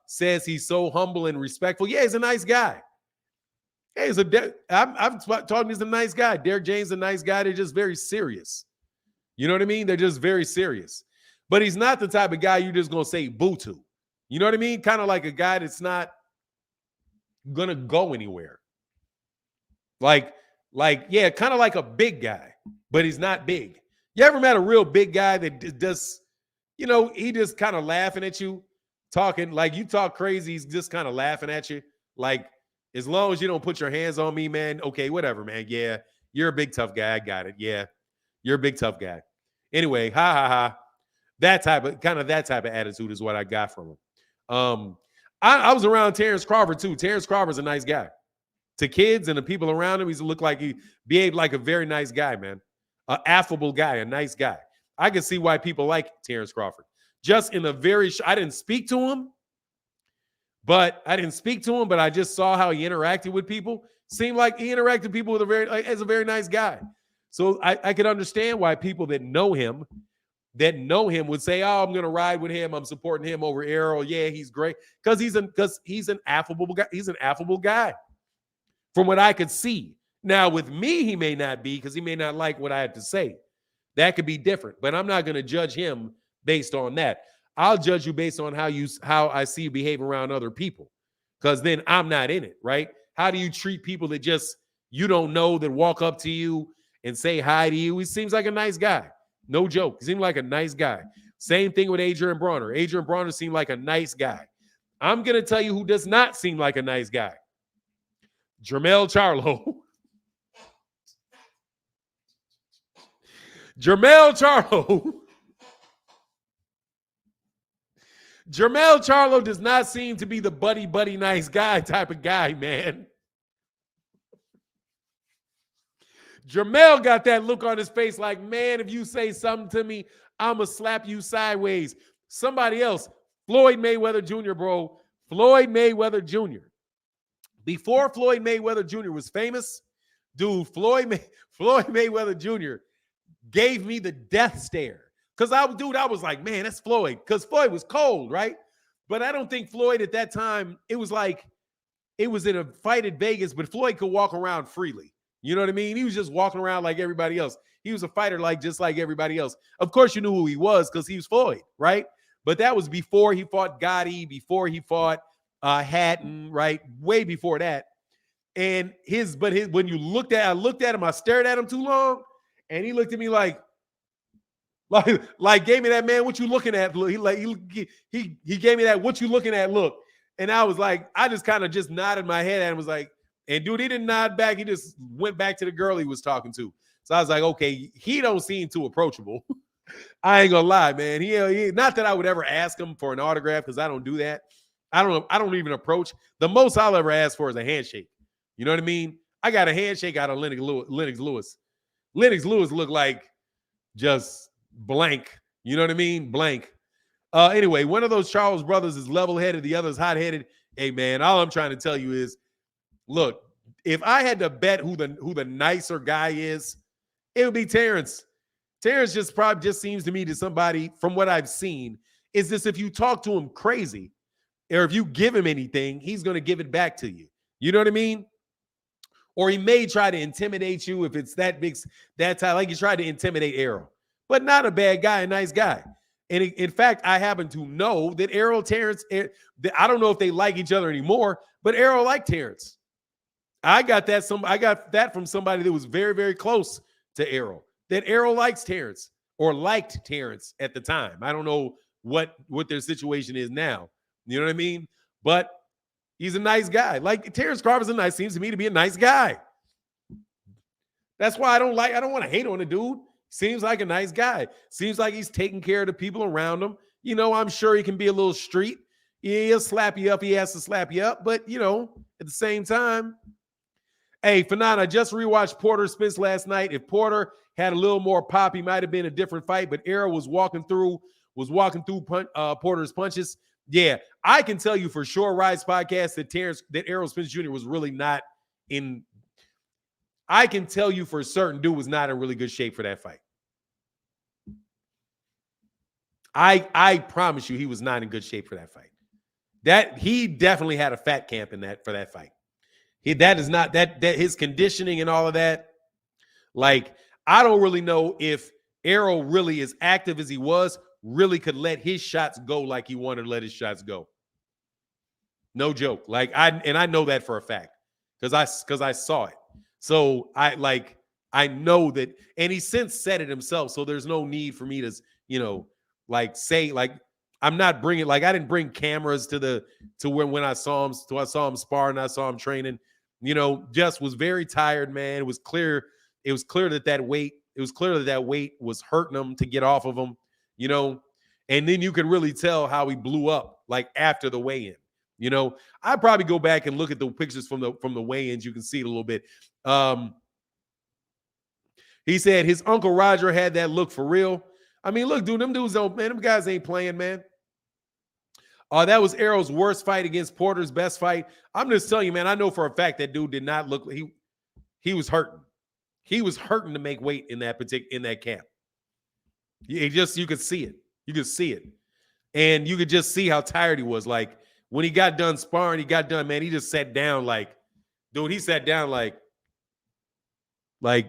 says he's so humble and respectful. Yeah, he's a nice guy. Hey, I've talked, he's a nice guy. Derek James is a nice guy. They're just very serious. You know what I mean? They're just very serious. But he's not the type of guy you're just going to say boo to. You know what I mean? Kind of like a guy that's not going to go anywhere. Yeah, kind of like a big guy, but he's not big. You ever met a real big guy that does, he just kind of laughing at you, talking like you talk crazy, he's just kind of laughing at you. Like, as long as you don't put your hands on me, man, okay, whatever, man. Yeah, you're a big tough guy. I got it. Yeah, you're a big tough guy. Anyway, ha ha ha. That type of attitude is what I got from him. I was around Terrence Crawford too. Terrence Crawford's a nice guy. To kids and the people around him, he looked like he behaved like a very nice guy, man. An affable guy, a nice guy. I can see why people like Terrence Crawford. Just in a very, I didn't speak to him, but I just saw how he interacted with people. Seemed like he interacted with people as a very nice guy. So I could understand why people that know him would say, "Oh, I'm going to ride with him. I'm supporting him over Errol. Yeah, he's great because he's an affable guy. He's an affable guy, from what I could see. Now with me, he may not be because he may not like what I had to say. That could be different. But I'm not going to judge him based on that. I'll judge you based on how I see you behave around other people, because then I'm not in it, right? How do you treat people that just you don't know that walk up to you and say hi to you? He seems like a nice guy. No joke. He seemed like a nice guy. Same thing with Adrian Bronner. Adrian Bronner seemed like a nice guy. I'm going to tell you who does not seem like a nice guy. Jermell Charlo. Jermell Charlo. Jermell Charlo does not seem to be the buddy nice guy type of guy, man. Jermell got that look on his face like, man, if you say something to me, I'm going to slap you sideways. Somebody else, Floyd Mayweather Jr., bro. Floyd Mayweather Jr. Before Floyd Mayweather Jr. was famous, dude, Floyd Mayweather Jr. gave me the death stare. Because I was like, man, that's Floyd. Because Floyd was cold, right? But I don't think Floyd at that time, it was in a fight at Vegas, but Floyd could walk around freely. You know what I mean? He was just walking around like everybody else. He was a fighter just like everybody else. Of course, you knew who he was because he was Floyd, right? But that was before he fought Gotti, before he fought Hatton, right? Way before that. And when I looked at him, I stared at him too long, and he looked at me like gave me that, man, what you looking at? He gave me that, what you looking at look. And I was like, I just kind of just nodded my head at him, was like, and dude, he didn't nod back. He just went back to the girl he was talking to. So I was like, okay, he don't seem too approachable. I ain't gonna lie, man. He not that I would ever ask him for an autograph, because I don't do that. I don't even approach. The most I'll ever ask for is a handshake. You know what I mean? I got a handshake out of Lennox Lewis. Lennox Lewis looked like just blank. You know what I mean? Blank. Anyway, one of those Charles brothers is level-headed, the other is hot-headed. Hey, man, all I'm trying to tell you is, look, if I had to bet who the nicer guy is, it would be Terrence. Terrence just seems to me to somebody, from what I've seen, is this: if you talk to him crazy, or if you give him anything, he's going to give it back to you. You know what I mean? Or he may try to intimidate you if it's that big, that time, like he tried to intimidate Errol. But not a bad guy, a nice guy. And in fact, I happen to know that Errol, Terrence, I don't know if they like each other anymore, but Errol liked Terrence. I got that from somebody that was very, very close to Errol, that Errol likes Terrence, or liked Terrence at the time. I don't know what their situation is now. You know what I mean? But he's a nice guy. Like, Terrence Crawford seems to me to be a nice guy. That's why I don't want to hate on the dude. Seems like a nice guy. Seems like he's taking care of the people around him. You know, I'm sure he can be a little street. He'll slap you up. He has to slap you up. But, you know, at the same time, hey, Fanan, I just rewatched Porter Spence last night. If Porter had a little more pop, he might have been a different fight. But Errol was walking through Porter's punches. Yeah, I can tell you for sure, Rise Podcast, that Errol Spence Jr. was really not in. I can tell you for certain, dude was not in really good shape for that fight. I promise you, he was not in good shape for that fight. That he definitely had a fat camp for that fight. That his conditioning and all of that. Like, I don't really know if Errol, really as active as he was, really could let his shots go like he wanted to let his shots go. No joke. Like, I know that for a fact because I saw it. So I know that, and he since said it himself. So there's no need for me to, say, I'm not bringing, I didn't bring cameras to when I saw him. So I saw him spar and I saw him training. Just was very tired, man. It was clear. It was clear that weight was hurting him to get off of him. And then you could really tell how he blew up after the weigh-in. You know, I'd probably go back and look at the pictures from the weigh-ins. You can see it a little bit. He said his Uncle Roger had that look for real. I mean, look, dude, them dudes don't, man, them guys ain't playing, man. That was Errol's worst fight against Porter's best fight. I'm just telling you, man, I know for a fact that dude did not look, he was hurting. He was hurting to make weight in that camp. You could see it. You could see it. And you could just see how tired he was. Like, when he got done sparring, man, he just sat down like, dude, he sat down like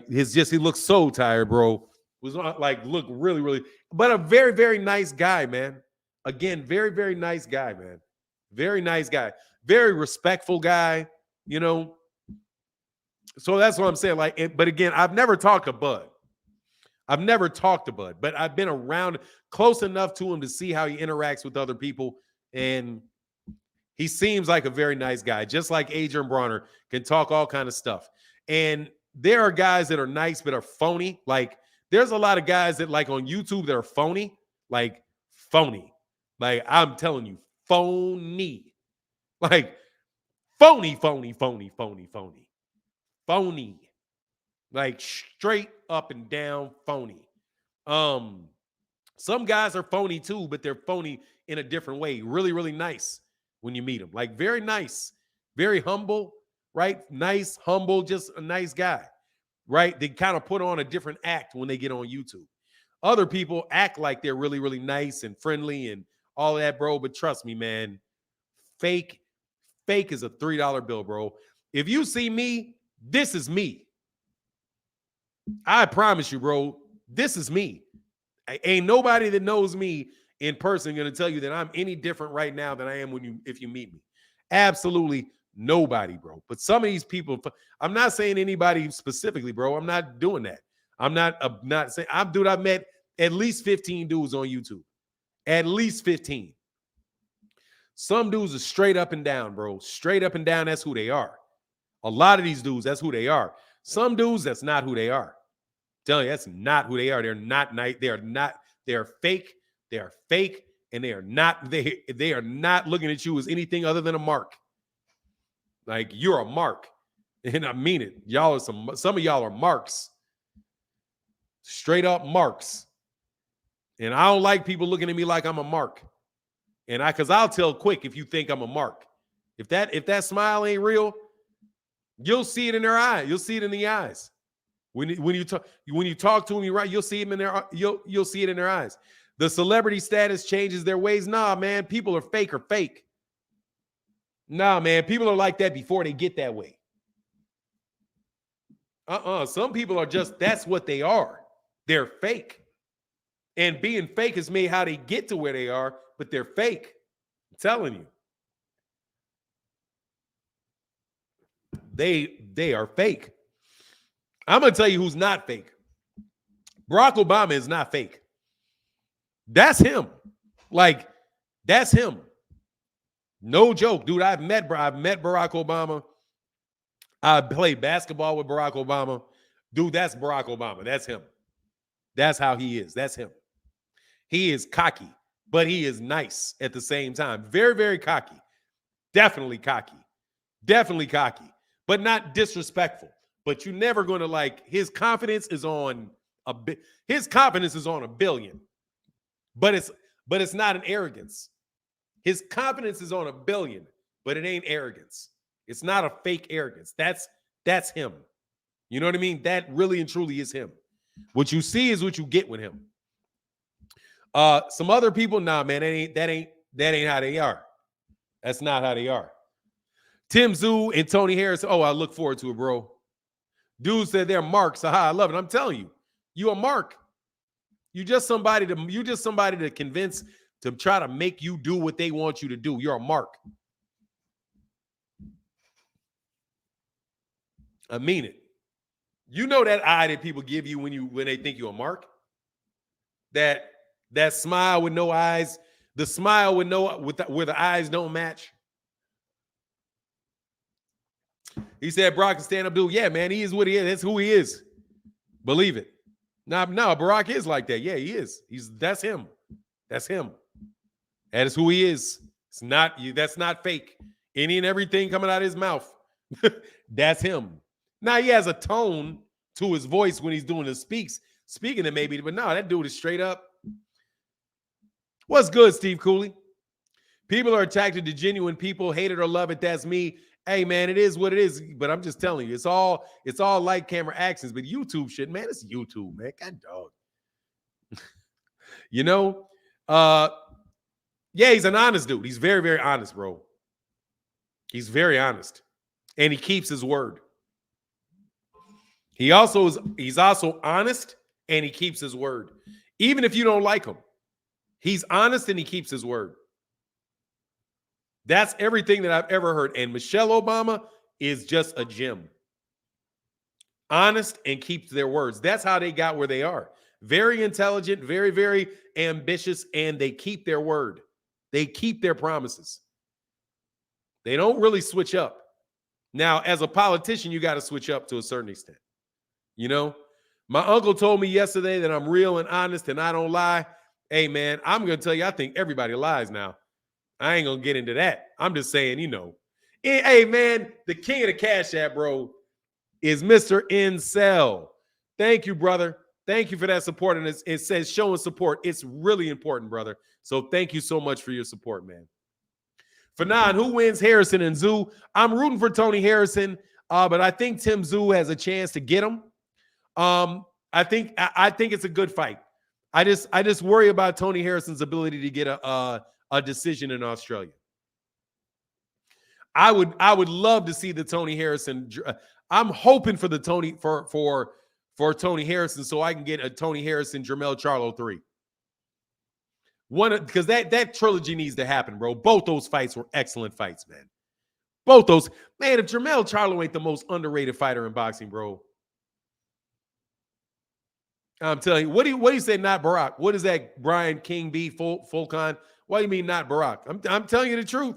he looked so tired, bro. Was like, look really, really, but a very, very nice guy, man. Again, very, very nice guy, man. Very nice guy. Very respectful guy, you know. So that's what I'm saying. Like, but again, I've never talked to Bud. But I've been around close enough to him to see how he interacts with other people. And he seems like a very nice guy, just like Adrian Bronner, can talk all kind of stuff. And there are guys that are nice but are phony. Like, there's a lot of guys that, like, on YouTube that are phony. Like, phony. Like, I'm telling you, phony. Like, phony. Like, straight up and down phony. Some guys are phony too, but they're phony in a different way. Really, really nice when you meet them. Like, very nice, very humble, right? Nice, humble, just a nice guy, right? They kind of put on a different act when they get on YouTube. Other people act like they're really, really nice and friendly and all that, bro. But trust me, man, fake is a $3 bill, bro. If you see me, this is me. I promise you, bro, this is me. Ain't nobody that knows me in person going to tell you that I'm any different right now than I am if you meet me. Absolutely nobody, bro. But some of these people, I'm not saying anybody specifically, bro. I'm not doing that. I'm not saying, I've met at least 15 dudes on YouTube. At least 15. Some dudes are straight up and down, bro. Straight up and down, that's who they are. A lot of these dudes, that's who they are. Some dudes, that's not who they are. I'm telling you, that's not who they are. They're not nice. They are fake. They are fake, and they are not looking at you as anything other than a mark. Like, you're a mark. And I mean it. Y'all are some of y'all are marks. Straight up marks. And I don't like people looking at me like I'm a mark. And because I'll tell quick if you think I'm a mark. If that smile ain't real, you'll see it in their eye. You'll see it in the eyes. When you talk to them, right? You'll see them in their you'll see it in their eyes. The celebrity status changes their ways. Nah, man, people are fake. Nah, man, people are like that before they get that way. Some people are just, that's what they are. They're fake. And being fake is made how they get to where they are, but they're fake. I'm telling you. They are fake. I'm going to tell you who's not fake. Barack Obama is not fake. That's him. Like, that's him. No joke, dude. I've met Barack Obama. I played basketball with Barack Obama. Dude, that's Barack Obama. That's him. That's how he is. That's him. He is cocky, but he is nice at the same time. Very, very cocky. Definitely cocky. Definitely cocky, but not disrespectful. But you're never going to, like, his confidence is on a billion. But it's not an arrogance. His confidence is on a billion, but it ain't arrogance. It's not a fake arrogance. That's him. You know what I mean? That really and truly is him. What you see is what you get with him. Some other people, nah, man, that ain't how they are. That's not how they are. Tim Zhu and Tony Harris. Oh, I look forward to it, bro. Dude said they're marks. Aha, I love it. I'm telling you, you a mark. You just somebody to convince, to try to make you do what they want you to do. You're a mark. I mean it. You know that eye that people give you when they think you're a mark? That smile with no eyes, the smile where the eyes don't match. He said Barack is stand-up dude. Yeah, man, he is what he is. That's who he is. Believe it. No, Barack is like that. Yeah, he is. That's him. That's him. That is who he is. It's not you. That's not fake. Any and everything coming out of his mouth, that's him. Now he has a tone to his voice when he's doing the speaking it maybe, but no, that dude is straight up. What's good, Steve Cooley? People are attracted to genuine people, hate it or love it. That's me. Hey man, it is what it is. But I'm just telling you, it's all light camera actions. But YouTube shit, man, it's YouTube, man. God dog. You know, yeah, he's an honest dude. He's very, very honest, bro. He's very honest, and he keeps his word. He's also honest, and he keeps his word. Even if you don't like him, he's honest and he keeps his word. That's everything that I've ever heard. And Michelle Obama is just a gem. Honest and keeps their words. That's how they got where they are. Very intelligent, very, very ambitious, and they keep their word. They keep their promises. They don't really switch up. Now, as a politician, you got to switch up to a certain extent. You know, my uncle told me yesterday that I'm real and honest and I don't lie. Hey, man, I'm going to tell you, I think everybody lies now. I ain't going to get into that. I'm just saying, you know. Hey, man, the king of the Cash App, bro, is Mr. Incel. Thank you, brother. Thank you for that support. And it says showing support. It's really important, brother. So thank you so much for your support, man. Fanon, who wins, Harrison and Zoo? I'm rooting for Tony Harrison, but I think Tim Zoo has a chance to get him. I think it's a good fight. I just worry about Tony Harrison's ability to get a decision in Australia. I would love to see the Tony Harrison. I'm hoping for the Tony for Tony Harrison so I can get a Tony Harrison Jermell Charlo 3. Because that trilogy needs to happen, bro. Both those fights were excellent fights, man. Both those. Man, if Jermell Charlo ain't the most underrated fighter in boxing, bro. I'm telling you, what do you say not Barack? What is that Brian King B Fulcon? What do you mean not Barack? I'm telling you the truth.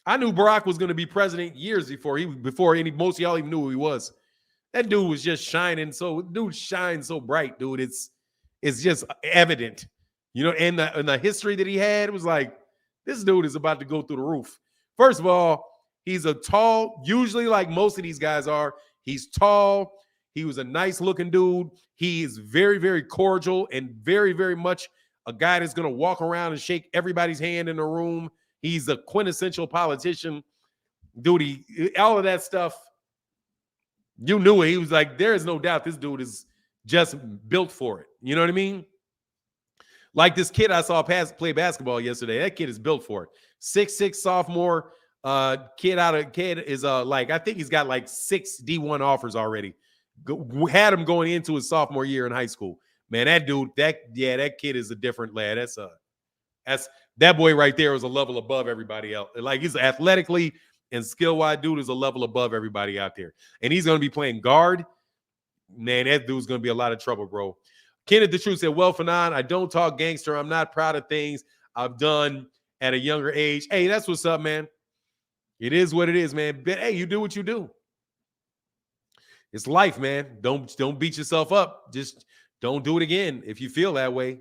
I knew Barack was going to be president years before most of y'all even knew who he was. That dude was just shining dude shines so bright, dude. It's just evident. You know, and the history that he had was like, this dude is about to go through the roof. First of all, he's a tall, usually like most of these guys are, he's tall. He was a nice looking dude. He is very, very cordial and very, very much a guy that's going to walk around and shake everybody's hand in the room. He's a quintessential politician. Dude, all of that stuff, you knew it. He was like, there is no doubt this dude is just built for it. You know what I mean? Like this kid I saw play basketball yesterday. That kid is built for it. 6'6" sophomore kid is like, I think he's got like 6 D1 offers already. Had him going into his sophomore year in high school. Man, that dude, that kid is a different lad. That's that boy right there is a level above everybody else. Like he's athletically and skill-wise, dude is a level above everybody out there. And he's going to be playing guard. Man, that dude's going to be a lot of trouble, bro. Kenneth the Truth said, well, Fanon, I don't talk gangster. I'm not proud of things I've done at a younger age. Hey, that's what's up, man. It is what it is, man. But hey, you do what you do. It's life, man. Don't beat yourself up. Just don't do it again if you feel that way.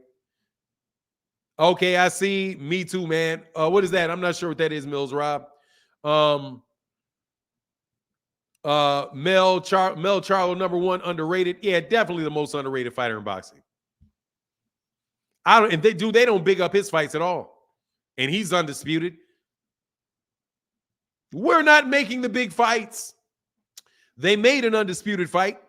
Okay, I see. Me too, man. What is that? I'm not sure what that is, Mills Rob. Mel Charlo, number 1, underrated. Yeah, definitely the most underrated fighter in boxing. They don't big up his fights at all. And he's undisputed. We're not making the big fights. They made an undisputed fight,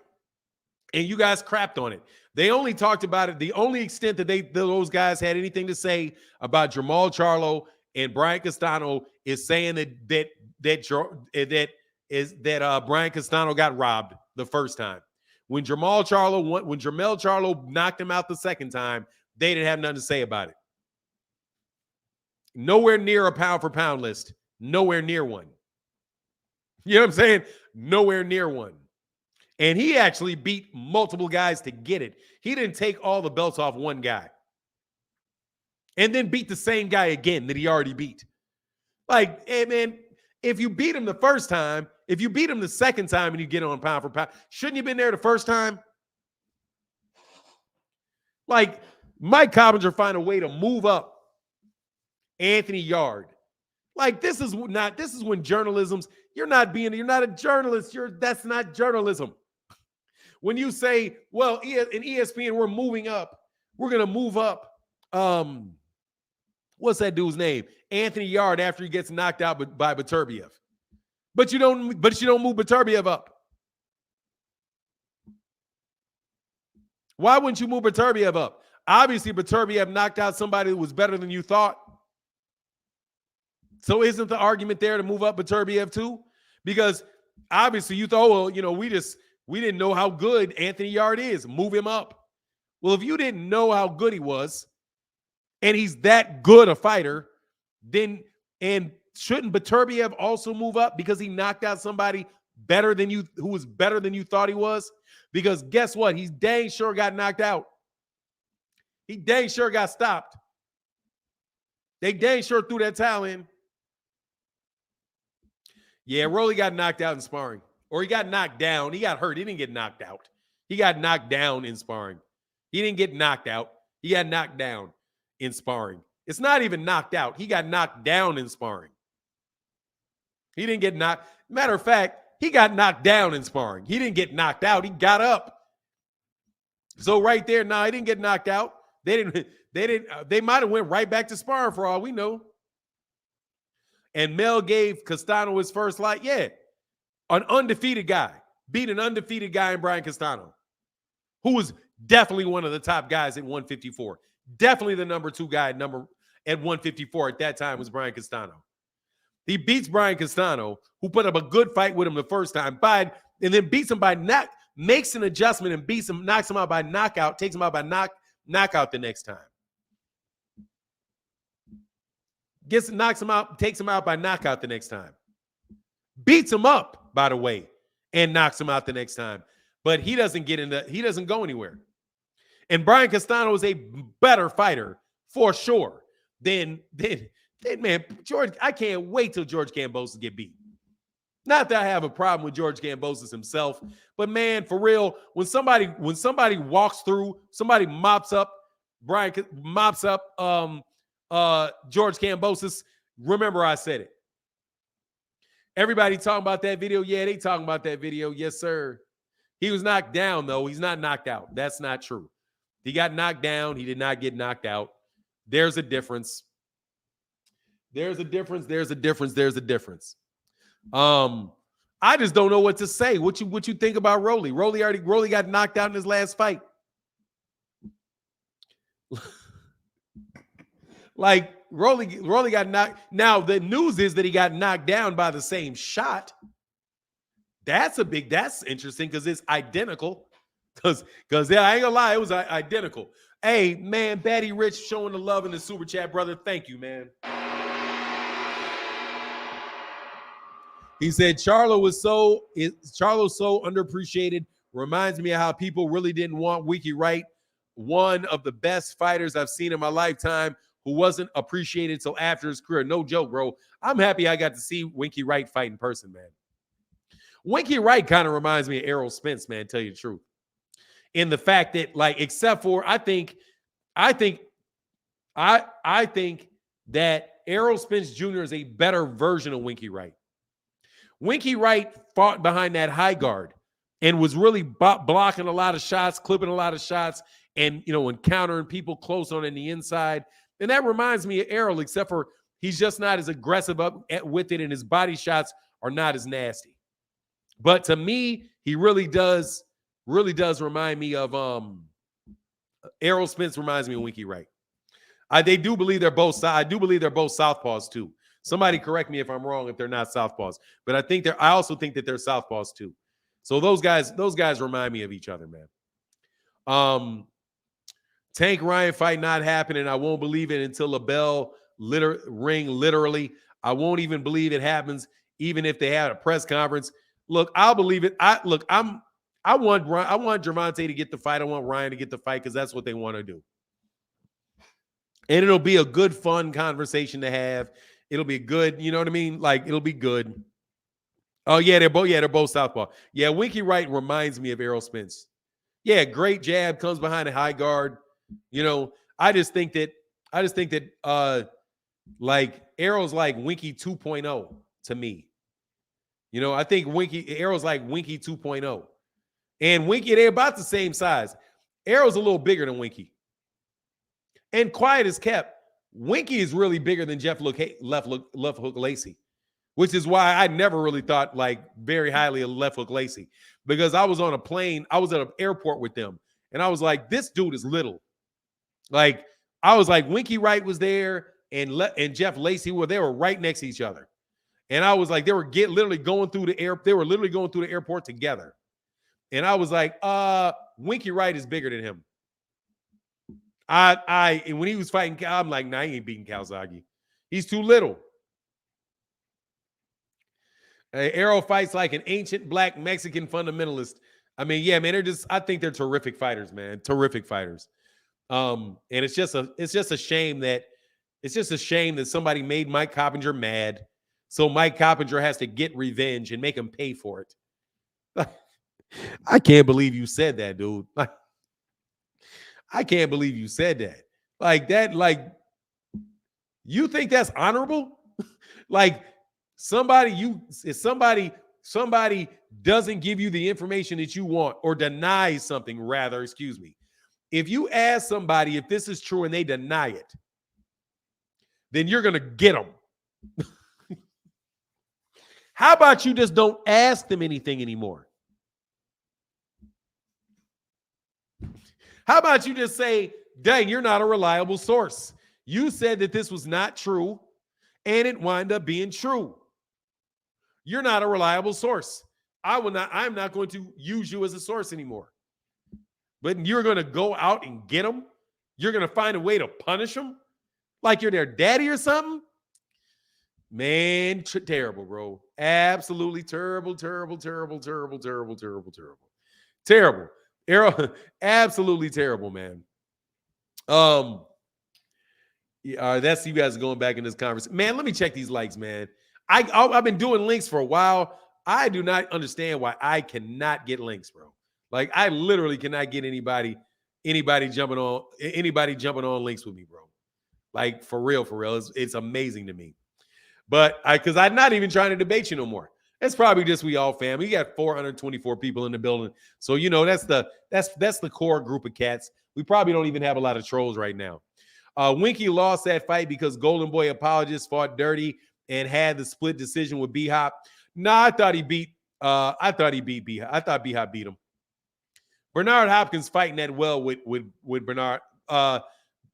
and you guys crapped on it. They only talked about it. The only extent that those guys had anything to say about Jermall Charlo and Brian Castano is saying that Brian Castano got robbed the first time. When Jermall Charlo knocked him out the second time, they didn't have nothing to say about it. Nowhere near a pound for pound list. Nowhere near one. You know what I'm saying? Nowhere near one. And he actually beat multiple guys to get it. He didn't take all the belts off one guy. And then beat the same guy again that he already beat. Like, hey, man, if you beat him the first time, if you beat him the second time and you get on pound for pound, shouldn't you have been there the first time? Like, Mike Coppinger find a way to move up Anthony Yard. Like, this is when journalism's, you're not a journalist. That's not journalism. When you say, well, in ESPN, we're moving up. We're going to move up. What's that dude's name? Anthony Yard after he gets knocked out by Beterbiev. But you don't move Beterbiev up. Why wouldn't you move Beterbiev up? Obviously, Beterbiev knocked out somebody who was better than you thought. So isn't the argument there to move up Beterbiev too? Because obviously you thought, well, we didn't know how good Anthony Yard is. Move him up. Well, if you didn't know how good he was, and he's that good a fighter, then shouldn't Beterbiev also move up because he knocked out somebody better than you, who was better than you thought he was? Because guess what? He dang sure got knocked out. He dang sure got stopped. They dang sure threw that towel in. Yeah, Rolly got knocked out in sparring. Or he got knocked down. He got hurt. He didn't get knocked out. He got knocked down in sparring. He didn't get knocked out. He got knocked down in sparring. It's not even knocked out. He got knocked down in sparring. He didn't get knocked. Matter of fact, he got knocked down in sparring. He didn't get knocked out. He got up. So right there, he didn't get knocked out. They might have went right back to sparring for all we know. And Mel gave Castano his first light. Yeah. An undefeated guy. Beat an undefeated guy in Brian Castano, who was definitely one of the top guys at 154. Definitely the number 2 guy at 154 at that time was Brian Castano. He beats Brian Castano, who put up a good fight with him the first time, and then beats him by makes an adjustment and beats him, knocks him out by knockout, takes him out by knockout the next time. Knocks him out, takes him out by knockout the next time. Beats him up, by the way, and knocks him out the next time. But he doesn't go anywhere. And Brian Castano is a better fighter for sure than man, George. I can't wait till George Kambosos get beat. Not that I have a problem with George Kambosos himself, but man, for real, when somebody walks through, somebody mops up George Kambosos. Remember, I said it. Everybody talking about that video? Yeah, they talking about that video. Yes, sir. He was knocked down, though. He's not knocked out. That's not true. He got knocked down. He did not get knocked out. There's a difference. There's a difference. I just don't know what to say. What you think about Rolly? Rolly got knocked out in his last fight. Like Rolly got knocked. Now the news is that he got knocked down by the same shot. That's interesting because it's identical. Because yeah, I ain't gonna lie, it was identical. Hey man, Batty Rich showing the love in the super chat, brother. Thank you, man. He said Charlo's so underappreciated. Reminds me of how people really didn't want Winky Wright, one of the best fighters I've seen in my lifetime, who wasn't appreciated till after his career. No joke, bro. I'm happy I got to see Winky Wright fight in person, man. Winky Wright kind of reminds me of Errol Spence, man, tell you the truth. In the fact that, like, except for I think that Errol Spence Jr. is a better version of Winky Wright. Winky Wright fought behind that high guard and was really blocking a lot of shots, clipping a lot of shots, and encountering people close on the inside. And that reminds me of Errol, except for he's just not as aggressive with it, and his body shots are not as nasty. But to me, he really does remind me of Errol Spence reminds me of Winky Wright. I do believe they're both southpaws too. Somebody correct me if I'm wrong if they're not southpaws, but I also think that they're southpaws too. So those guys remind me of each other, man. Tank Ryan fight not happening. I won't believe it until the bell ring. Literally, I won't even believe it happens, even if they had a press conference. Look, I'll believe it. I want Gervonta'D to get the fight. I want Ryan to get the fight because that's what they want to do. And it'll be a good, fun conversation to have. It'll be good, you know what I mean? Like, it'll be good. Oh, yeah, they're both southpaw. Yeah, Winky Wright reminds me of Errol Spence. Yeah, great jab, comes behind a high guard. I just think that Like Errol's like Winky 2.0 to me. You know, I think Errol's like Winky 2.0. And Winky, they're about the same size. Errol's a little bigger than Winky. And quiet as kept, Winky is really bigger than Left Hook Lacey, which is why I never really thought like very highly of Left Hook Lacey, because I was on a plane, I was at an airport with them, and I was like, this dude is little. Like, I was like, Winky Wright was there, and Jeff Lacey they were right next to each other. And I was like, they were literally going through the airport together. And I was like, Winky Wright is bigger than him. And when he was fighting, I'm like, nah, he ain't beating Calzaghe. He's too little. Errol fights like an ancient black Mexican fundamentalist. I mean, yeah, man, I think they're terrific fighters, man. Terrific fighters. And it's just a shame that somebody made Mike Coppinger mad. So Mike Coppinger has to get revenge and make him pay for it. I can't believe you said that, dude. I can't believe you said that. Like that, like, you think that's honorable? Like, somebody doesn't give you the information that you want, or denies something, rather, excuse me. If you ask somebody if this is true and they deny it, then you're going to get them. How about you just don't ask them anything anymore? How about you just say, dang, you're not a reliable source. You said that this was not true, and it wound up being true. You're not a reliable source. I'm not going to use you as a source anymore. But you're going to go out and get them? You're going to find a way to punish them? Like you're their daddy or something? Man, terrible, bro. Absolutely terrible. Errol, absolutely terrible, man. That's you guys going back in this conversation. Man, let me check these likes, man. I've been doing links for a while. I do not understand why I cannot get links, bro. Like, I literally cannot get anybody jumping on links with me, bro. Like, for real. It's amazing to me. But because I'm not even trying to debate you no more. It's probably just we all family. You got 424 people in the building. So, you know, that's the core group of cats. We probably don't even have a lot of trolls right now. Winky lost that fight because Golden Boy apologists fought dirty and had the split decision with B-Hop. Nah, I thought he beat B-Hop. I thought B-Hop beat him. Bernard Hopkins fighting that well with Bernard.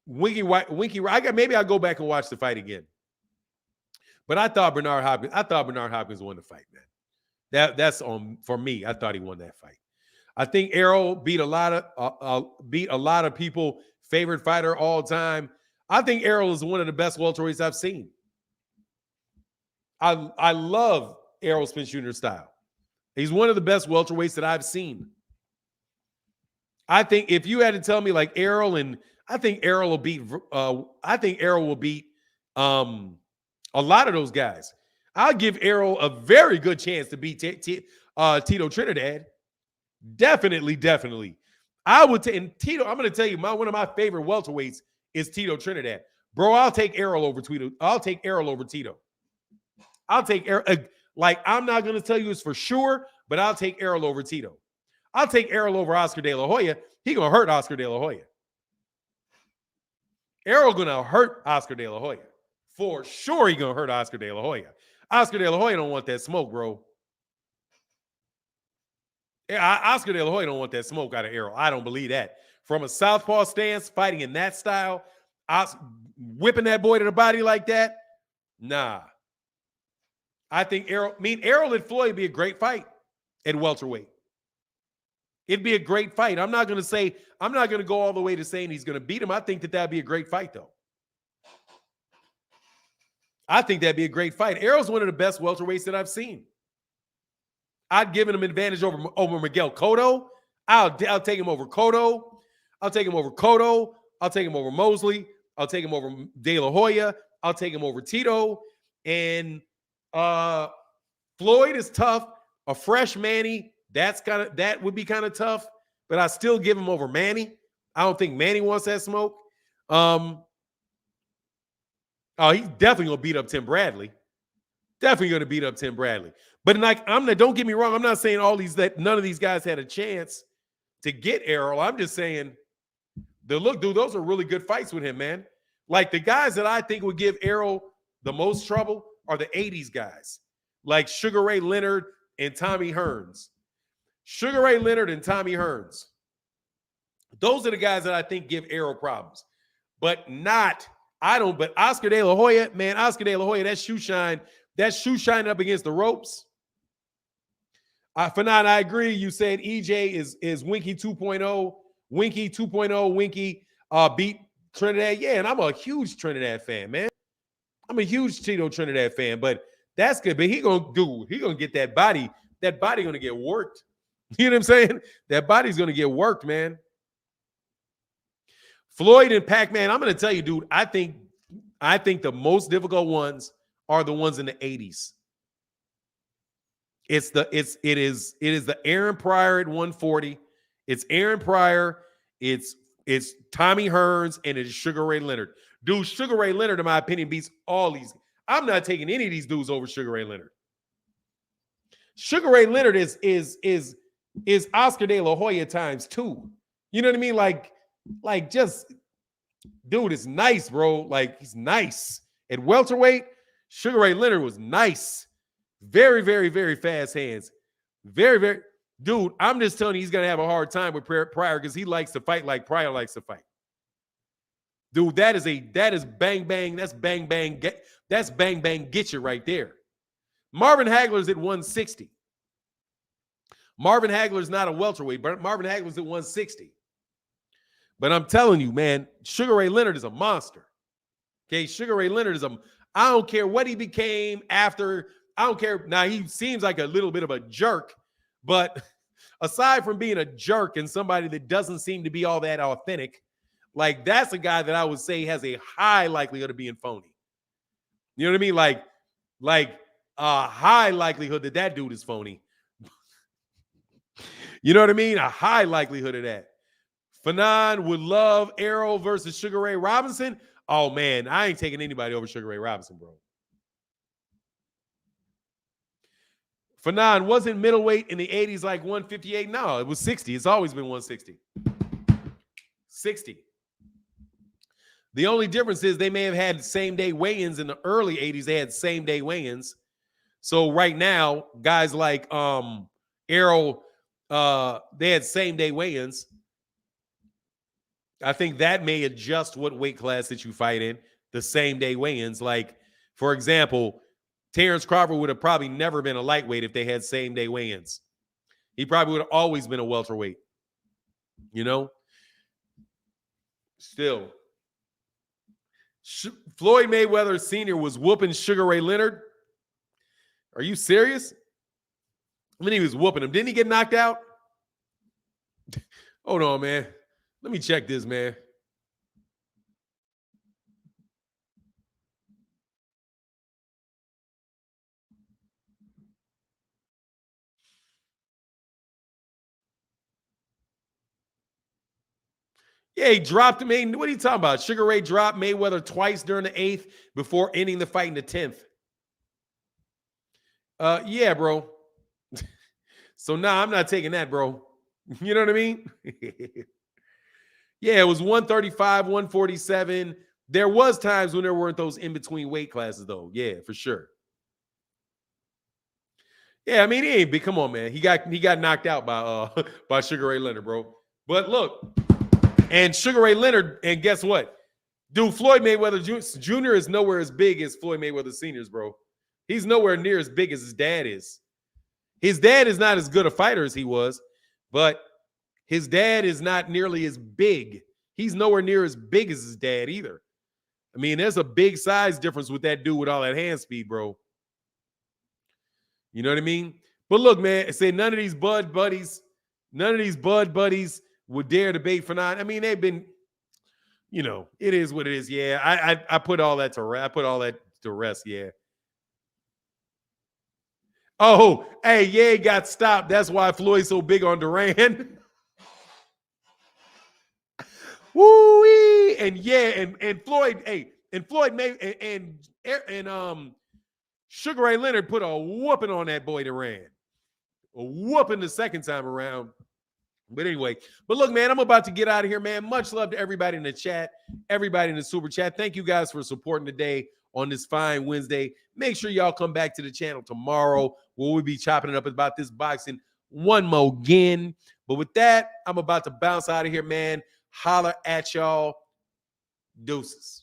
Winky, maybe I'll go back and watch the fight again. But I thought Bernard Hopkins won the fight, man. That's on for me. I thought he won that fight. I think Errol beat a lot of people favorite fighter all time. I think Errol is one of the best welterweights I've seen. I love Errol Spence Jr. style. He's one of the best welterweights that I've seen. I think if you had to tell me like Errol, and I think Errol will beat a lot of those guys. I'll give Errol a very good chance to beat Tito Trinidad. Definitely. I would take Tito. I'm going to tell you, one of my favorite welterweights is Tito Trinidad. Bro, I'll take Errol over Tito. I'll take Errol over Tito. I'll take Errol. Like, I'm not going to tell you it's for sure, but I'll take Errol over Tito. I'll take Errol over Oscar De La Hoya. He going to hurt Oscar De La Hoya. Errol going to hurt Oscar De La Hoya. For sure, he going to hurt Oscar De La Hoya. Oscar De La Hoya don't want that smoke, bro. Oscar De La Hoya don't want that smoke out of Errol. I don't believe that. From a southpaw stance, fighting in that style, whipping that boy to the body like that, nah. I think Errol and Floyd would be a great fight at welterweight. It'd be a great fight. I'm not going to go all the way to saying he's going to beat him. I think that'd be a great fight, though. I think that'd be a great fight. Errol's one of the best welterweights that I've seen. I'd given him advantage over Miguel Cotto. I'll take him over Cotto. I'll take him over Cotto. I'll take him over Mosley. I'll take him over De La Hoya. I'll take him over Tito. And Floyd is tough. A fresh Manny, that would be kind of tough. But I still give him over Manny. I don't think Manny wants that smoke. Oh, he's definitely gonna beat up Tim Bradley. Definitely gonna beat up Tim Bradley. But like, don't get me wrong. I'm not saying that none of these guys had a chance to get Errol. I'm just saying, dude, those are really good fights with him, man. Like the guys that I think would give Errol the most trouble are the 80s guys, like Sugar Ray Leonard and Tommy Hearns. Sugar Ray Leonard and Tommy Hearns. Those are the guys that I think give Errol problems. But Oscar De La Hoya, man, Oscar De La Hoya, that shoe shine up against the ropes. Fanon, I agree. You said EJ is Winky 2.0. Winky 2.0. Winky beat Trinidad. Yeah, and I'm a huge Trinidad fan, man. I'm a huge Tito Trinidad fan, but that's good. But he gonna get that body. That body gonna get worked. You know what I'm saying? That body's gonna get worked, man. Floyd and Pac-Man, I'm gonna tell you, dude. I think the most difficult ones are the ones in the 80s. It is the Aaron Pryor at 140. It's Aaron Pryor. It's Tommy Hearns, and it's Sugar Ray Leonard. Dude, Sugar Ray Leonard, in my opinion, beats all these. I'm not taking any of these dudes over Sugar Ray Leonard. Sugar Ray Leonard is Oscar De La Hoya times 2. You know what I mean? Like just, dude, it's nice, bro. Like, he's nice. At welterweight, Sugar Ray Leonard was nice. Very, very, very fast hands. Very, very. Dude, I'm just telling you, he's going to have a hard time with Pryor because he likes to fight like Pryor likes to fight. Dude, that is bang, bang. That's bang, bang. That's bang, bang. Get you right there. Marvin Hagler's at 160. Marvin Hagler's not a welterweight, but Marvin Hagler's at 160. But I'm telling you, man, Sugar Ray Leonard is a monster. Okay, Sugar Ray Leonard is I don't care what he became after. I don't care. Now, he seems like a little bit of a jerk, but aside from being a jerk and somebody that doesn't seem to be all that authentic, like, that's a guy that I would say has a high likelihood of being phony. You know what I mean? Like a high likelihood that dude is phony. You know what I mean? A high likelihood of that. Fanon would love Errol versus Sugar Ray Robinson. Oh, man, I ain't taking anybody over Sugar Ray Robinson, bro. Fanon, wasn't middleweight in the 80s like 158? No, it was 60. It's always been 160. 60. The only difference is they may have had same-day weigh-ins in the early 80s. They had same-day weigh-ins. So right now, guys like Errol, they had same-day weigh-ins. I think that may adjust what weight class that you fight in, the same-day weigh-ins. Like, for example, Terrence Crawford would have probably never been a lightweight if they had same-day weigh-ins. He probably would have always been a welterweight. You know? Still. Floyd Mayweather Sr. was whooping Sugar Ray Leonard. Are you serious? I mean, he was whooping him. Didn't he get knocked out? Hold on, man. Let me check this, man. Yeah, he dropped him. What are you talking about? Sugar Ray dropped Mayweather twice during the 8th before ending the fight in the 10th. Yeah, bro. So, I'm not taking that, bro. You know what I mean? Yeah, it was 135, 147. There was times when there weren't those in-between weight classes, though. Yeah, for sure. Yeah, I mean, he ain't big. Come on, man. He got knocked out by Sugar Ray Leonard, bro. But look, and Sugar Ray Leonard, and guess what? Dude, Floyd Mayweather Jr. is nowhere as big as Floyd Mayweather Sr.'s, bro. He's nowhere near as big as his dad is. His dad is not as good a fighter as he was, but his dad is not nearly as big. He's nowhere near as big as his dad either. I mean, there's a big size difference with that dude with all that hand speed, bro. You know what I mean? But look, man, I say none of these bud buddies would dare debate for nine. I mean, they've been, you know, it is what it is. Yeah, I put all that to rest. I put all that to rest. Yeah. Oh, hey, yeah, got stopped. That's why Floyd's so big on Duran. Woo-wee! And yeah, and Floyd, hey, And Floyd May and Sugar Ray Leonard put a whooping on that boy that ran. A whooping the second time around. But anyway, but look, man, I'm about to get out of here, man. Much love to everybody in the chat, everybody in the super chat. Thank you guys for supporting today on this fine Wednesday. Make sure y'all come back to the channel tomorrow where we'll be chopping it up about this boxing one more again. But with that, I'm about to bounce out of here, man. Holler at y'all. Deuces.